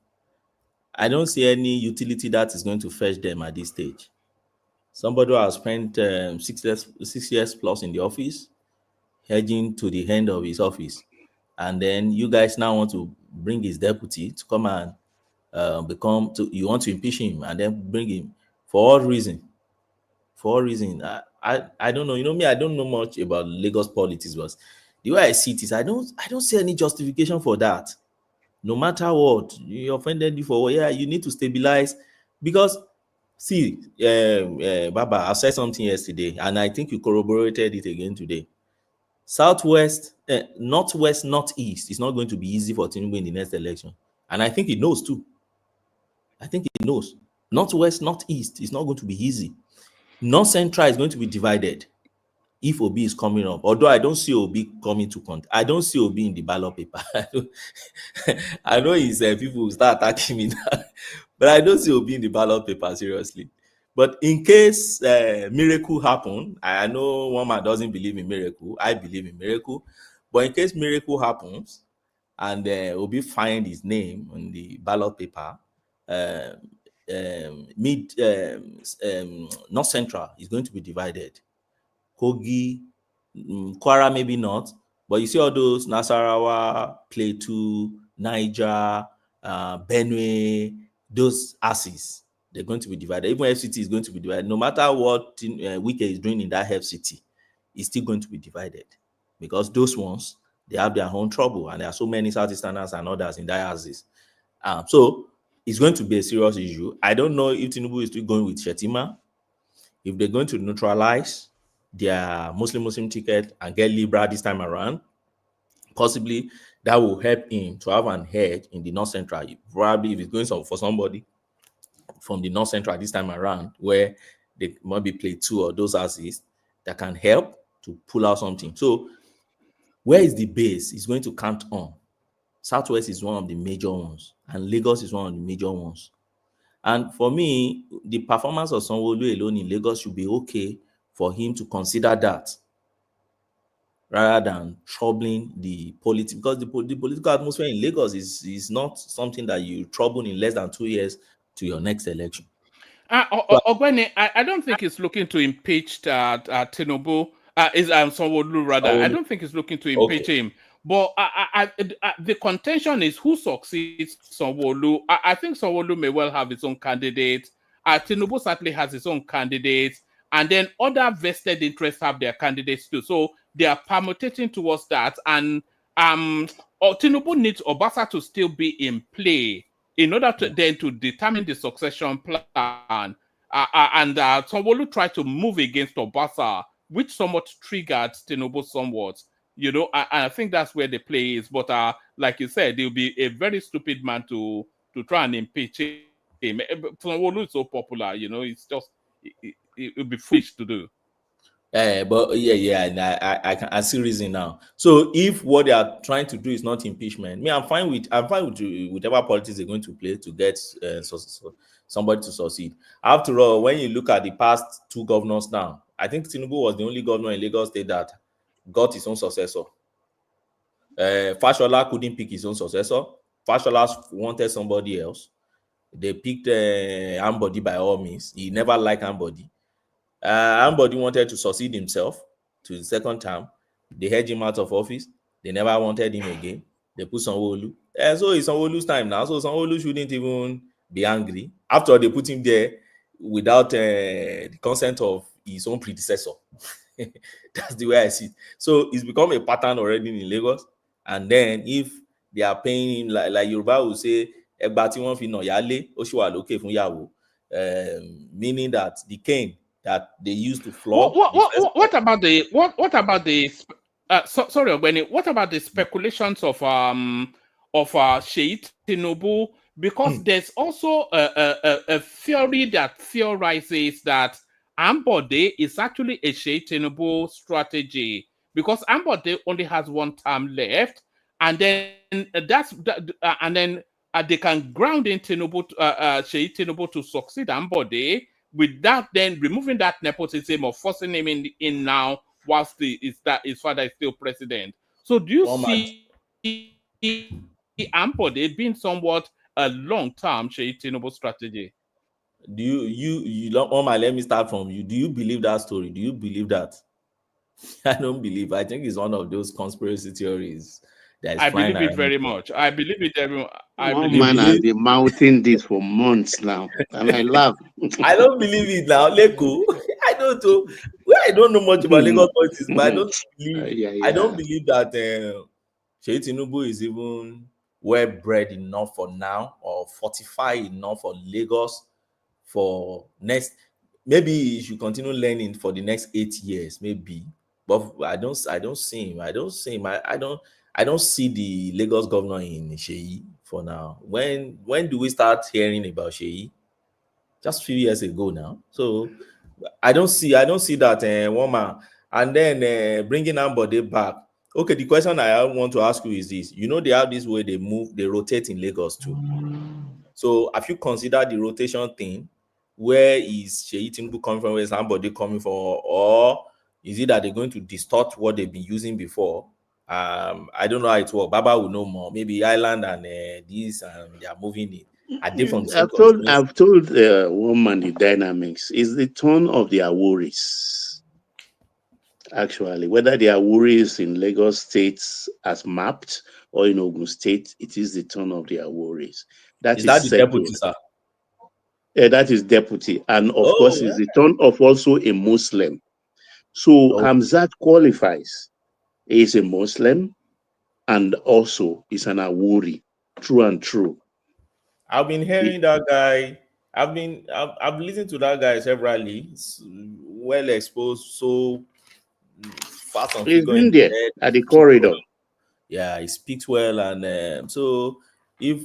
I don't see any utility that is going to fetch them at this stage. Somebody who has spent 6 years plus in the office, hedging to the end of his office, and then you guys now want to bring his deputy to come and you want to impeach him and then bring him for what reason? For what reason? I don't know. You know me, I don't know much about Lagos politics, but the way I see it is I don't see any justification for that. No matter what, you offended you for, you need to stabilize, because see, Baba, I said something yesterday, and I think you corroborated it again today. Southwest, Northwest, Northeast is not going to be easy for Tinubu in the next election. And I think he knows too. I think he knows. Northwest, Northeast is not going to be easy. North Central is going to be divided if Obi is coming up. Although I don't see Obi coming to count. I don't see Obi in the ballot paper. I know he's people will start attacking me now, but I don't see Obi in the ballot paper, seriously. But in case miracle happen, I know one man doesn't believe in miracle. I believe in miracle. But in case miracle happens and Obi find his name on the ballot paper, North Central is going to be divided. Kogi, Kwara maybe not, but you see all those Nasarawa, Plateau, Niger, Benue, those asses, they're going to be divided. Even FCT is going to be divided. No matter what Wike is doing in that FCT, it's still going to be divided, because those ones, they have their own trouble, and there are so many Southeasterners and others in diocese. So it's going to be a serious issue. I don't know if Tinubu is still going with Shetima, if they're going to neutralize their Muslim ticket and get Libra this time around. Possibly that will help him to have an edge in the North Central. Probably if it's going for somebody from the North Central this time around, where they might be play two or those asses that can help to pull out something. So where is the base? It's going to count on. Southwest is one of the major ones, and Lagos is one of the major ones. And for me, the performance of Sanwo-Olu alone in Lagos should be okay for him to consider that, rather than troubling the politics, because the political atmosphere in Lagos is not something that you trouble in less than 2 years to your next election. Ogbeni, I don't think he's looking to impeach Tinubu. Is Sanwo-Olu rather? I don't think he's looking to impeach him. But the contention is who succeeds Sanwo-Olu. I think Sanwo-Olu may well have his own candidate. Tinubu certainly has his own candidate. And then other vested interests have their candidates too. So they are permutating towards that. And Tinubu needs Obasa to still be in play in order to then to determine the succession plan. and Sanwo-Olu tried to move against Obasa, which somewhat triggered Tinubu somewhat. You know, I think that's where the play is. But like you said, he'll be a very stupid man to try and impeach him. Sanwo-Olu is so popular, you know, it's just it would be foolish to do. But yeah, and I see reason now. So if what they are trying to do is not impeachment, me, I'm fine with whatever politics they're going to play to get somebody to succeed. After all, when you look at the past two governors now, I think Tinubu was the only governor in Lagos State that got his own successor. Fashola couldn't pick his own successor. Fashola wanted somebody else. They picked Ambody by all means. He never liked Ambody. Ambody wanted to succeed himself to the second term. They hedged him out of office. They never wanted him again. They put Sanwo-Olu. So it's Sanwo-Olu's time now. So Sanwo-Olu shouldn't even be angry. After all, they put him there without the consent of his own predecessor. That's the way I see it. So it's become a pattern already in Lagos. And then if they are paying him, like Yoruba will say, Abati won fi no yale, o si wa loke fun yawo, meaning that the cane that they used to flog. What about the sorry, Ogbeni, what about the speculations of Sheikh Tinubu? Because there's also a theory that theorizes that Ambode is actually a Sheikh Tinubu strategy, because Ambode only has one term left, and then they can ground in Tinubu, Sheikh Tinubu to succeed Ambode, with that then removing that nepotism of forcing him in now whilst his father is still president. So do you see Ambode being somewhat a long-term Sheikh Tinubu strategy? Do you Omar, let me start from you. Do you believe that story? Do you believe that? I don't believe. I think it's one of those conspiracy theories. I believe it very much. I believe it everyone. One man has been mouthing this for months now, and I laugh. I don't believe it now, Leko. I don't know. Well, I don't know much about Lagos politics, but I don't believe. I don't believe that Sheikh Tinubu is even well bred enough for now, or fortified enough for Lagos for next. Maybe he should continue learning for the next 8 years, maybe. But I don't see him. I don't see the Lagos governor in Sheyi for now. When do we start hearing about Sheyi? Just a few years ago now. So I don't see that one man. And then bringing Ambode back. Okay, the question I want to ask you is this. You know, they have this way they rotate in Lagos too. So have you considered the rotation thing? Where is Sheyi Tinubu coming from? Where is Ambode coming from? Or is it that they're going to distort what they've been using before? I don't know how it works. Baba will know more. Maybe Island and this, and they are moving it. I've told woman the dynamics is the tone of their worries. Actually, whether their worries in Lagos State as mapped or in Ogun State, it is the tone of their worries. Is that the deputy, sir? That is deputy, and of course, is the tone of also a Muslim. So Hamzat qualifies. He is a Muslim, and also is an Awuri, true and true. I've been hearing that guy. I've listened to that guy severally. It's well exposed, so fast on. He's been there at the corridor. Yeah, he speaks well, and so if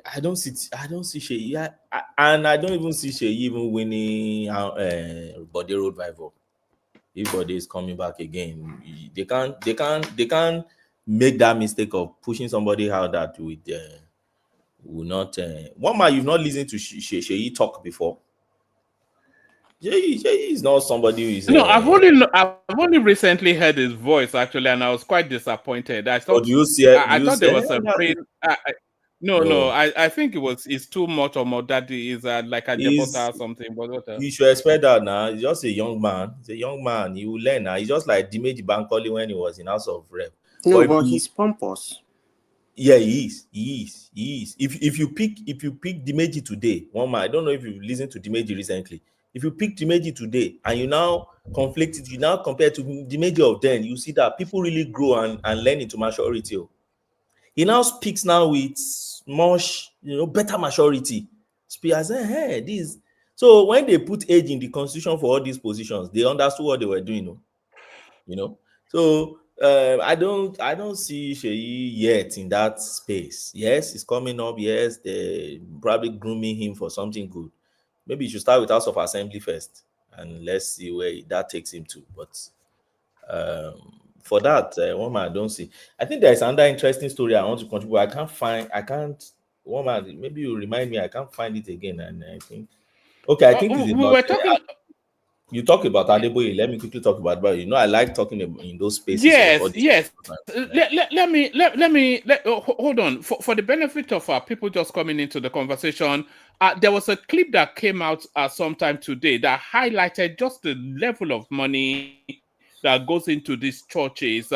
I don't see Sheyi, and I don't even see Sheyi even winning Bode Road Rival. If Bode is coming back again, they can't make that mistake of pushing somebody out that will not. One man, you've not listened to Sheyi talk before. Sheyi is not somebody who is. No, I've only recently heard his voice actually, and I was quite disappointed. I thought. Do you see? I thought there was a praise. No. I think it's too much or more that he is like a Deporter or something. But you should expect that now. He's just a young man. He's a young man. He will learn now. He's just like Dimeji Bankole when he was in House of Rep. No, but he's pompous. Yeah, he is. If you pick Dimeji today, one man, I don't know if you've listened to Dimeji recently. If you pick Dimeji today and you now conflict it, you now compare to Dimeji of then, you see that people really grow and learn into maturity. He now speaks now with much, better maturity. Speak as hey, this. So when they put age in the constitution for all these positions, they understood what they were doing, you know. So I don't see Sheyi yet in that space. Yes, it's coming up. Yes, they're probably grooming him for something good. Maybe you should start with House of Assembly first, and let's see where that takes him to. But for that, one man I don't see. I think there's another interesting story I want to contribute. I can't. One man, maybe you remind me. I can't find it again, and I think. Okay, I think it's we about. were talking. You talk about Adeboye. Let me quickly talk about Adeboye. You know, I like talking in those spaces of all Yes, these. yes. Hold on. For the benefit of people just coming into the conversation, there was a clip that came out sometime today that highlighted just the level of money that goes into these churches,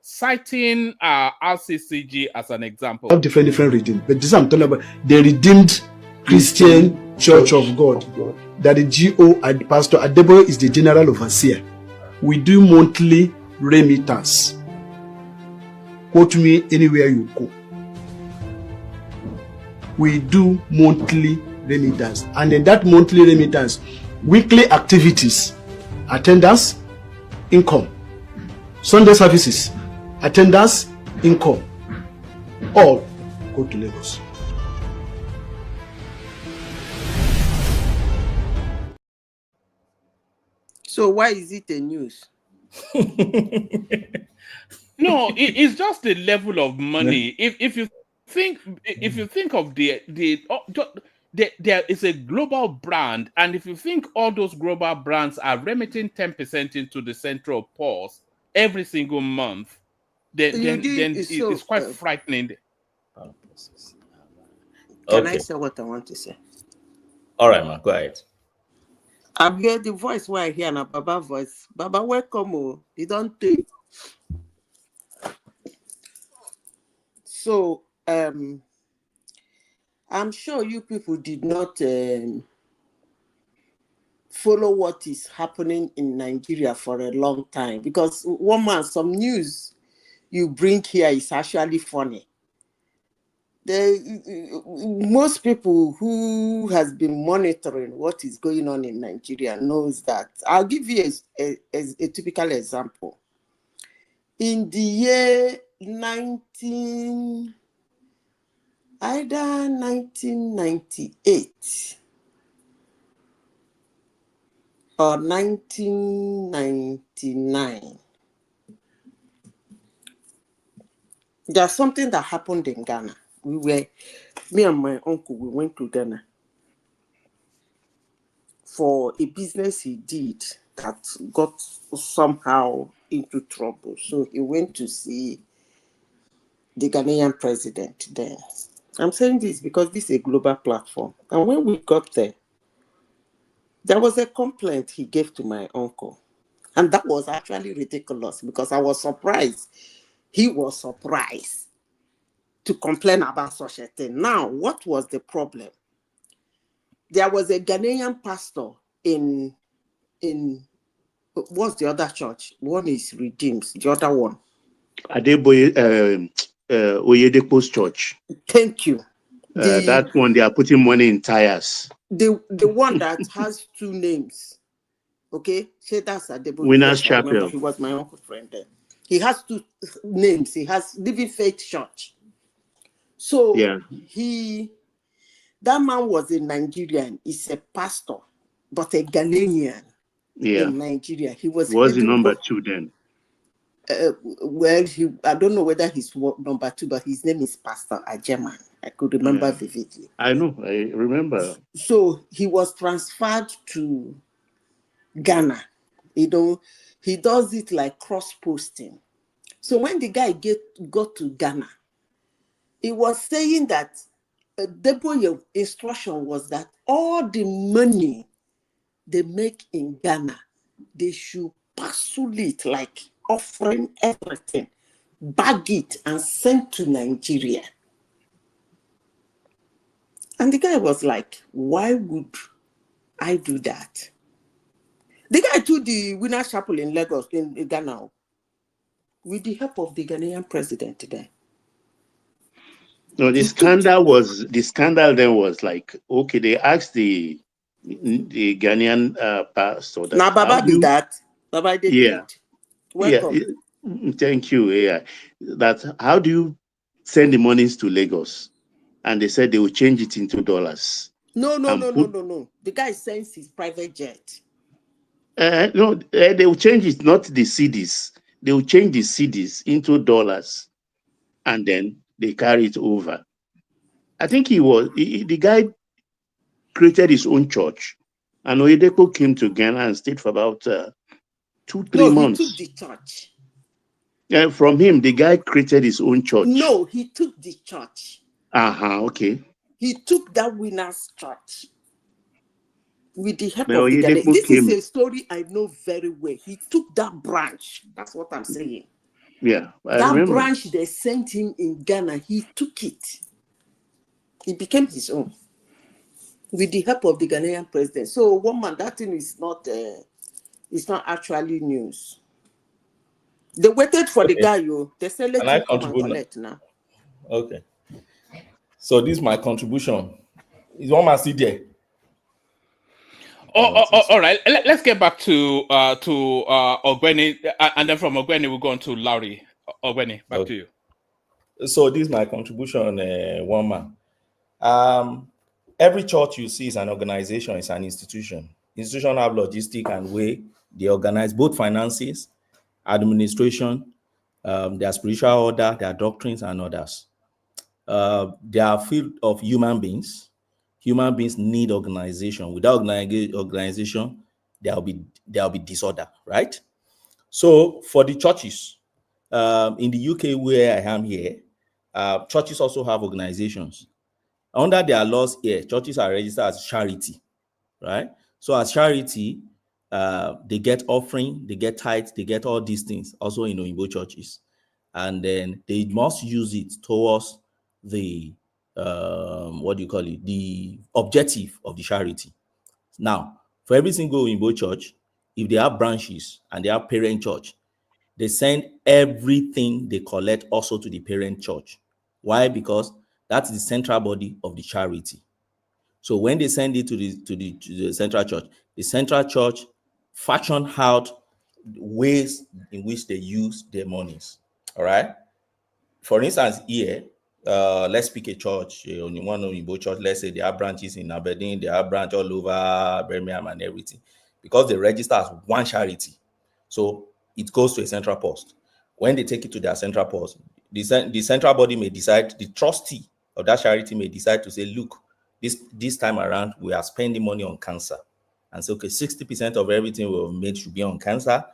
citing RCCG as an example. Have different redeemed, but this I'm talking about the redeemed Christian Church of God. That the GO and Pastor Adeboye is the general overseer. We do monthly remittance. Quote me anywhere you go. We do monthly remittance, and in that monthly remittance, weekly activities, attendance, income, Sunday services, attendance, income, all go to Lagos. So why is it a news? No, it's just the level of money. If you think of there is a global brand, and if you think all those global brands are remitting 10% into the central purse every single month, then it's quite frightening. Can I say what I want to say? All right, man, go ahead. I've heard the voice where I hear na Baba voice. Baba, welcome. Oh, you don't take. So, I'm sure you people did not follow what is happening in Nigeria for a long time, because one man, some news you bring here is actually funny. Most people who has been monitoring what is going on in Nigeria knows that. I'll give you a typical example. In the year 1998 or 1999, there's something that happened in Ghana. Me and my uncle, we went to Ghana for a business he did that got somehow into trouble. So he went to see the Ghanaian president there. I'm saying this because this is a global platform. And when we got there was a complaint he gave to my uncle. And that was actually ridiculous because I was surprised. He was surprised to complain about such a thing. Now, what was the problem? There was a Ghanaian pastor in what's the other church? One is Redeemed, the other one. Adeboye Oyedepo's church. Thank you. That one, they are putting money in tires. The one that has two names. Okay? Say that's Adeboye. Winners Chapel. He was my uncle's friend then. He has two names. He has Living Faith Church. So yeah. That man was a Nigerian. He's a pastor, but a Ghanaian in Nigeria. He was the number 2 then. Well, I don't know whether he's number 2, but his name is Pastor Ajeman. I could remember vividly. I know, I remember. So he was transferred to Ghana. You know, he does it like cross-posting. So when the guy got to Ghana, he was saying that the instruction was that all the money they make in Ghana, they should pursue it, like offering everything, bag it and send to Nigeria. And the guy was like, why would I do that? The guy took the Winners Chapel in Lagos, in Ghana, with the help of the Ghanaian president today. No, the scandal then was like, okay, they asked the the Ghanaian pastor. Now, Baba be that. Baba did. Yeah. Welcome. Yeah. Thank you. Yeah. That how do you send the monies to Lagos? And they said they will change it into dollars. No. The guy sends his private jet. No, they will change it, not the CDs. They will change the CDs into dollars, and then they carry it over. I think the guy created his own church, and Oyedepo came to Ghana and stayed for about 2-3 months. He took the church. From him, the guy created his own church. No, he took the church. Okay. He took that winner's church with the help of the Ghana. This is a story I know very well. He took that branch. That's what I'm saying. Yeah, that remember. Branch they sent him in Ghana, he took it. It became his own with the help of the Ghanaian president. So, woman, that thing is not actually news. They waited for the guy, they said, let him come and collect now. Okay. So this is my contribution. Is one man see there? All right. Let's get back to Ogbeni, and then from Ogbeni we'll go on to Larry. Ogbeni, back to you. So this is my contribution, one man. Every church you see is an organization, it's an institution. Institutions have logistic and way they organize both finances, administration, their spiritual order, their doctrines, and others. They are filled of human beings. Human beings need organization. Without organization, there'll be disorder, right? So for the churches, in the UK where I am here, churches also have organizations. Under their laws here, churches are registered as charity, right? So as charity, they get offering, they get tithes, they get all these things also in Oyinbo churches. And then they must use it towards the, the objective of the charity. Now, for every single Oyinbo church, if they have branches and they have parent church, they send everything they collect also to the parent church. Why? Because that's the central body of the charity. So when they send it to the central church, the central church fashion out ways in which they use their monies. All right. For instance, here, let's pick a church, one Oyinbo church. Let's say they have branches in Aberdeen, they have branch all over Birmingham and everything, because they register as one charity. So it goes to a central post. When they take it to their central post, the central body may decide, the trustee of that charity may decide to say, look, this time around, we are spending money on cancer. And so, okay, 60% of everything we've made should be on cancer.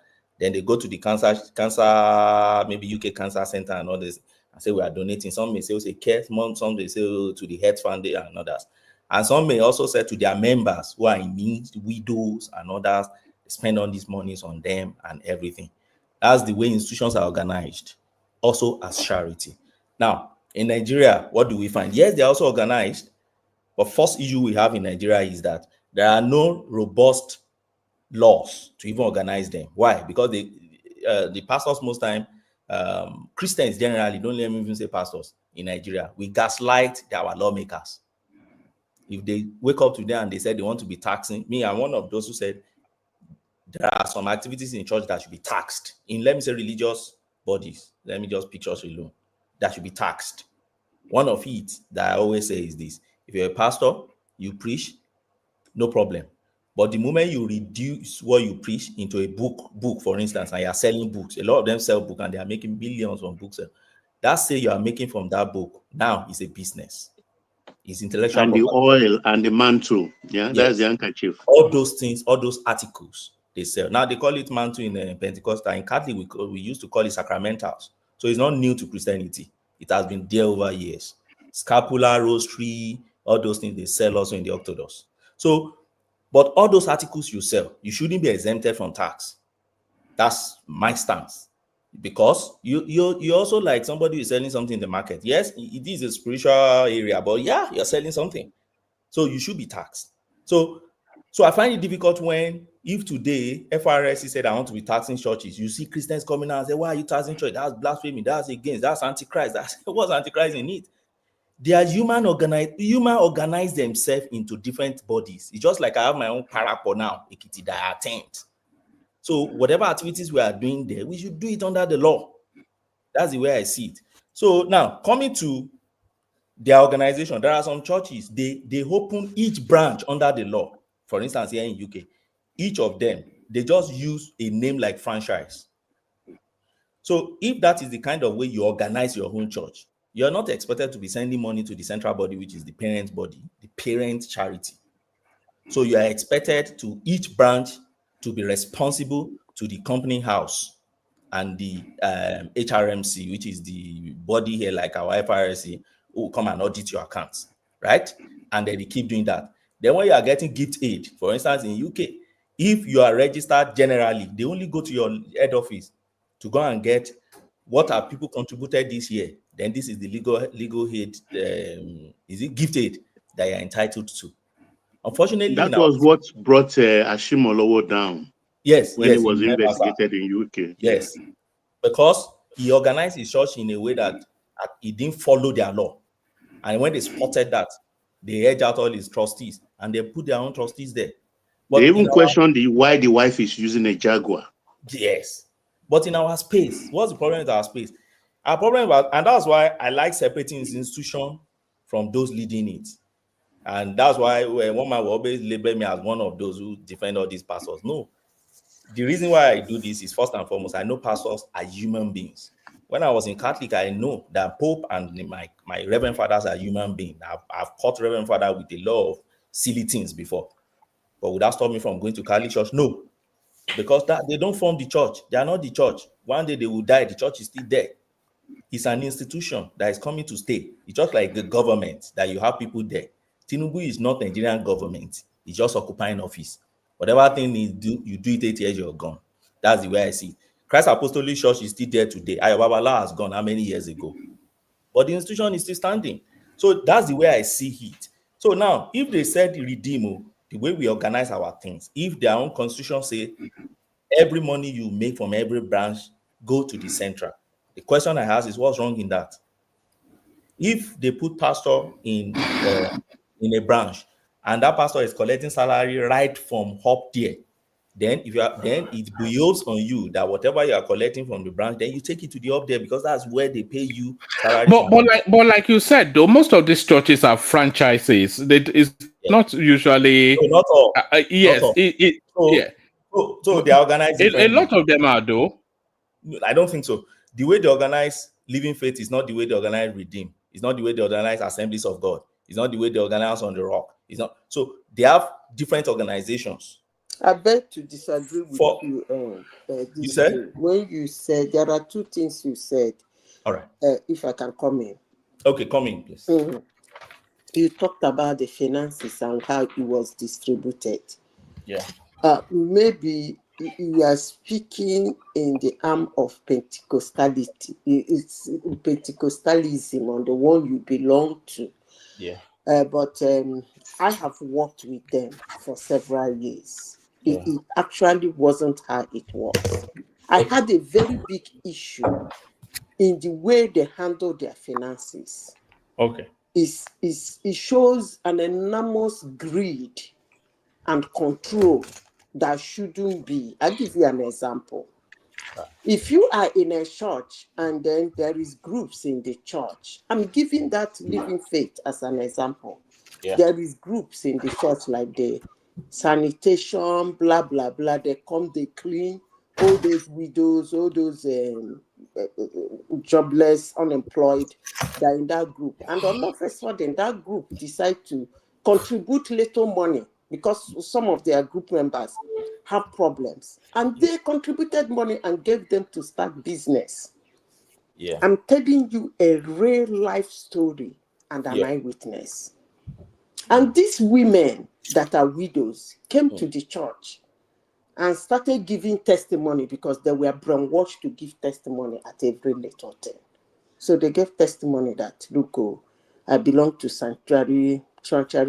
Then they go to the cancer, maybe UK Cancer Center and others, and say we are donating. Some may say, care, some may say to the Health Fund and others. And some may also say to their members who are in need, widows and others, spend all these monies on them and everything. That's the way institutions are organized, also as charity. Now, in Nigeria, what do we find? Yes, they're also organized, but first issue we have in Nigeria is that there are no robust laws to even organize them. Why? Because the pastors most time, Christians generally, don't let me even say pastors in Nigeria, we gaslight our lawmakers. If they wake up today and they said they want to be taxing, me, I'm one of those who said there are some activities in church that should be taxed. In, let me say, religious bodies, let me just pick church alone, that should be taxed. One of it that I always say is this: if you're a pastor, you preach, no problem. But the moment you reduce what you preach into a book, for instance, and you are selling books, a lot of them sell books and they are making millions on books. That say you are making from that book now is a business. It's intellectual and property. The oil and the mantle. Yeah, Yes. That's the handkerchief. All those things, all those articles they sell. Now they call it mantle in Pentecostal. In Catholic, we used to call it sacramentals. So it's not new to Christianity. It has been there over years. Scapula, rosary, all those things they sell also in the Orthodox. So, but all those articles you sell, you shouldn't be exempted from tax. That's my stance. Because you also like somebody who is selling something in the market. Yes, it is a spiritual area, but yeah, you're selling something. So you should be taxed. So I find it difficult when, if today FRSC said I want to be taxing churches, you see Christians coming out and say, why are you taxing church? That's blasphemy, that's against, that's antichrist. What's antichrist in it? They are human organize themselves into different bodies. It's just like I have my own parapor now, Ekiti, that I attend. So whatever activities we are doing there, we should do it under the law. That's the way I see it. So now, coming to their organization, there are some churches, they open each branch under the law. For instance, here in UK, each of them, they just use a name like franchise. So if that is the kind of way you organize your own church, you're not expected to be sending money to the central body, which is the parent body, the parent charity. So you are expected to each branch to be responsible to the company house and the HRMC, which is the body here like our FRSC, who will come and audit your accounts, right? And then they keep doing that. Then when you are getting gift aid, for instance, in UK, if you are registered generally, they only go to your head office to go and get what have people contributed this year. Then this is the legal aid, is it gift aid that you're entitled to. Unfortunately, that was what brought Ashimolowo down. Yes, when yes, he was remember, investigated in UK. Yes, because he organized his church in a way that he didn't follow their law. And when they spotted that, they edged out all his trustees and they put their own trustees there. But they even questioned why the wife is using a Jaguar. Yes. But in our space, what's the problem with our space? Our problem, and that's why I like separating this institution from those leading it. And that's why one man will always label me as one of those who defend all these pastors. No. The reason why I do this is, first and foremost, I know pastors are human beings. When I was in Catholic, I know that Pope and my Reverend Fathers are human beings. I've caught Reverend Father with a lot of silly things before. But would that stop me from going to Catholic church? No. Because they don't form the church. They are not the church. One day they will die. The church is still there. It's an institution that is coming to stay. It's just like the government that you have people there. Tinubu is not Nigerian government. It's just occupying office. Whatever thing you do it 8 years, you're gone. That's the way I see it. Christ Apostolic Church is still there today. Ayo Babala has gone how many years ago? But the institution is still standing. So that's the way I see it. So now, if they said redeem, the way we organize our things, if their own constitution say every money you make from every branch go to the central, the question I ask is, what's wrong in that? If they put pastor in a branch and that pastor is collecting salary right from up there, then it behoves on you that whatever you are collecting from the branch, then you take it to the up there, because that's where they pay you salary. But like you said, though, most of these churches are franchises. It's not usually. No, not all. Yes, not all. So they are organized. A lot of them are, though. I don't think so. The way they organize Living Faith is not the way they organize Redeem. It's not the way they organize Assemblies of God. It's not the way they organize On the Rock. It's not. So they have different organizations. I beg to disagree with you. You said? When you said, there are two things you said. All right. If I can come in. Okay, come in, please. Mm-hmm. You talked about the finances and how it was distributed. Yeah. Maybe you are speaking in the arm of Pentecostality. It's Pentecostalism on the one you belong to. Yeah. But I have worked with them for several years. It actually wasn't how it was. I had a very big issue in the way they handle their finances. Okay. It shows an enormous greed and control that shouldn't be. I'll give you an example. If you are in a church and then there is groups in the church, I'm giving that Living Faith as an example. Yeah. There is groups in the church like the sanitation, blah, blah, blah. They come, they clean all those widows, all those jobless, unemployed, they're in that group. And all of a sudden, that group decide to contribute little money because some of their group members have problems. And they contributed money and gave them to start business. Yeah. I'm telling you a real life story and an eyewitness. And these women that are widows came to the church and started giving testimony because they were brainwashed to give testimony at every little thing. So they gave testimony that, look, I belong to sanctuary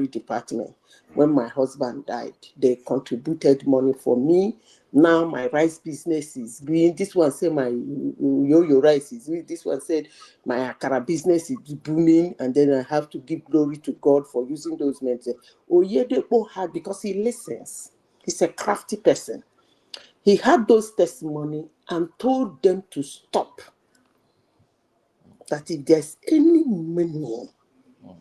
department. When my husband died, they contributed money for me, Now my rice business is green. This one said my yo-yo rice is green. This one said my akara business is booming, and then I have to give glory to God for using those men. Oyedepo had, because he listens. He's a crafty person. He had those testimony and told them to stop. That if there's any money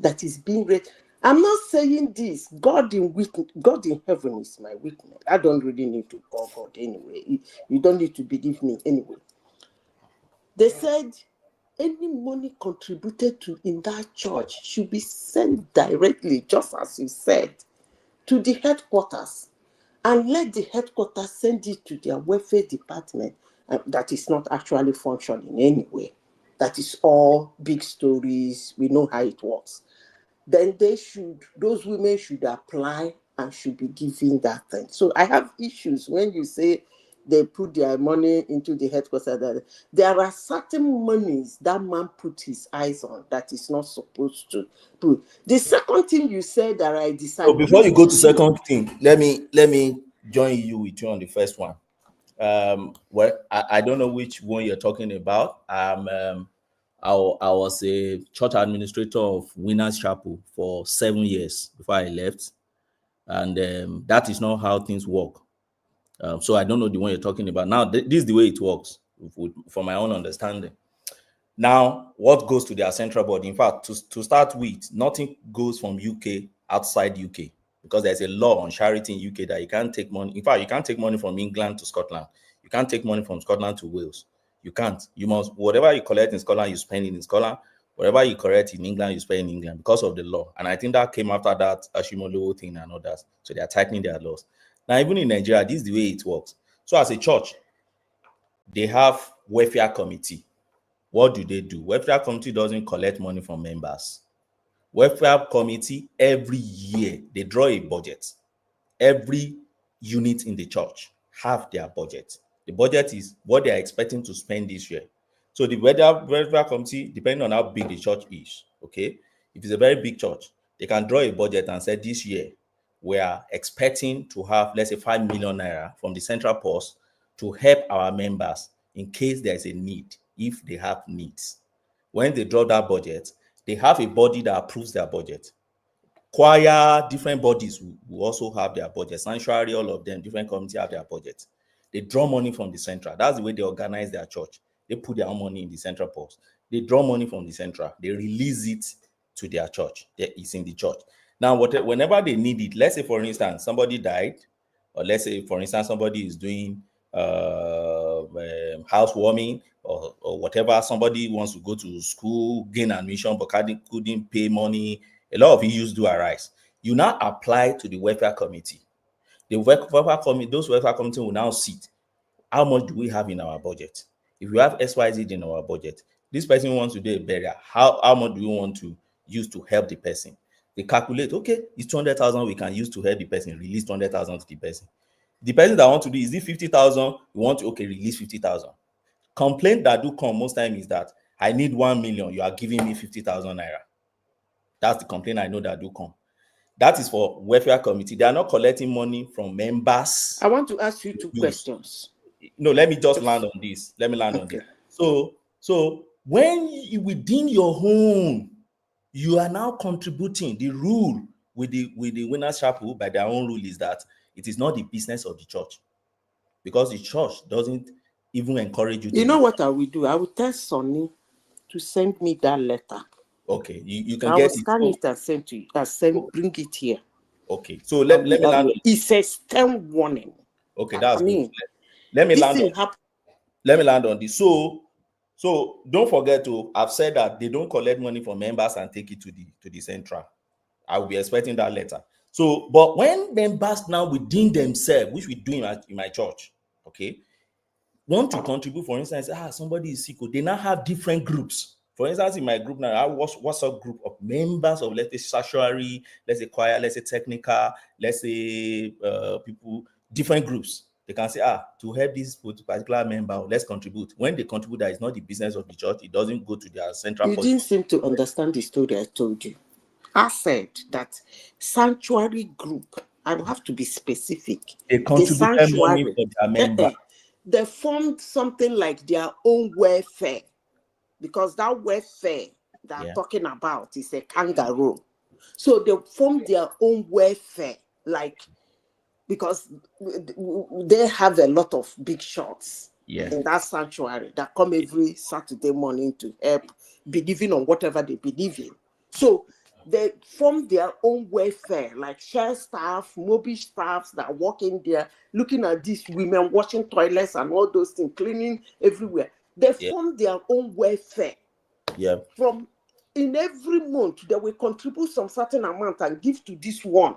that is being raised, I'm not saying this. God in heaven is my witness. I don't really need to call God anyway. You don't need to believe me anyway. They said any money contributed to in that church should be sent directly, just as you said, to the headquarters, and let the headquarters send it to their welfare department. That is not actually functioning anyway. That is all big stories. We know how it works. Then those women should apply and should be given that thing. So I have issues when you say they put their money into the headquarters. There are certain monies that man put his eyes on that is not supposed to put. The second thing you said that I decided. So before you go to second thing, let me join you on the first one. Well, I don't know which one you're talking about. I was a church administrator of Winners Chapel for 7 years before I left, and that is not how things work. So I don't know the one you're talking about. Now, this is the way it works, from my own understanding. Now, what goes to their central board? In fact, to start with, nothing goes from UK outside UK, because there's a law on charity in UK that you can't take money. In fact, you can't take money from England to Scotland. You can't take money from Scotland to Wales. You can't. You must, whatever you collect in Scotland, you spend it in Scotland. Whatever you collect in England, you spend in England, because of the law. And I think that came after that Ashimolo thing and others. So they are tightening their laws. Now, even in Nigeria, this is the way it works. So as a church, they have welfare committee. What do? Welfare committee doesn't collect money from members. Welfare committee, every year, they draw a budget. Every unit in the church have their budget. The budget is what they are expecting to spend this year. So the welfare committee, depending on how big the church is, okay? If it's a very big church, they can draw a budget and say this year, we are expecting to have, let's say, 5 million naira from the central purse to help our members in case there's a need, if they have needs. When they draw that budget, they have a body that approves their budget. Choir, different bodies will also have their budget. Sanctuary, all of them, different communities have their budget. They draw money from the central. That's the way they organize their church. They put their own money in the central purse. They draw money from the central. They release it to their church. It's in the church. Now, whenever they need it, let's say, for instance, somebody died, or let's say, for instance, somebody is doing housewarming or whatever, somebody wants to go to school, gain admission, but couldn't pay money, a lot of issues do arise. You now apply to the welfare committee. The welfare committee, those welfare committee will now sit. How much do we have in our budget? If we have XYZ in our budget, this person wants to do a burial, how much do we want to use to help the person? They calculate, okay, it's 200,000 we can use to help the person, release 200,000 to the person. The person that want to do, is it 50,000? We want to, okay, release 50,000. Complaint that do come most time is that I need 1 million, you are giving me 50,000 naira. That's the complaint I know that do come. That is for welfare committee. They are not collecting money from members. I want to ask you two questions. No, let me just land on this. Let me land on this. So when within your home, you are now contributing. The rule with the Winners Chapel, by their own rule, is that it is not the business of the church, because the church doesn't even encourage you to. You know what I will do? I will tell Sonny to send me that letter. Okay, you can I get will scan it and send to you. Bring it here. Okay, so let me land on. It's a stern warning. Okay, that's good. Let me land on this. So don't forget I've said that they don't collect money from members and take it to the central. I will be expecting that letter. So, but when members now within themselves, which we do in my church, okay, want to contribute, for instance, somebody is sick, they now have different groups. For instance, in my group now, I was WhatsApp group of members of, let's say, sanctuary, let's say choir, let's say technical, let's say people, different groups. They can say, to help this particular member, let's contribute. When they contribute, that is not the business of the church. It doesn't go to their central. You didn't seem to understand the story I told you. I said that sanctuary group I will have to be specific. They The contributed money sanctuary. for their member. They formed something like their own welfare, because that welfare that I'm talking about is a kangaroo. So they formed their own welfare, like, because they have a lot of big shots in that sanctuary that come every Saturday morning to help believing on whatever they believe in. So they form their own welfare, like share staff, mobile staffs that work in there, looking at these women washing toilets and all those things, cleaning everywhere. They form their own welfare. From in every month, they will contribute some certain amount and give to this one.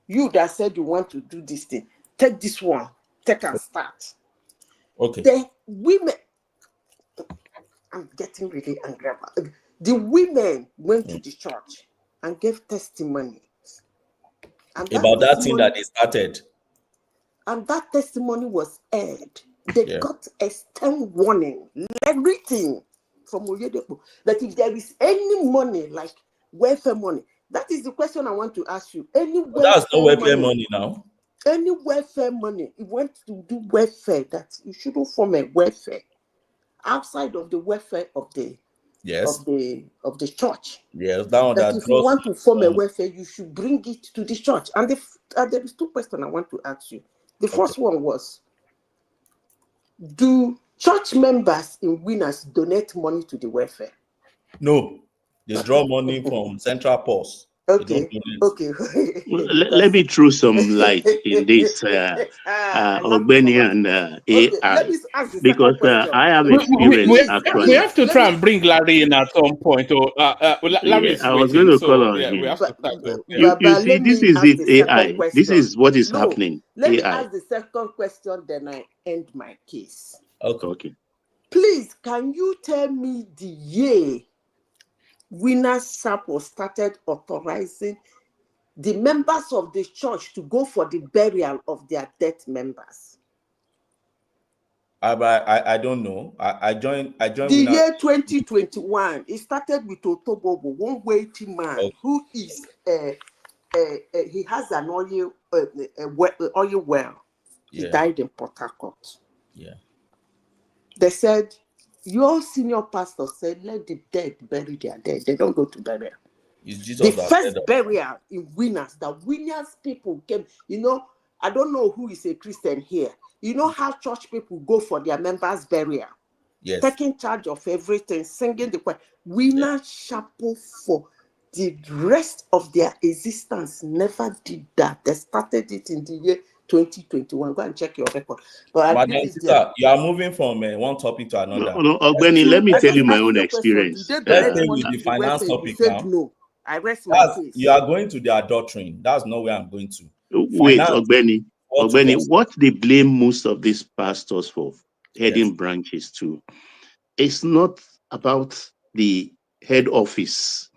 You that said you want to do this thing, take this one, take and start. Okay. The women, I'm getting really angry about it. The women went to the church and gave testimony. And About that thing that they started. And that testimony was aired. They got a stern warning, everything from Oyedepo, that if there is any money, like welfare money, that is the question I want to ask you. Any That's no welfare money now. Any welfare money, you want to do welfare, that you shouldn't form a welfare outside of the welfare of the of the church. Yes, that one that that if you want to form a welfare, you should bring it to the church. And there is two questions I want to ask you. The first one was, do church members in Winners donate money to the welfare? No, they draw money from central purse. Okay. Well, let me throw some light in this, Ogbeni and AI, because I have experience actually. We have to try and bring Larry in at some point. Larry is I was waiting, going to so call on we him. have to start. You see, this is it, AI. This is what is happening. Let me AI. ask the second question, then I end my case. Okay. Please, can you tell me the year Winners Chapel started authorizing the members of the church to go for the burial of their dead members? I don't know. I joined. The year 2021. It started with Otobobo, one weighty man who is he has an oil well. He died in Port Harcourt. Yeah. They said, your senior pastor said, let the dead bury their dead. They don't go to burial. The first burial in Winners, the Winners people came. You know, I don't know who is a Christian here. You know how church people go for their members' burial? Yes. Taking charge of everything, singing the choir. Winners Chapel for the rest of their existence never did that. They started it in the year 2021. Go and check your record. But Madam Sister, you are moving from one topic to another. No, Ogbeni, let me tell you my own experience. Let's stay with the finance topic now. No, I rest my case. You are going to their doctrine. That's not where I'm going to. Wait, Ogbeni, what they blame most of these pastors for heading branches to, it's not about the head office.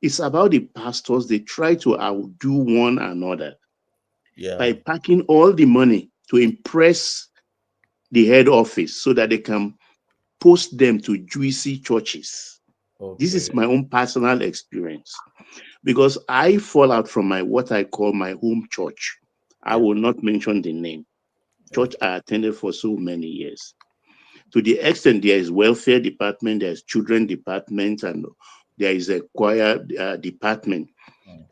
It's about the pastors. They try to outdo one another by packing all the money to impress the head office so that they can post them to juicy churches. This is my own personal experience, because I fall out from what I call my home church. I will not mention the name. Church I attended for so many years. To the extent there is welfare department, there's children department, and there is a choir department.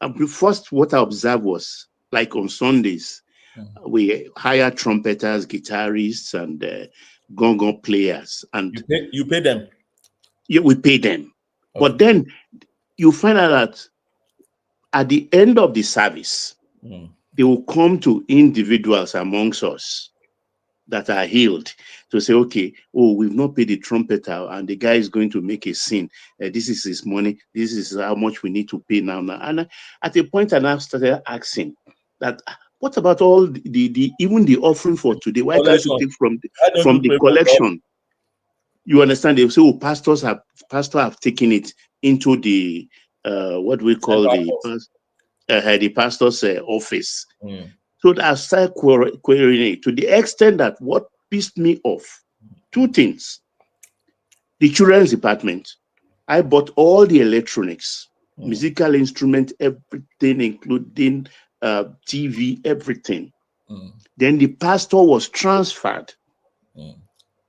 And first, what I observed was, like on Sundays, we hire trumpeters, guitarists, and gong players. And you pay them? Yeah, we pay them. Okay. But then you find out that at the end of the service, they will come to individuals amongst us that are healed to say, okay, we've not paid the trumpeter, and the guy is going to make a sin. This is his money. This is how much we need to pay now. And at a point, I now started asking that, what about all the even the offering for today? Why can't you take from the collection? You understand? They say, pastors have taken it into the what we call the pastor's office. So I started querying it to the extent that what pissed me off, two things. The children's department, I bought all the electronics, musical instruments, everything, including TV, everything. Then the pastor was transferred,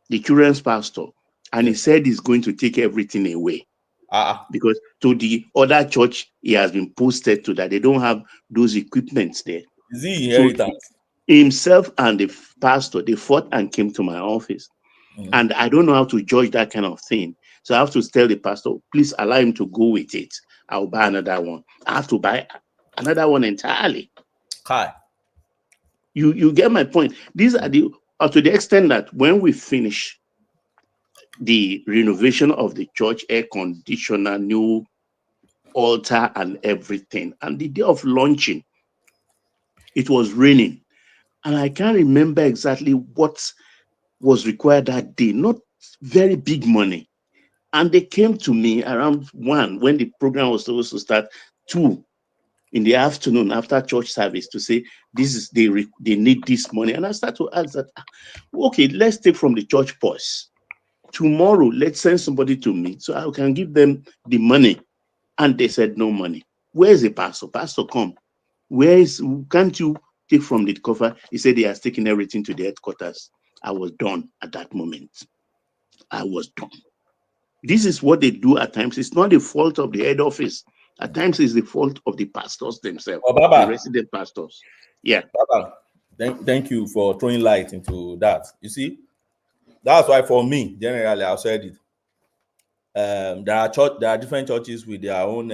the children's pastor, and he said he's going to take everything away. Because to the other church he has been posted to that they don't have those equipments there. Is he inheritance? Himself and the pastor, they fought and came to my office. And I don't know how to judge that kind of thing. So I have to tell the pastor, please allow him to go with it. I'll buy another one. I have to buy another one entirely. Hi. You get my point. These are the to the extent that when we finish the renovation of the church, air conditioner, new altar and everything, and the day of launching, it was raining. And I can't remember exactly what was required that day, not very big money. And they came to me around 1 when the program was supposed to start, 2 in the afternoon after church service to say, this is they need this money. And I started to ask that, okay, let's take from the church purse. Tomorrow, let's send somebody to me so I can give them the money. And they said, no money. Where's the pastor? Pastor, come. Can't you take from the cover? He said he has taken everything to the headquarters. I was done at that moment. I was done. This is what they do at times. It's not the fault of the head office. At times, it's the fault of the pastors themselves, the resident pastors. Yeah. Baba, thank you for throwing light into that. You see, that's why for me, generally, I've said it. There are different churches with their own,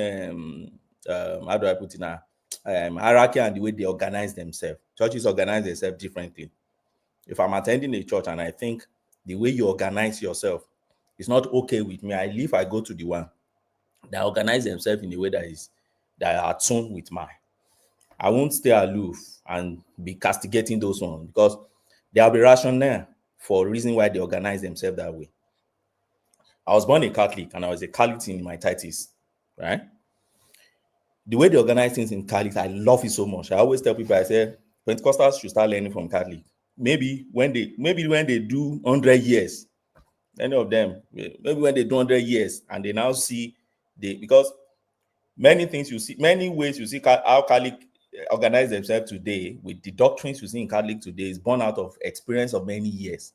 how do I put it now, hierarchy and the way they organize themselves. Churches organize themselves differently. If I'm attending a church and I think the way you organize yourself is not okay with me, I go to the one that organize themselves in a way that are tuned with mine. I won't stay aloof and be castigating those ones because there will be rationale for a reason why they organize themselves that way. I was born a Catholic and I was a Catholic in my 30s, right? The way they organize things in Catholic, I love it so much. I always tell people, I say, Pentecostals should start learning from Catholic. Maybe when they do 100 years, any of them, maybe when they do 100 years and they now see because many things you see, many ways you see how Catholic organize themselves today with the doctrines you see in Catholic today is born out of experience of many years.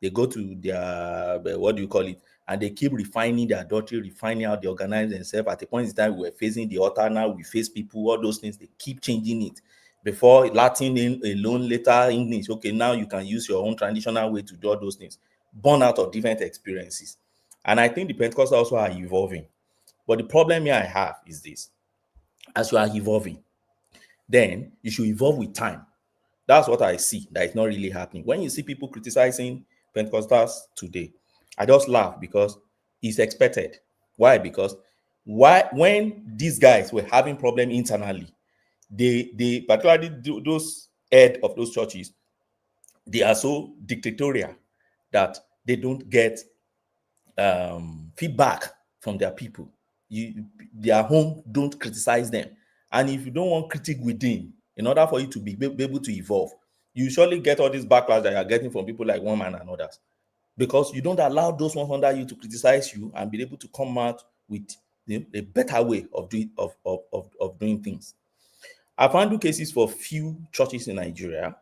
They go to their, what do you call it? And they keep refining their doctrine, refining how they organize themselves. At a point in time, we were facing the altar, now we face people, all those things, they keep changing it. Before Latin alone, later English. Okay, now you can use your own traditional way to do all those things. Born out of different experiences. And I think the Pentecostals also are evolving. But the problem here I have is this. As you are evolving, then you should evolve with time. That's what I see that is not really happening. When you see people criticizing Pentecostals today, I just laugh because it's expected. Why? Because when these guys were having problem internally, they particularly those head of those churches, they are so dictatorial that they don't get feedback from their people. Their home don't criticize them. And if you don't want critique within, in order for you to be able to evolve, you surely get all this backlash that you are getting from people like One Man and others. Because you don't allow those ones under you to criticize you and be able to come out with a better way of doing things. I've handled cases for few churches in Nigeria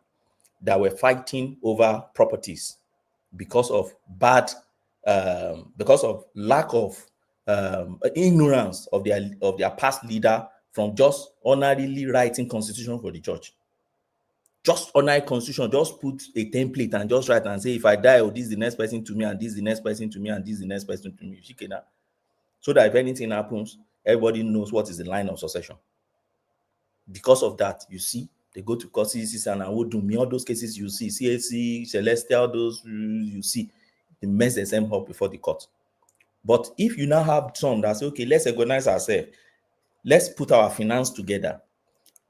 that were fighting over properties because of because of lack of ignorance of their past leader from just honorably writing constitution for the church. Just honor constitution, just put a template and just write and say, if I die, oh, this is the next person to me, and this is the next person to me, and this is the next person to me. So that if anything happens, everybody knows what is the line of succession. Because of that, you see, they go to court, and I would do me all those cases you see, CAC, Celestial, those you see, they mess the same up before the court. But if you now have some that say, okay, let's organize ourselves, let's put our finance together.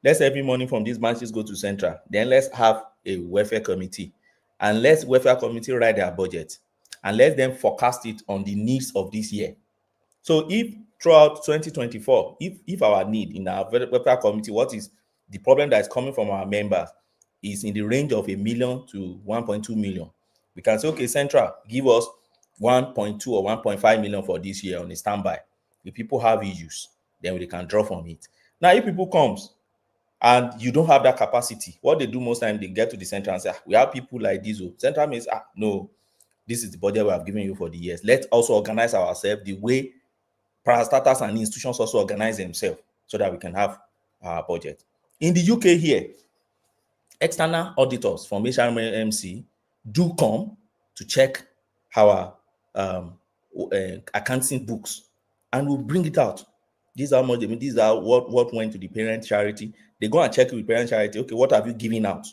Let's every money from these branches go to central. Then let's have a welfare committee. And let's welfare committee write their budget. And let them forecast it on the needs of this year. So if throughout 2024, if our need in our welfare committee, what is the problem that is coming from our members is in the range of $1 million to 1.2 million. We can say, okay, central, give us 1.2 or 1.5 million for this year on a standby. If people have issues, then we can draw from it. Now, if people comes, and you don't have that capacity. What they do most time, they get to the center and say, we have people like this. Center means, no, this is the budget we have given you for the years. Let's also organize ourselves the way parastatals and institutions also organize themselves so that we can have our budget. In the UK here, external auditors from HMRC do come to check our accounting books, and we'll bring it out. These are much. These are what went to the parent charity. They go and check with parent charity. Okay, what have you given out?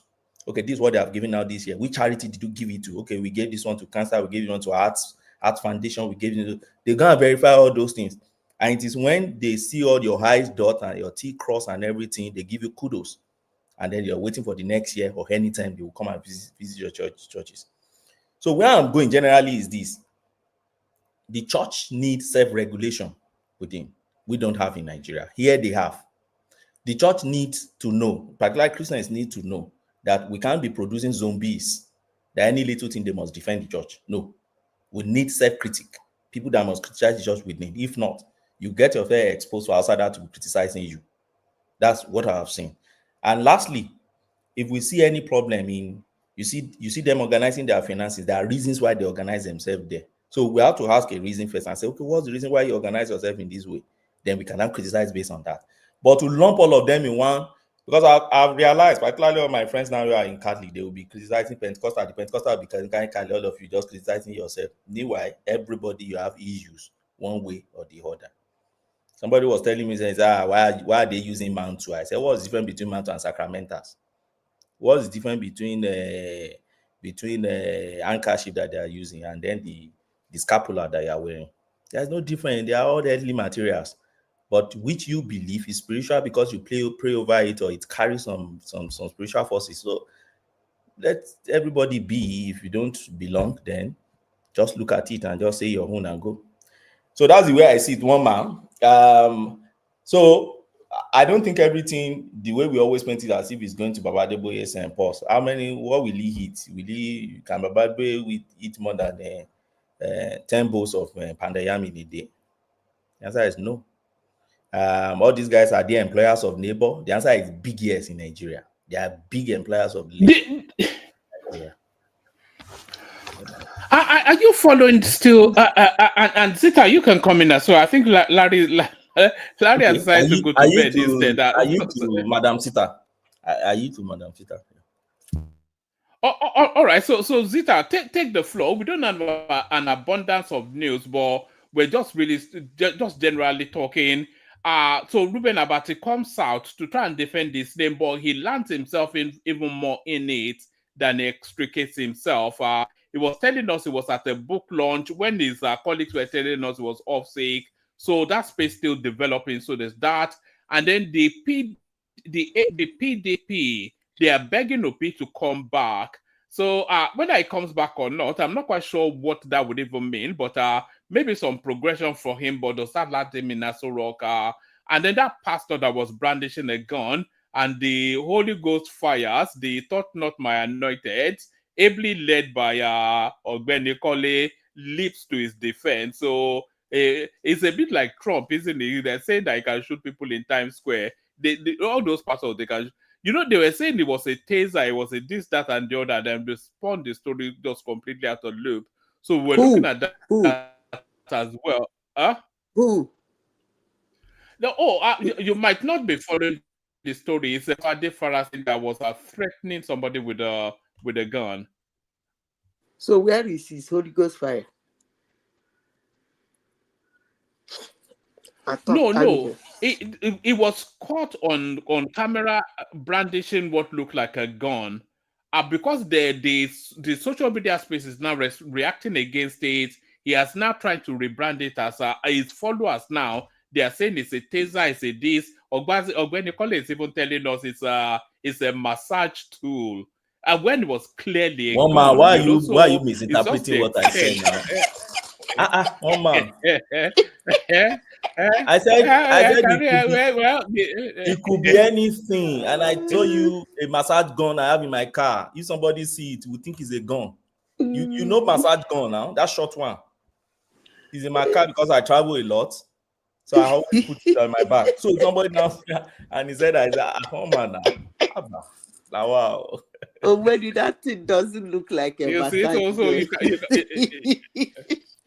Okay, this is what they have given out this year. Which charity did you give it to? Okay, we gave this one to cancer. We gave it one to Arts Foundation. We gave it to. They go and verify all those things. And it is when they see all your I's dot and your T cross and everything, they give you kudos. And then you're waiting for the next year or anytime they will come and visit your churches. So where I'm going generally is this. The church needs self-regulation within. We don't have in Nigeria. Here they have. The church needs to know, particularly Christians need to know, that we can't be producing zombies, that any little thing they must defend the church. No. We need self-critic. People that must criticize the church we need. If not, you get yourself exposed to outsiders to be criticizing you. That's what I have seen. And lastly, if we see any problem in, you see them organizing their finances, there are reasons why they organize themselves there. So we have to ask a reason first and say, okay, what's the reason why you organize yourself in this way? Then we can now criticize based on that. But to lump all of them in one, because I've realized, particularly all my friends now who are in Catholic, they will be criticizing Pentecostal. The Pentecostal will be criticizing Catholic, all of you just criticizing yourself. Meanwhile, everybody, you have issues one way or the other. Somebody was telling me, says, why are they using mantle? I said, what's the difference between mantle and sacramentals? What's the difference between handkerchief that they are using and then the scapula that you are wearing? There's no difference. They are all earthly materials. But which you believe is spiritual because you pray over it, or it carries some spiritual forces. So let everybody be. If you don't belong, then just look at it and just say your own and go. So that's the way I see it, one man. So I don't think everything, the way we always paint it as if it's going to Babadebo, yes, and pause. What will he hit? Can Babadebo eat more than 10 bowls of pandayam in a day? The answer is no. All these guys are the employers of neighbor. The answer is big yes in Nigeria. They are big employers of labor. Yeah. Are you following still? And Zita, you can come in as well. I think Larry has decided to go to bed instead. Are you to Madam Sita? Are you to Madam Sita? All right. So Zita, take the floor. We don't have an abundance of news, but we're just generally talking. So Ruben Abati comes out to try and defend his name, but he lands himself even more in it than he extricates himself. He was telling us he was at a book launch when his colleagues were telling us he was off sick. So that space still developing. So there's that. And then the PDP, they are begging Obi to come back. So whether he comes back or not, I'm not quite sure what that would even mean, but maybe some progression for him, but does that let him in Nassau Rock? And then that pastor that was brandishing a gun and the Holy Ghost fires, the thought not my anointed, ably led by Ogbeni Kole, leaps to his defense. So it's a bit like Trump, isn't it? They're saying that he can shoot people in Times Square. All those pastors, they can. You know, they were saying it was a taser, it was a this, that, and the other. Then they spun the story just completely out of loop. So we're looking at that as well. Who? No, you might not be following the story. It's a Fade Farasin that was threatening somebody with a gun. So where is his Holy Ghost fire? No. It was caught on camera brandishing what looked like a gun. Because the social media space is now reacting against it, he has now tried to rebrand it as his followers now. They are saying it's a taser, it's a this. Ogbeni Kole is even telling us it's a massage tool. And when it was clearly a gun, man, why are you misinterpreting what I say now? One man. I said it could be anything, and I told you a massage gun I have in my car. If somebody see it, we think it's a gun. You know massage gun now, that short one is in my car because I travel a lot. So I always put it on my back. So somebody now and he said, "I said, come on now, now wow." Oh, when that thing doesn't look like a You see, so you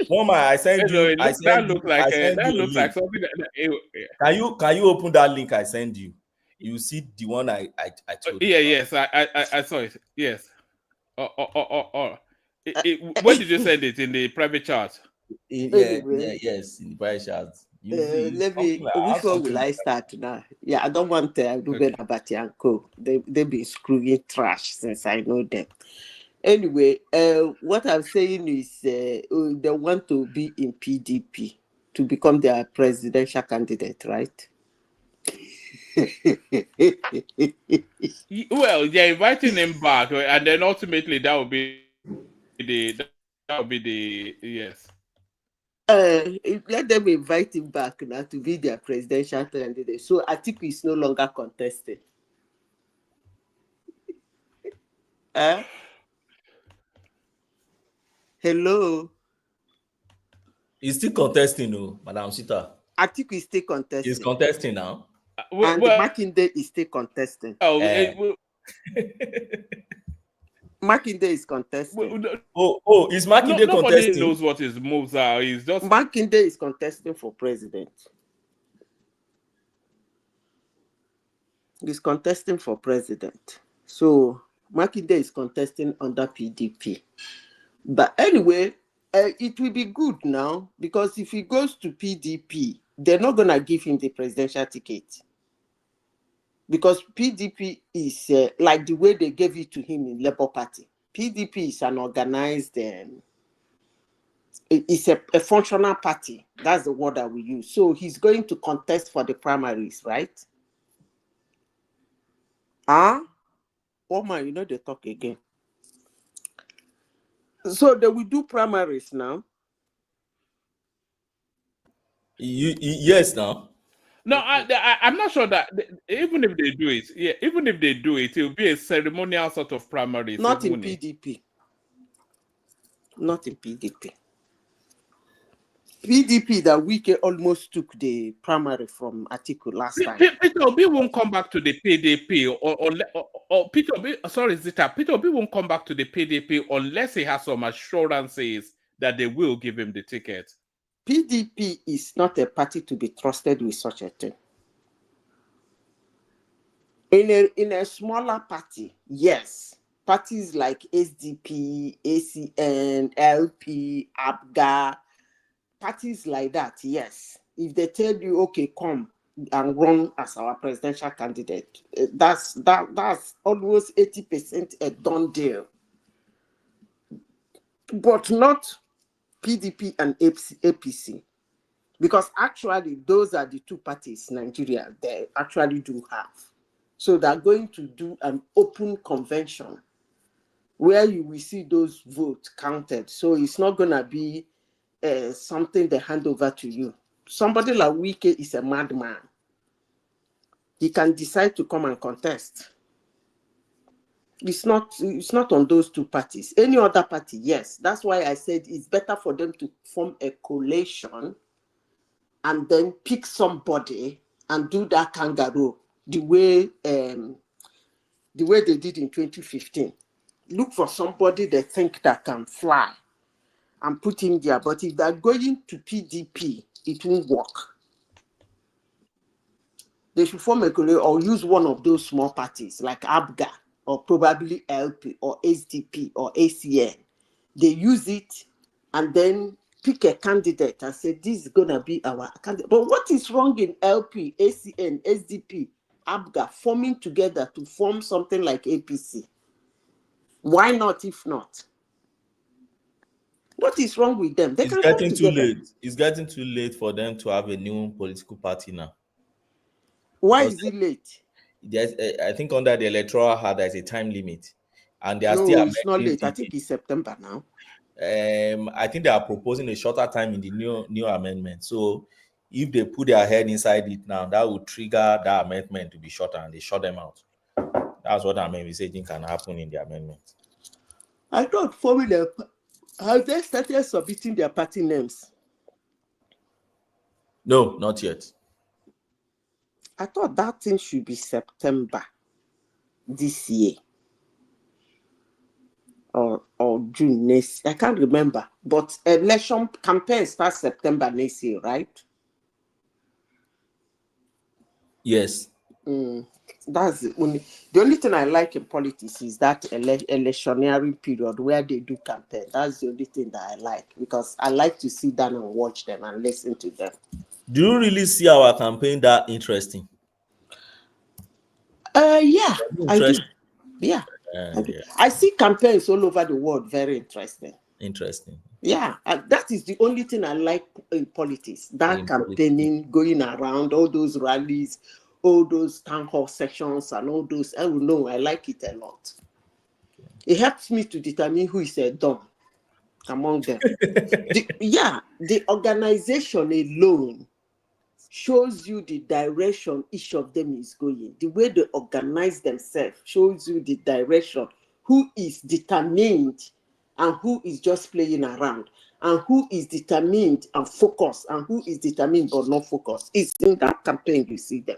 Mama, I send you. It I look, that send look you. like I send that you a looks like link. something Can you open that link I send you? You see the one I told you. Yeah, yes, I saw it. Yes. When did you send it? In the private chat? Anyway, Yes, in the private chat. let me. Which one will I start now? Yeah, I don't want Ruben, Abati and Co. They've been screwing trash since I know them. Anyway, what I'm saying is they want to be in PDP to become their presidential candidate, right? Well, they're inviting him back, and then ultimately that will be the yes. Let them invite him back now to be their presidential candidate. So Atiku is no longer contesting. Hello. He's still contesting, no, Madam Sita. Atiku is still contesting. He's contesting now. And Makinde is still contesting. Makinde is contesting. Is Makinde contesting? Nobody knows what his moves are. He's just Makinde is contesting for president. He's contesting for president. So Makinde is contesting under PDP. But anyway, it will be good now because if he goes to PDP, they're not going to give him the presidential ticket. Because PDP is like the way they gave it to him in Labour Party. PDP is an organized, it's a functional party. That's the word that we use. So he's going to contest for the primaries, right? Oh my, they talk again. So they will do primaries now. Yes, now. No, I'm not sure that even if they do it, even if they do it, it will be a ceremonial sort of primaries. Not in PDP. Not in PDP. PDP that Wike almost took the primary from Atiku last time. Peter Obi won't come back to the PDP or Peter Obi. Sorry, Zita. Peter Obi won't come back to the PDP unless he has some assurances that they will give him the ticket. PDP is not a party to be trusted with such a thing. In a smaller party, yes. Parties like SDP, ACN, LP, ABGA, parties like that, yes. If they tell you, okay, come and run as our presidential candidate, that's almost 80% a done deal. But not PDP and APC. Because actually, those are the two parties Nigeria they actually do have. So they're going to do an open convention where you will see those votes counted. So it's not going to be something they hand over to you. Somebody like Wike is a madman. He can decide to come and contest. It's not on those two parties. Any other party, yes. That's why I said it's better for them to form a coalition and then pick somebody and do that kangaroo the way they did in 2015. Look for somebody they think that can fly and put him there. But if they're going to PDP, it won't work. They should form a coalition or use one of those small parties like ABGA or probably LP or SDP or ACN. They use it and then pick a candidate and say, this is going to be our candidate. But what is wrong in LP, ACN, SDP, ABGA forming together to form something like APC? Why not if not? What is wrong with them? They It's can getting come too together. late. It's getting too late for them to have a new political party now. Why is it late? I think under the electoral act there's a time limit, and they are No, still it's not amending late. I think it's September now. I think they are proposing a shorter time in the new amendment. So if they put their head inside it now, that would trigger that amendment to be shorter, and they shut them out. That's what I'm envisaging can happen in the amendment. I thought forming have they started submitting their party names? No, not yet. I thought that thing should be September this year. Or June next. I can't remember. But election campaign starts September next year, right? Yes. That's the only thing I like in politics is that electioneering period where they do campaign. That's the only thing that I like, because I like to sit down and watch them and listen to them. Do you really see our campaign that interesting? Yeah, I do. Yeah, I do. Yeah. I see campaigns all over the world. Very interesting. Interesting. Yeah, that is the only thing I like in politics. That campaigning, going around, all those rallies, all those town hall sessions, and all those. I don't know. I like it a lot. It helps me to determine who is a don among them. The organization alone shows you the direction each of them is going. The way they organize themselves shows you the direction, who is determined and who is just playing around, and who is determined and focused, and who is determined but not focused. It's in that campaign you see them.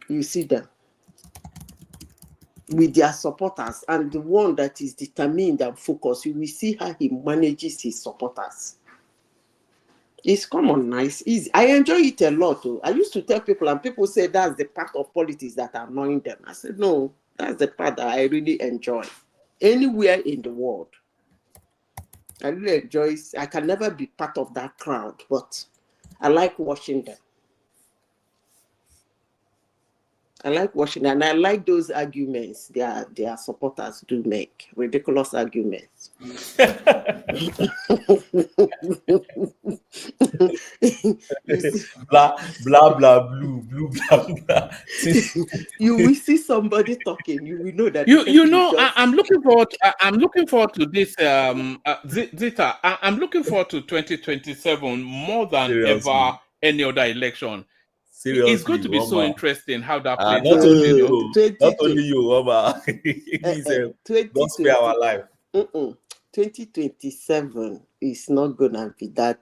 You see them with their supporters, and the one that is determined and focused, you will see how he manages his supporters. It's common, nice, easy. I enjoy it a lot. I used to tell people, and people say that's the part of politics that are annoying them. I said, no, that's the part that I really enjoy. Anywhere in the world, I really enjoy. I can never be part of that crowd, but I like watching them. I like watching, and I like those arguments their supporters do make, ridiculous arguments. Blah blah blah blue blah blah. You will see somebody talking, you will know that you know I'm looking forward. I'm looking forward to this. Zita, I'm looking forward to 2027 more than Seriously. ever any other election. Seriously, It's going to be so Oma. interesting how that plays Not out. only You know? you, not only you, Oma. God spare our life. 2027 is not gonna be that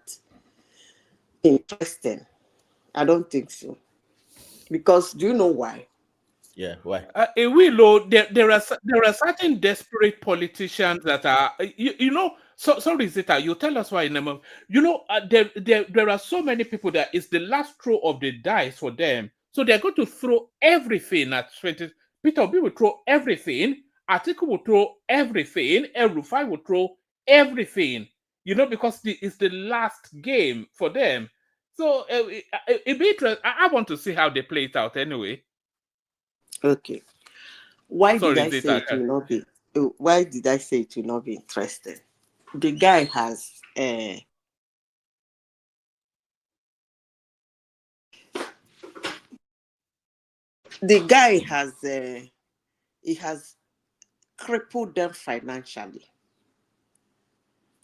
interesting. I don't think so. Because do you know why? Yeah, why? There are certain desperate politicians that are you know. Sorry, Zita, you tell us why. You know, there are so many people that it's the last throw of the dice for them. So they're going to throw everything at 20. Peter Obi will throw everything. Atiku will throw everything. El Rufai will throw everything. You know, because it's the last game for them. So it'd be interesting. I want to see how they play it out anyway. Okay. Why Sorry, did I say it will not be? Why did I say it will not be interesting? The guy has he has crippled them financially.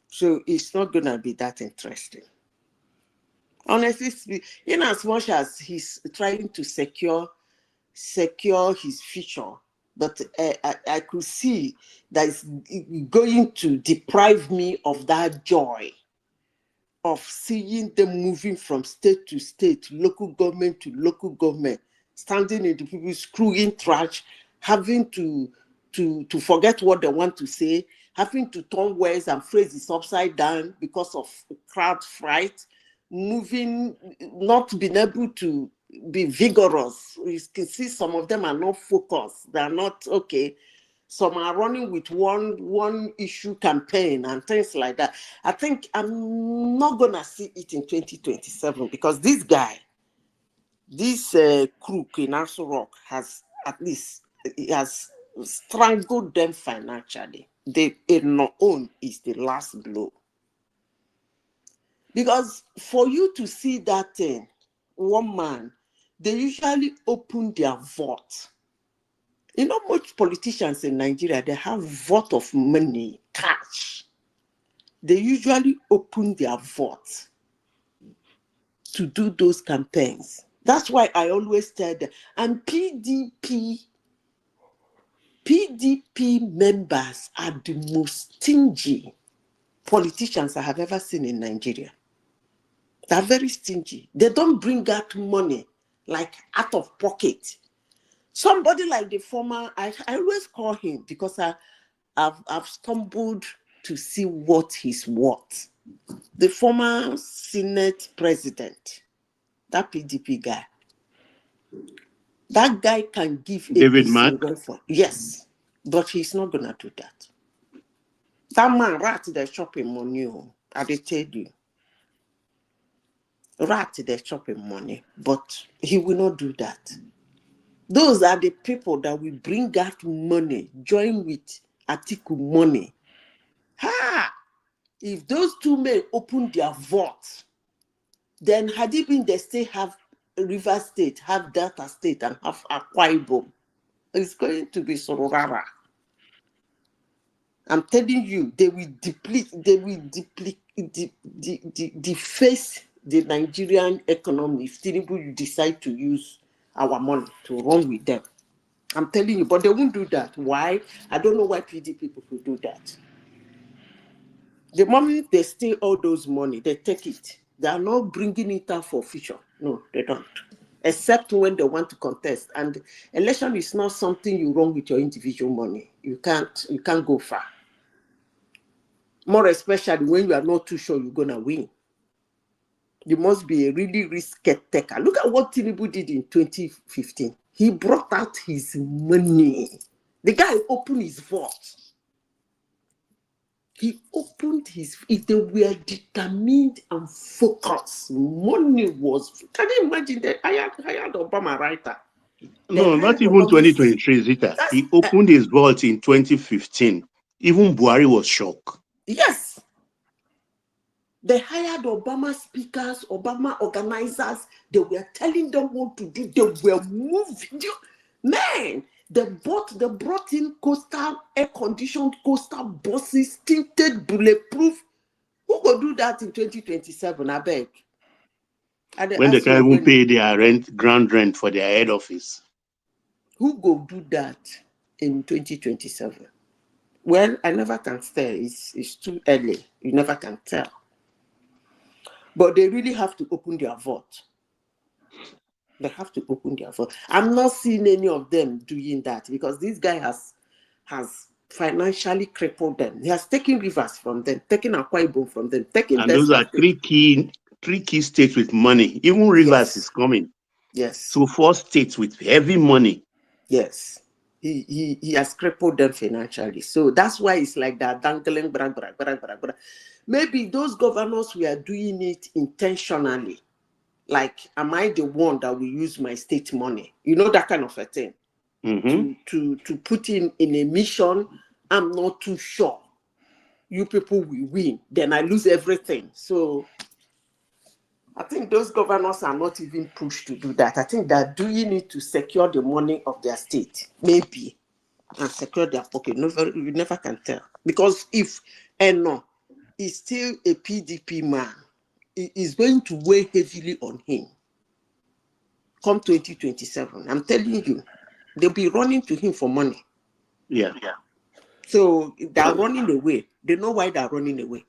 So it's not gonna be that interesting. Honestly, in as much as he's trying to secure his future, but I could see that it's going to deprive me of that joy of seeing them moving from state to state, local government to local government, standing in the people, screwing trash, having to forget what they want to say, having to turn words and phrases upside down because of crowd fright, moving, not being able to be vigorous. You can see some of them are not focused. They're not okay. Some are running with one issue campaign and things like that. I think I'm not gonna see it in 2027 because this guy, this crook in Aso Rock has strangled them financially. They no own is the last blow. Because for you to see that thing, one man, they usually open their vault. You know, most politicians in Nigeria, they have vault of money, cash. They usually open their vault to do those campaigns. That's why I always tell them, and PDP members are the most stingy politicians I have ever seen in Nigeria. They're very stingy. They don't bring out money like out of pocket. Somebody like the former, I always call him because I've stumbled to see what he's worth. The former Senate president, that PDP guy, that guy can give David APC Mark? for, yes, but he's not gonna do that. That man rat the shopping money, I dey tell you. Rat the shopping money, but he will not do that. Those are the people that will bring out money, join with Atiku money. Ha! If those two men open their vault, then had it been they still have River State, have Delta State, and have Akwa Ibom, it's going to be Sororara. I'm telling you, they will deface the Nigerian economy if Tinubu decide to use our money to run with them. I'm telling you, but they won't do that. Why? I don't know why PDP people will do that. The moment they steal all those money, they take it. They are not bringing it out for future. No, they don't. Except when they want to contest. And election is not something you run with your individual money. You can't go far. More especially when you are not too sure you're gonna win. You must be a really risk taker. Look at what Tinubu did in 2015. He brought out his money. The guy opened his vault. He opened his, if they were determined and focused, money was, can you imagine that? I had Obama writer. No, not even 2023, Zita. He opened his vault in 2015. Even Buhari was shocked. Yes. They hired Obama speakers, Obama organizers. They were telling them what to do. They were moving. Man, they brought in coastal, air-conditioned coastal buses, tinted, bulletproof. Who will do that in 2027, I beg? When they can't even pay their ground rent for their head office. Who will do that in 2027? Well, I never can tell. It's too early. You never can tell. But they really have to open their vault. They have to open their vault. I'm not seeing any of them doing that because this guy has financially crippled them. He has taken rivers from them, taken Akwa Ibom from them, taken. And those are three key states with money. Even Rivers is coming. Yes. So 4 states with heavy money. Yes. He has crippled them financially. So that's why it's like that dangling. Maybe those governors were doing it intentionally. Like, am I the one that will use my state money? You know, that kind of a thing. To put in a mission, I'm not too sure. You people will win. Then I lose everything. So I think those governors are not even pushed to do that. I think they're doing it to secure the money of their state. Maybe. And secure their pocket. You never can tell. Because if Eno is still a PDP man, it is going to weigh heavily on him. Come 2027. I'm telling you, they'll be running to him for money. Yeah. So they're running away. They know why they're running away.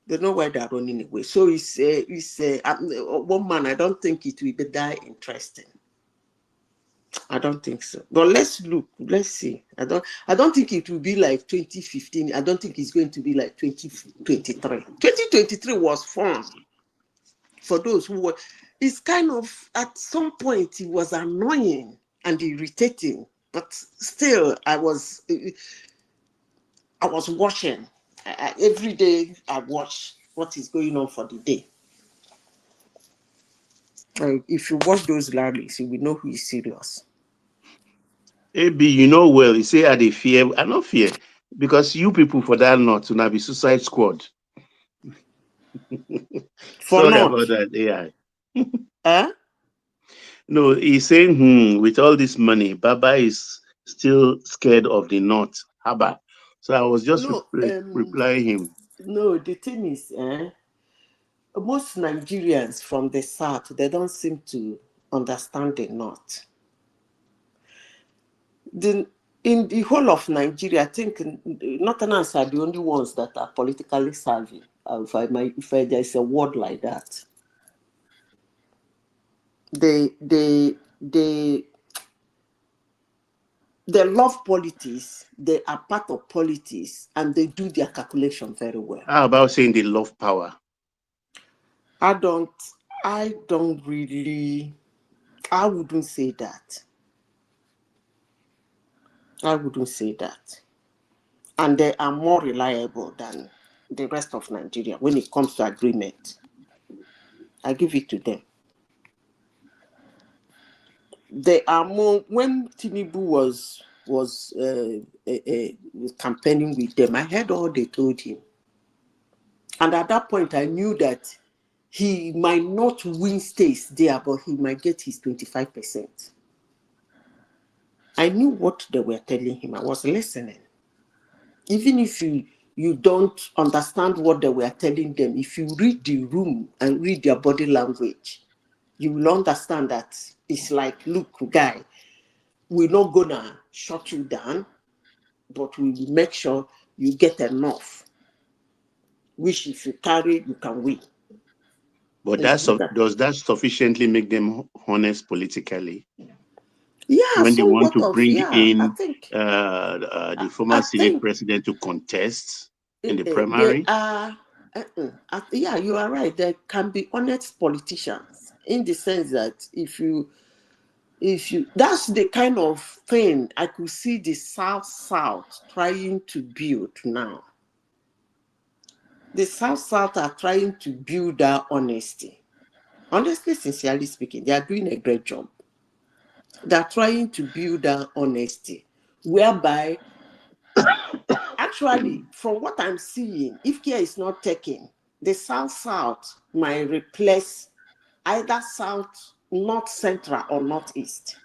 They know why they're running away. So it's one man. I don't think it will be that interesting. I don't think so. But let's look. Let's see. I don't think it will be like 2015. I don't think it's going to be like 2023. 2023 was fun for those who were. It's kind of, at some point, it was annoying and irritating. But still, I was watching. Every day I watch what is going on for the day. If you watch those rallies, you will know who is serious. AB, you know well, you say I dey fear. I not fear. Because you people for that not to be suicide squad. Sorry about that, AI. Huh? No, he's saying, with all this money, Baba is still scared of the North. Haba. So I was just replying him. No, the thing is, most Nigerians from the South, they don't seem to understand the North. In the whole of Nigeria, I think Northerners are the only ones that are politically savvy. if there's a word like that. They love politics, they are part of politics, and they do their calculation very well. How about saying they love power? I wouldn't say that. I wouldn't say that. And they are more reliable than the rest of Nigeria when it comes to agreement. I give it to them. They are more. When Tinubu was campaigning with them, I heard all they told him. And at that point, I knew that he might not win states there, but he might get his 25%. I knew what they were telling him. I was listening. Even if you don't understand what they were telling them, if you read the room and read their body language, you will understand that it's like, look, guy, we're not gonna shut you down, but we will make sure you get enough, which if you carry, you can win. But does that sufficiently make them honest politically? Yeah, when they want to bring in I think, the former Senate president to contest in the primary? Yeah, you are right. There can be honest politicians in the sense that if you, that's the kind of thing I could see the South trying to build now. The South are trying to build that honesty. Honestly, sincerely speaking, they are doing a great job. They are trying to build that honesty, whereby, actually, from what I'm seeing, if care is not taken, the South might replace either South, North Central, or Northeast.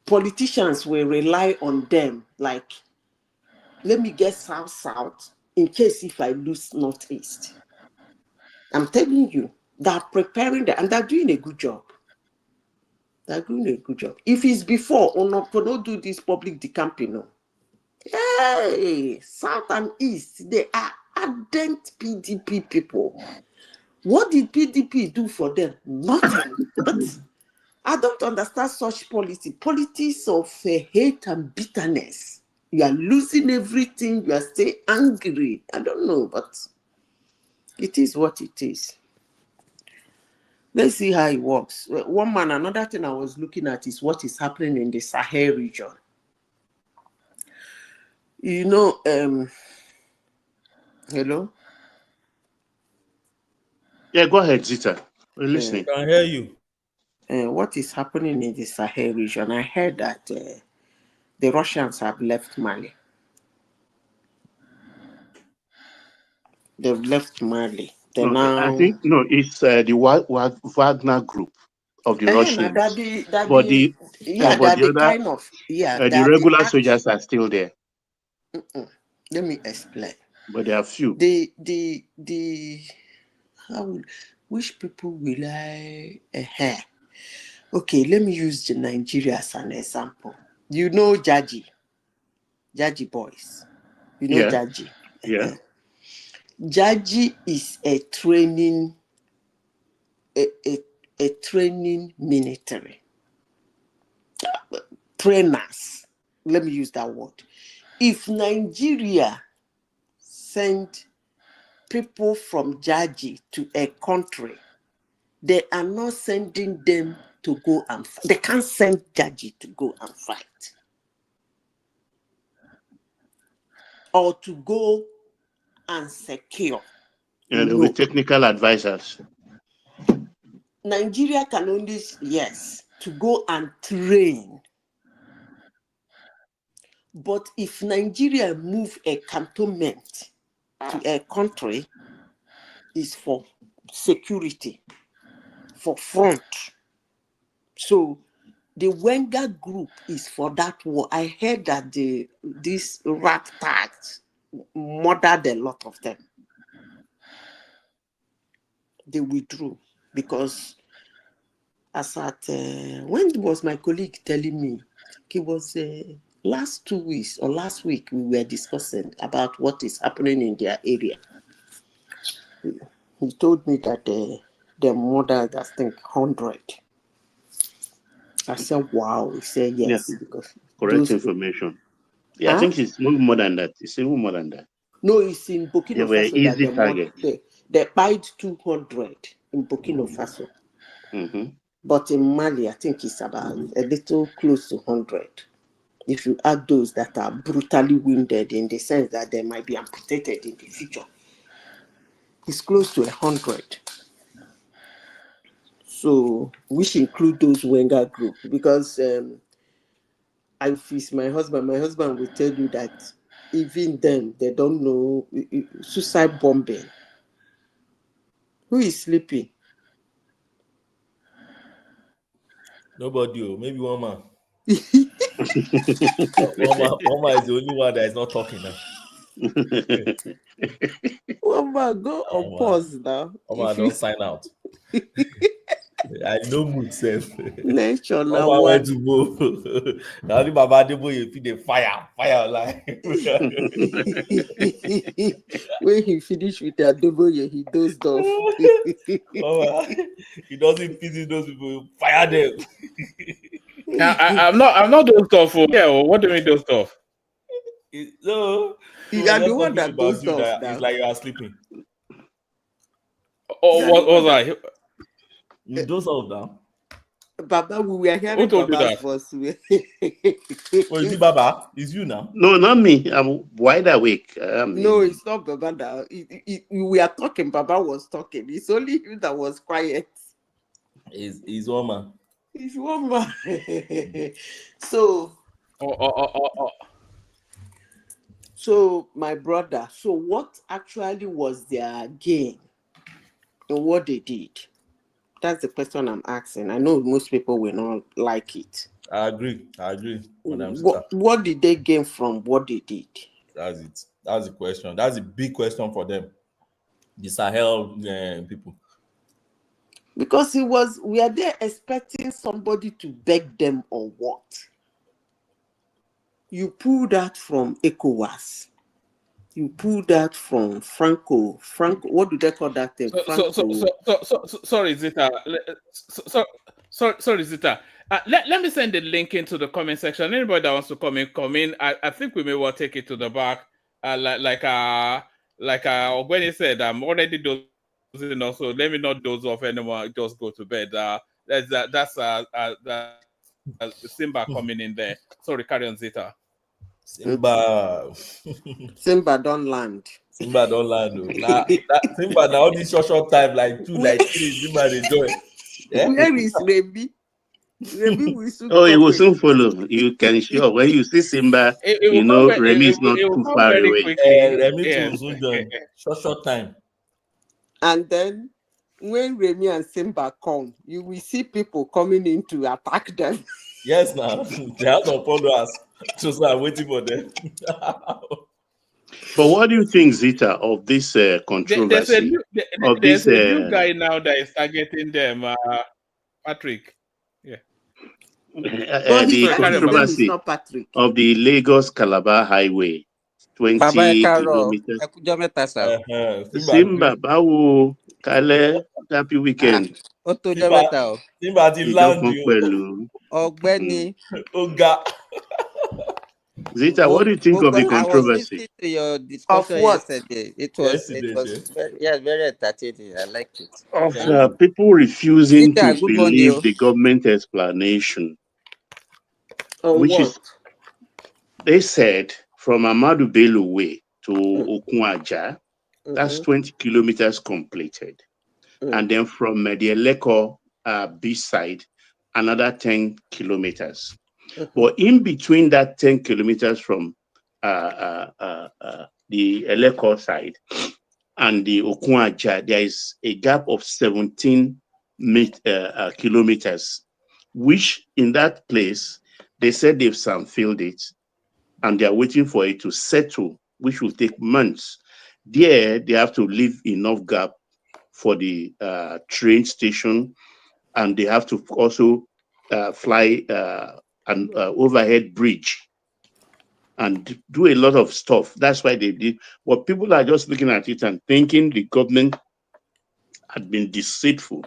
Politicians will rely on them, like, let me get South in case if I lose Northeast. I'm telling you, they're preparing that, and they're doing a good job. They're doing a good job. If it's before, or not, for not do this public decamping, no. Hey, South and East, they are ardent PDP people. What did PDP do for them? Nothing. But I don't understand such politics of hate and bitterness. You are losing everything. You are still angry. I don't know, but it is what it is. Let's see how it works. Another thing I was looking at is what is happening in the Sahel region. You know, hello? Yeah, go ahead, Zita. We're listening. I can hear you. What is happening in the Sahel region? I heard that the Russians have left Mali. They've left Mali. I think it's the Wagner group of the Russians. The regular soldiers are still there. Let me explain. But there are few. Which people will I? Okay, let me use Nigeria as an example. You know Jaji boys. You know Jaji. Yeah. Jaji is a training military. Trainers. Let me use that word. If Nigeria send people from Jaji to a country, they are not sending them to go and fight. They can't send Jaji to go and fight. Or to go and secure. And with technical advisors. Nigeria can only, to go and train. But if Nigeria move a cantonment to a country, is for security, for front. So the Wenger group is for that war. I heard that this rat tags murdered a lot of them. They withdrew because when was my colleague telling me? It was last 2 weeks or last week, we were discussing about what is happening in their area. He told me that their mother, I think, 100. I said, wow. He said, yes. Yeah. Because Correct information. Yeah, I think it's more than that. It's even more than that. No, it's in Burkina They were Faso easy that targets. they buyed 200 in Burkina Faso. Mm-hmm. But in Mali, I think it's about a little close to 100. If you add those that are brutally wounded in the sense that they might be amputated in the future, it's close to 100. So, which include those Wenger group, because if it's my husband will tell you that even them, they don't know suicide bombing. Who is sleeping? Nobody. Maybe one man. one man is the only one that is not talking now. One man, go on pause now. One man don't sign out. I know mood self. Nature now one one. went to go. Now the Baba Debo you feel the fire like. When he finished with the Adoboye, he dozed off. He doesn't pity those people. Fire them. I'm not dozed off. Yeah, what do you mean dozed off? No, you are the one that dozed off now. It's like you are sleeping. Oh, what was I? You doze off now. Baba, we were hearing Baba's voice. Oh, is it Baba? It's you now? No, not me. I'm wide awake. No, it's not Baba now. We are talking. Baba was talking. It's only you that was quiet. He's one man. He's one man. So. So, my brother, so what actually was their gain in what they did? That's the question I'm asking. I know most people will not like it. I agree. What did they gain from what they did? That's it. That's the question. That's a big question for them. The Sahel people. Because we are there expecting somebody to beg them or what? You pull that from ECOWAS. You pull that from Franco, what do they call that thing? Sorry, Zita. Sorry, Zita. Let me send the link into the comment section. Anybody that wants to come in. I think we may well take it to the back. Like when he said, I'm already dozing off, so let me not doze off anymore. Just go to bed. That's Simba coming in there. Sorry, carry on, Zita. Simba don't land. Simba don't land. Simba now this short time like 2 like 3. Simba they join. Yeah? Where is Remy? Remy will soon. Oh, he will soon follow. You can sure when you see Simba, you know Remy is not too far away. Remy too soon join. Short time. And then when Remy and Simba come, you will see people coming in to attack them. Yes, now they have to follow us. So I'm waiting for them. But what do you think, Zita, of this controversy? There's a new guy now that is targeting them, Patrick. Yeah. The controversy of the Lagos-Calabar Highway, 20 kilometers. Simba, Bawo, Kale, happy weekend. Simba ti land you. Ọ̀gbẹ́ni. Zita, what do you think of the controversy? I was listening to your discussion yesterday. It was very entertaining. I liked it. Of people refusing to believe the government explanation. They said from Ahmadu Bello Way to Okunwaja, that's 20 kilometers completed. And then from Medialeko beach side, another 10 kilometers. But in between that 10 kilometers from the Eleko side and the Okunwaja, there is a gap of 17 kilometers, which in that place, they said they've filled it and they're waiting for it to settle, which will take months. There, they have to leave enough gap for the train station, and they have to also fly an overhead bridge and do a lot of stuff. That's why they did. But people are just looking at it and thinking the government had been deceitful.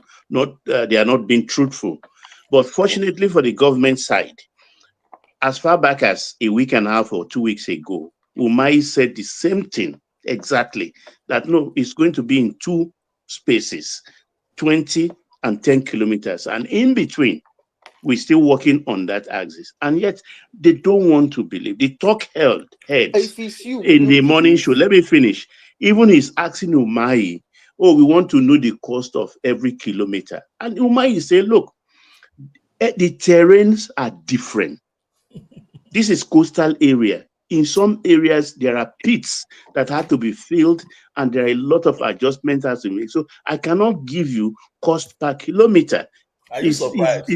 They are not being truthful. But fortunately for the government side, as far back as a week and a half or 2 weeks ago, Umai said the same thing exactly, that no, it's going to be in two spaces, 20 and 10 kilometers. And in between, we're still working on that axis. And yet, they don't want to believe. They talk heads If it's you, in the morning believe. show. Let me finish. Even he's asking Umai, oh, we want to know the cost of every kilometer. And Umai say, look, the terrains are different. This is coastal area. In some areas, there are pits that have to be filled, and there are a lot of adjustments has to make. So I cannot give you cost per kilometer. Are you surprised?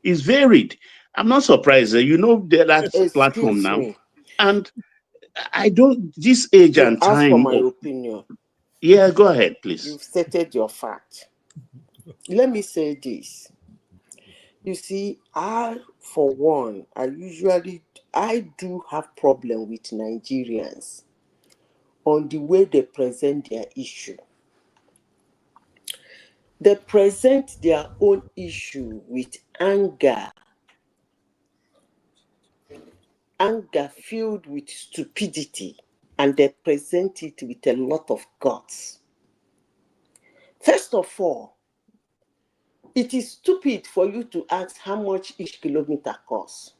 It's varied. I'm not surprised. You know that platform now. Me. And I don't, this age you and ask time. For my opinion. Yeah, go ahead, please. You've stated your fact. Let me say this. You see, for one, I do have problem with Nigerians on the way they present their issue. They present their own issue with anger filled with stupidity, and they present it with a lot of guts. First of all, it is stupid for you to ask how much each kilometer costs.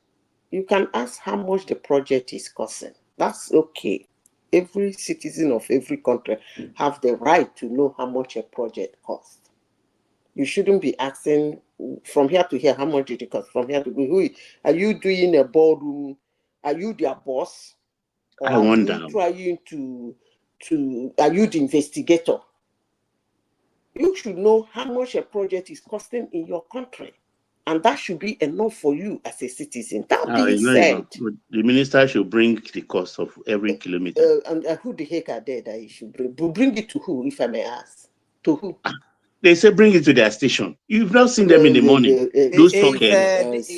You can ask how much the project is costing. That's okay. Every citizen of every country have the right to know how much a project costs. You shouldn't be asking from here to here, how much did it cost? From here to who are you doing a ballroom? Are you their boss? Or I wonder. Are you trying are you the investigator? You should know how much a project is costing in your country. And that should be enough for you as a citizen. That being said, the minister should bring the cost of every kilometer. And who the heck are they that you should bring? Bring it to who, if I may ask? To who? They say bring it to their station. You've not seen them in the morning. Those talkheads.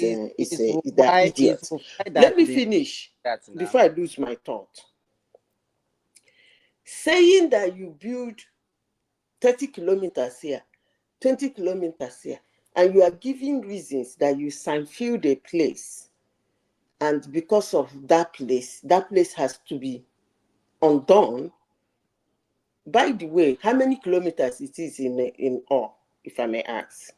They're idiots. Let me finish before I lose my thought. Saying that you build 30 kilometers here, 20 kilometers here, and you are giving reasons that you fill a place, and because of that place has to be undone. By the way, how many kilometers it is in all, if I may ask?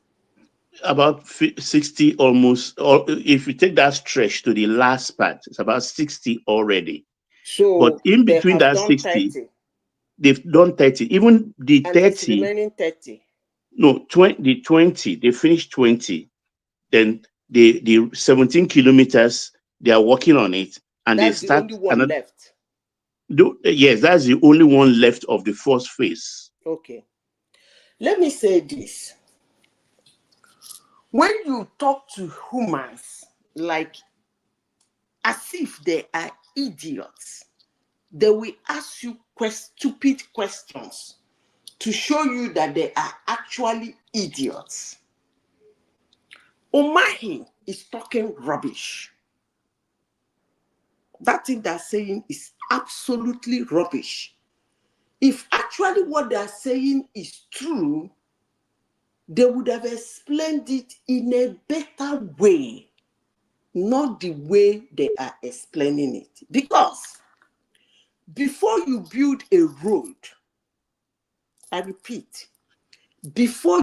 About 60 almost, or if you take that stretch to the last part, it's about 60 already. So, but in between that 60, 30. They've done 30. Even the and 30. The remaining 30. No, the 20. They finished 20. Then the 17 kilometers, they are working on it, and that's they start the only one left. Yes, that's the only one left of the first phase. Okay. Let me say this. When you talk to humans like as if they are idiots, they will ask you stupid questions to show you that they are actually idiots. Umahi is talking rubbish. That thing they're saying is absolutely rubbish. If actually what they're saying is true, they would have explained it in a better way, not the way they are explaining it. Because before you build a road, I repeat, before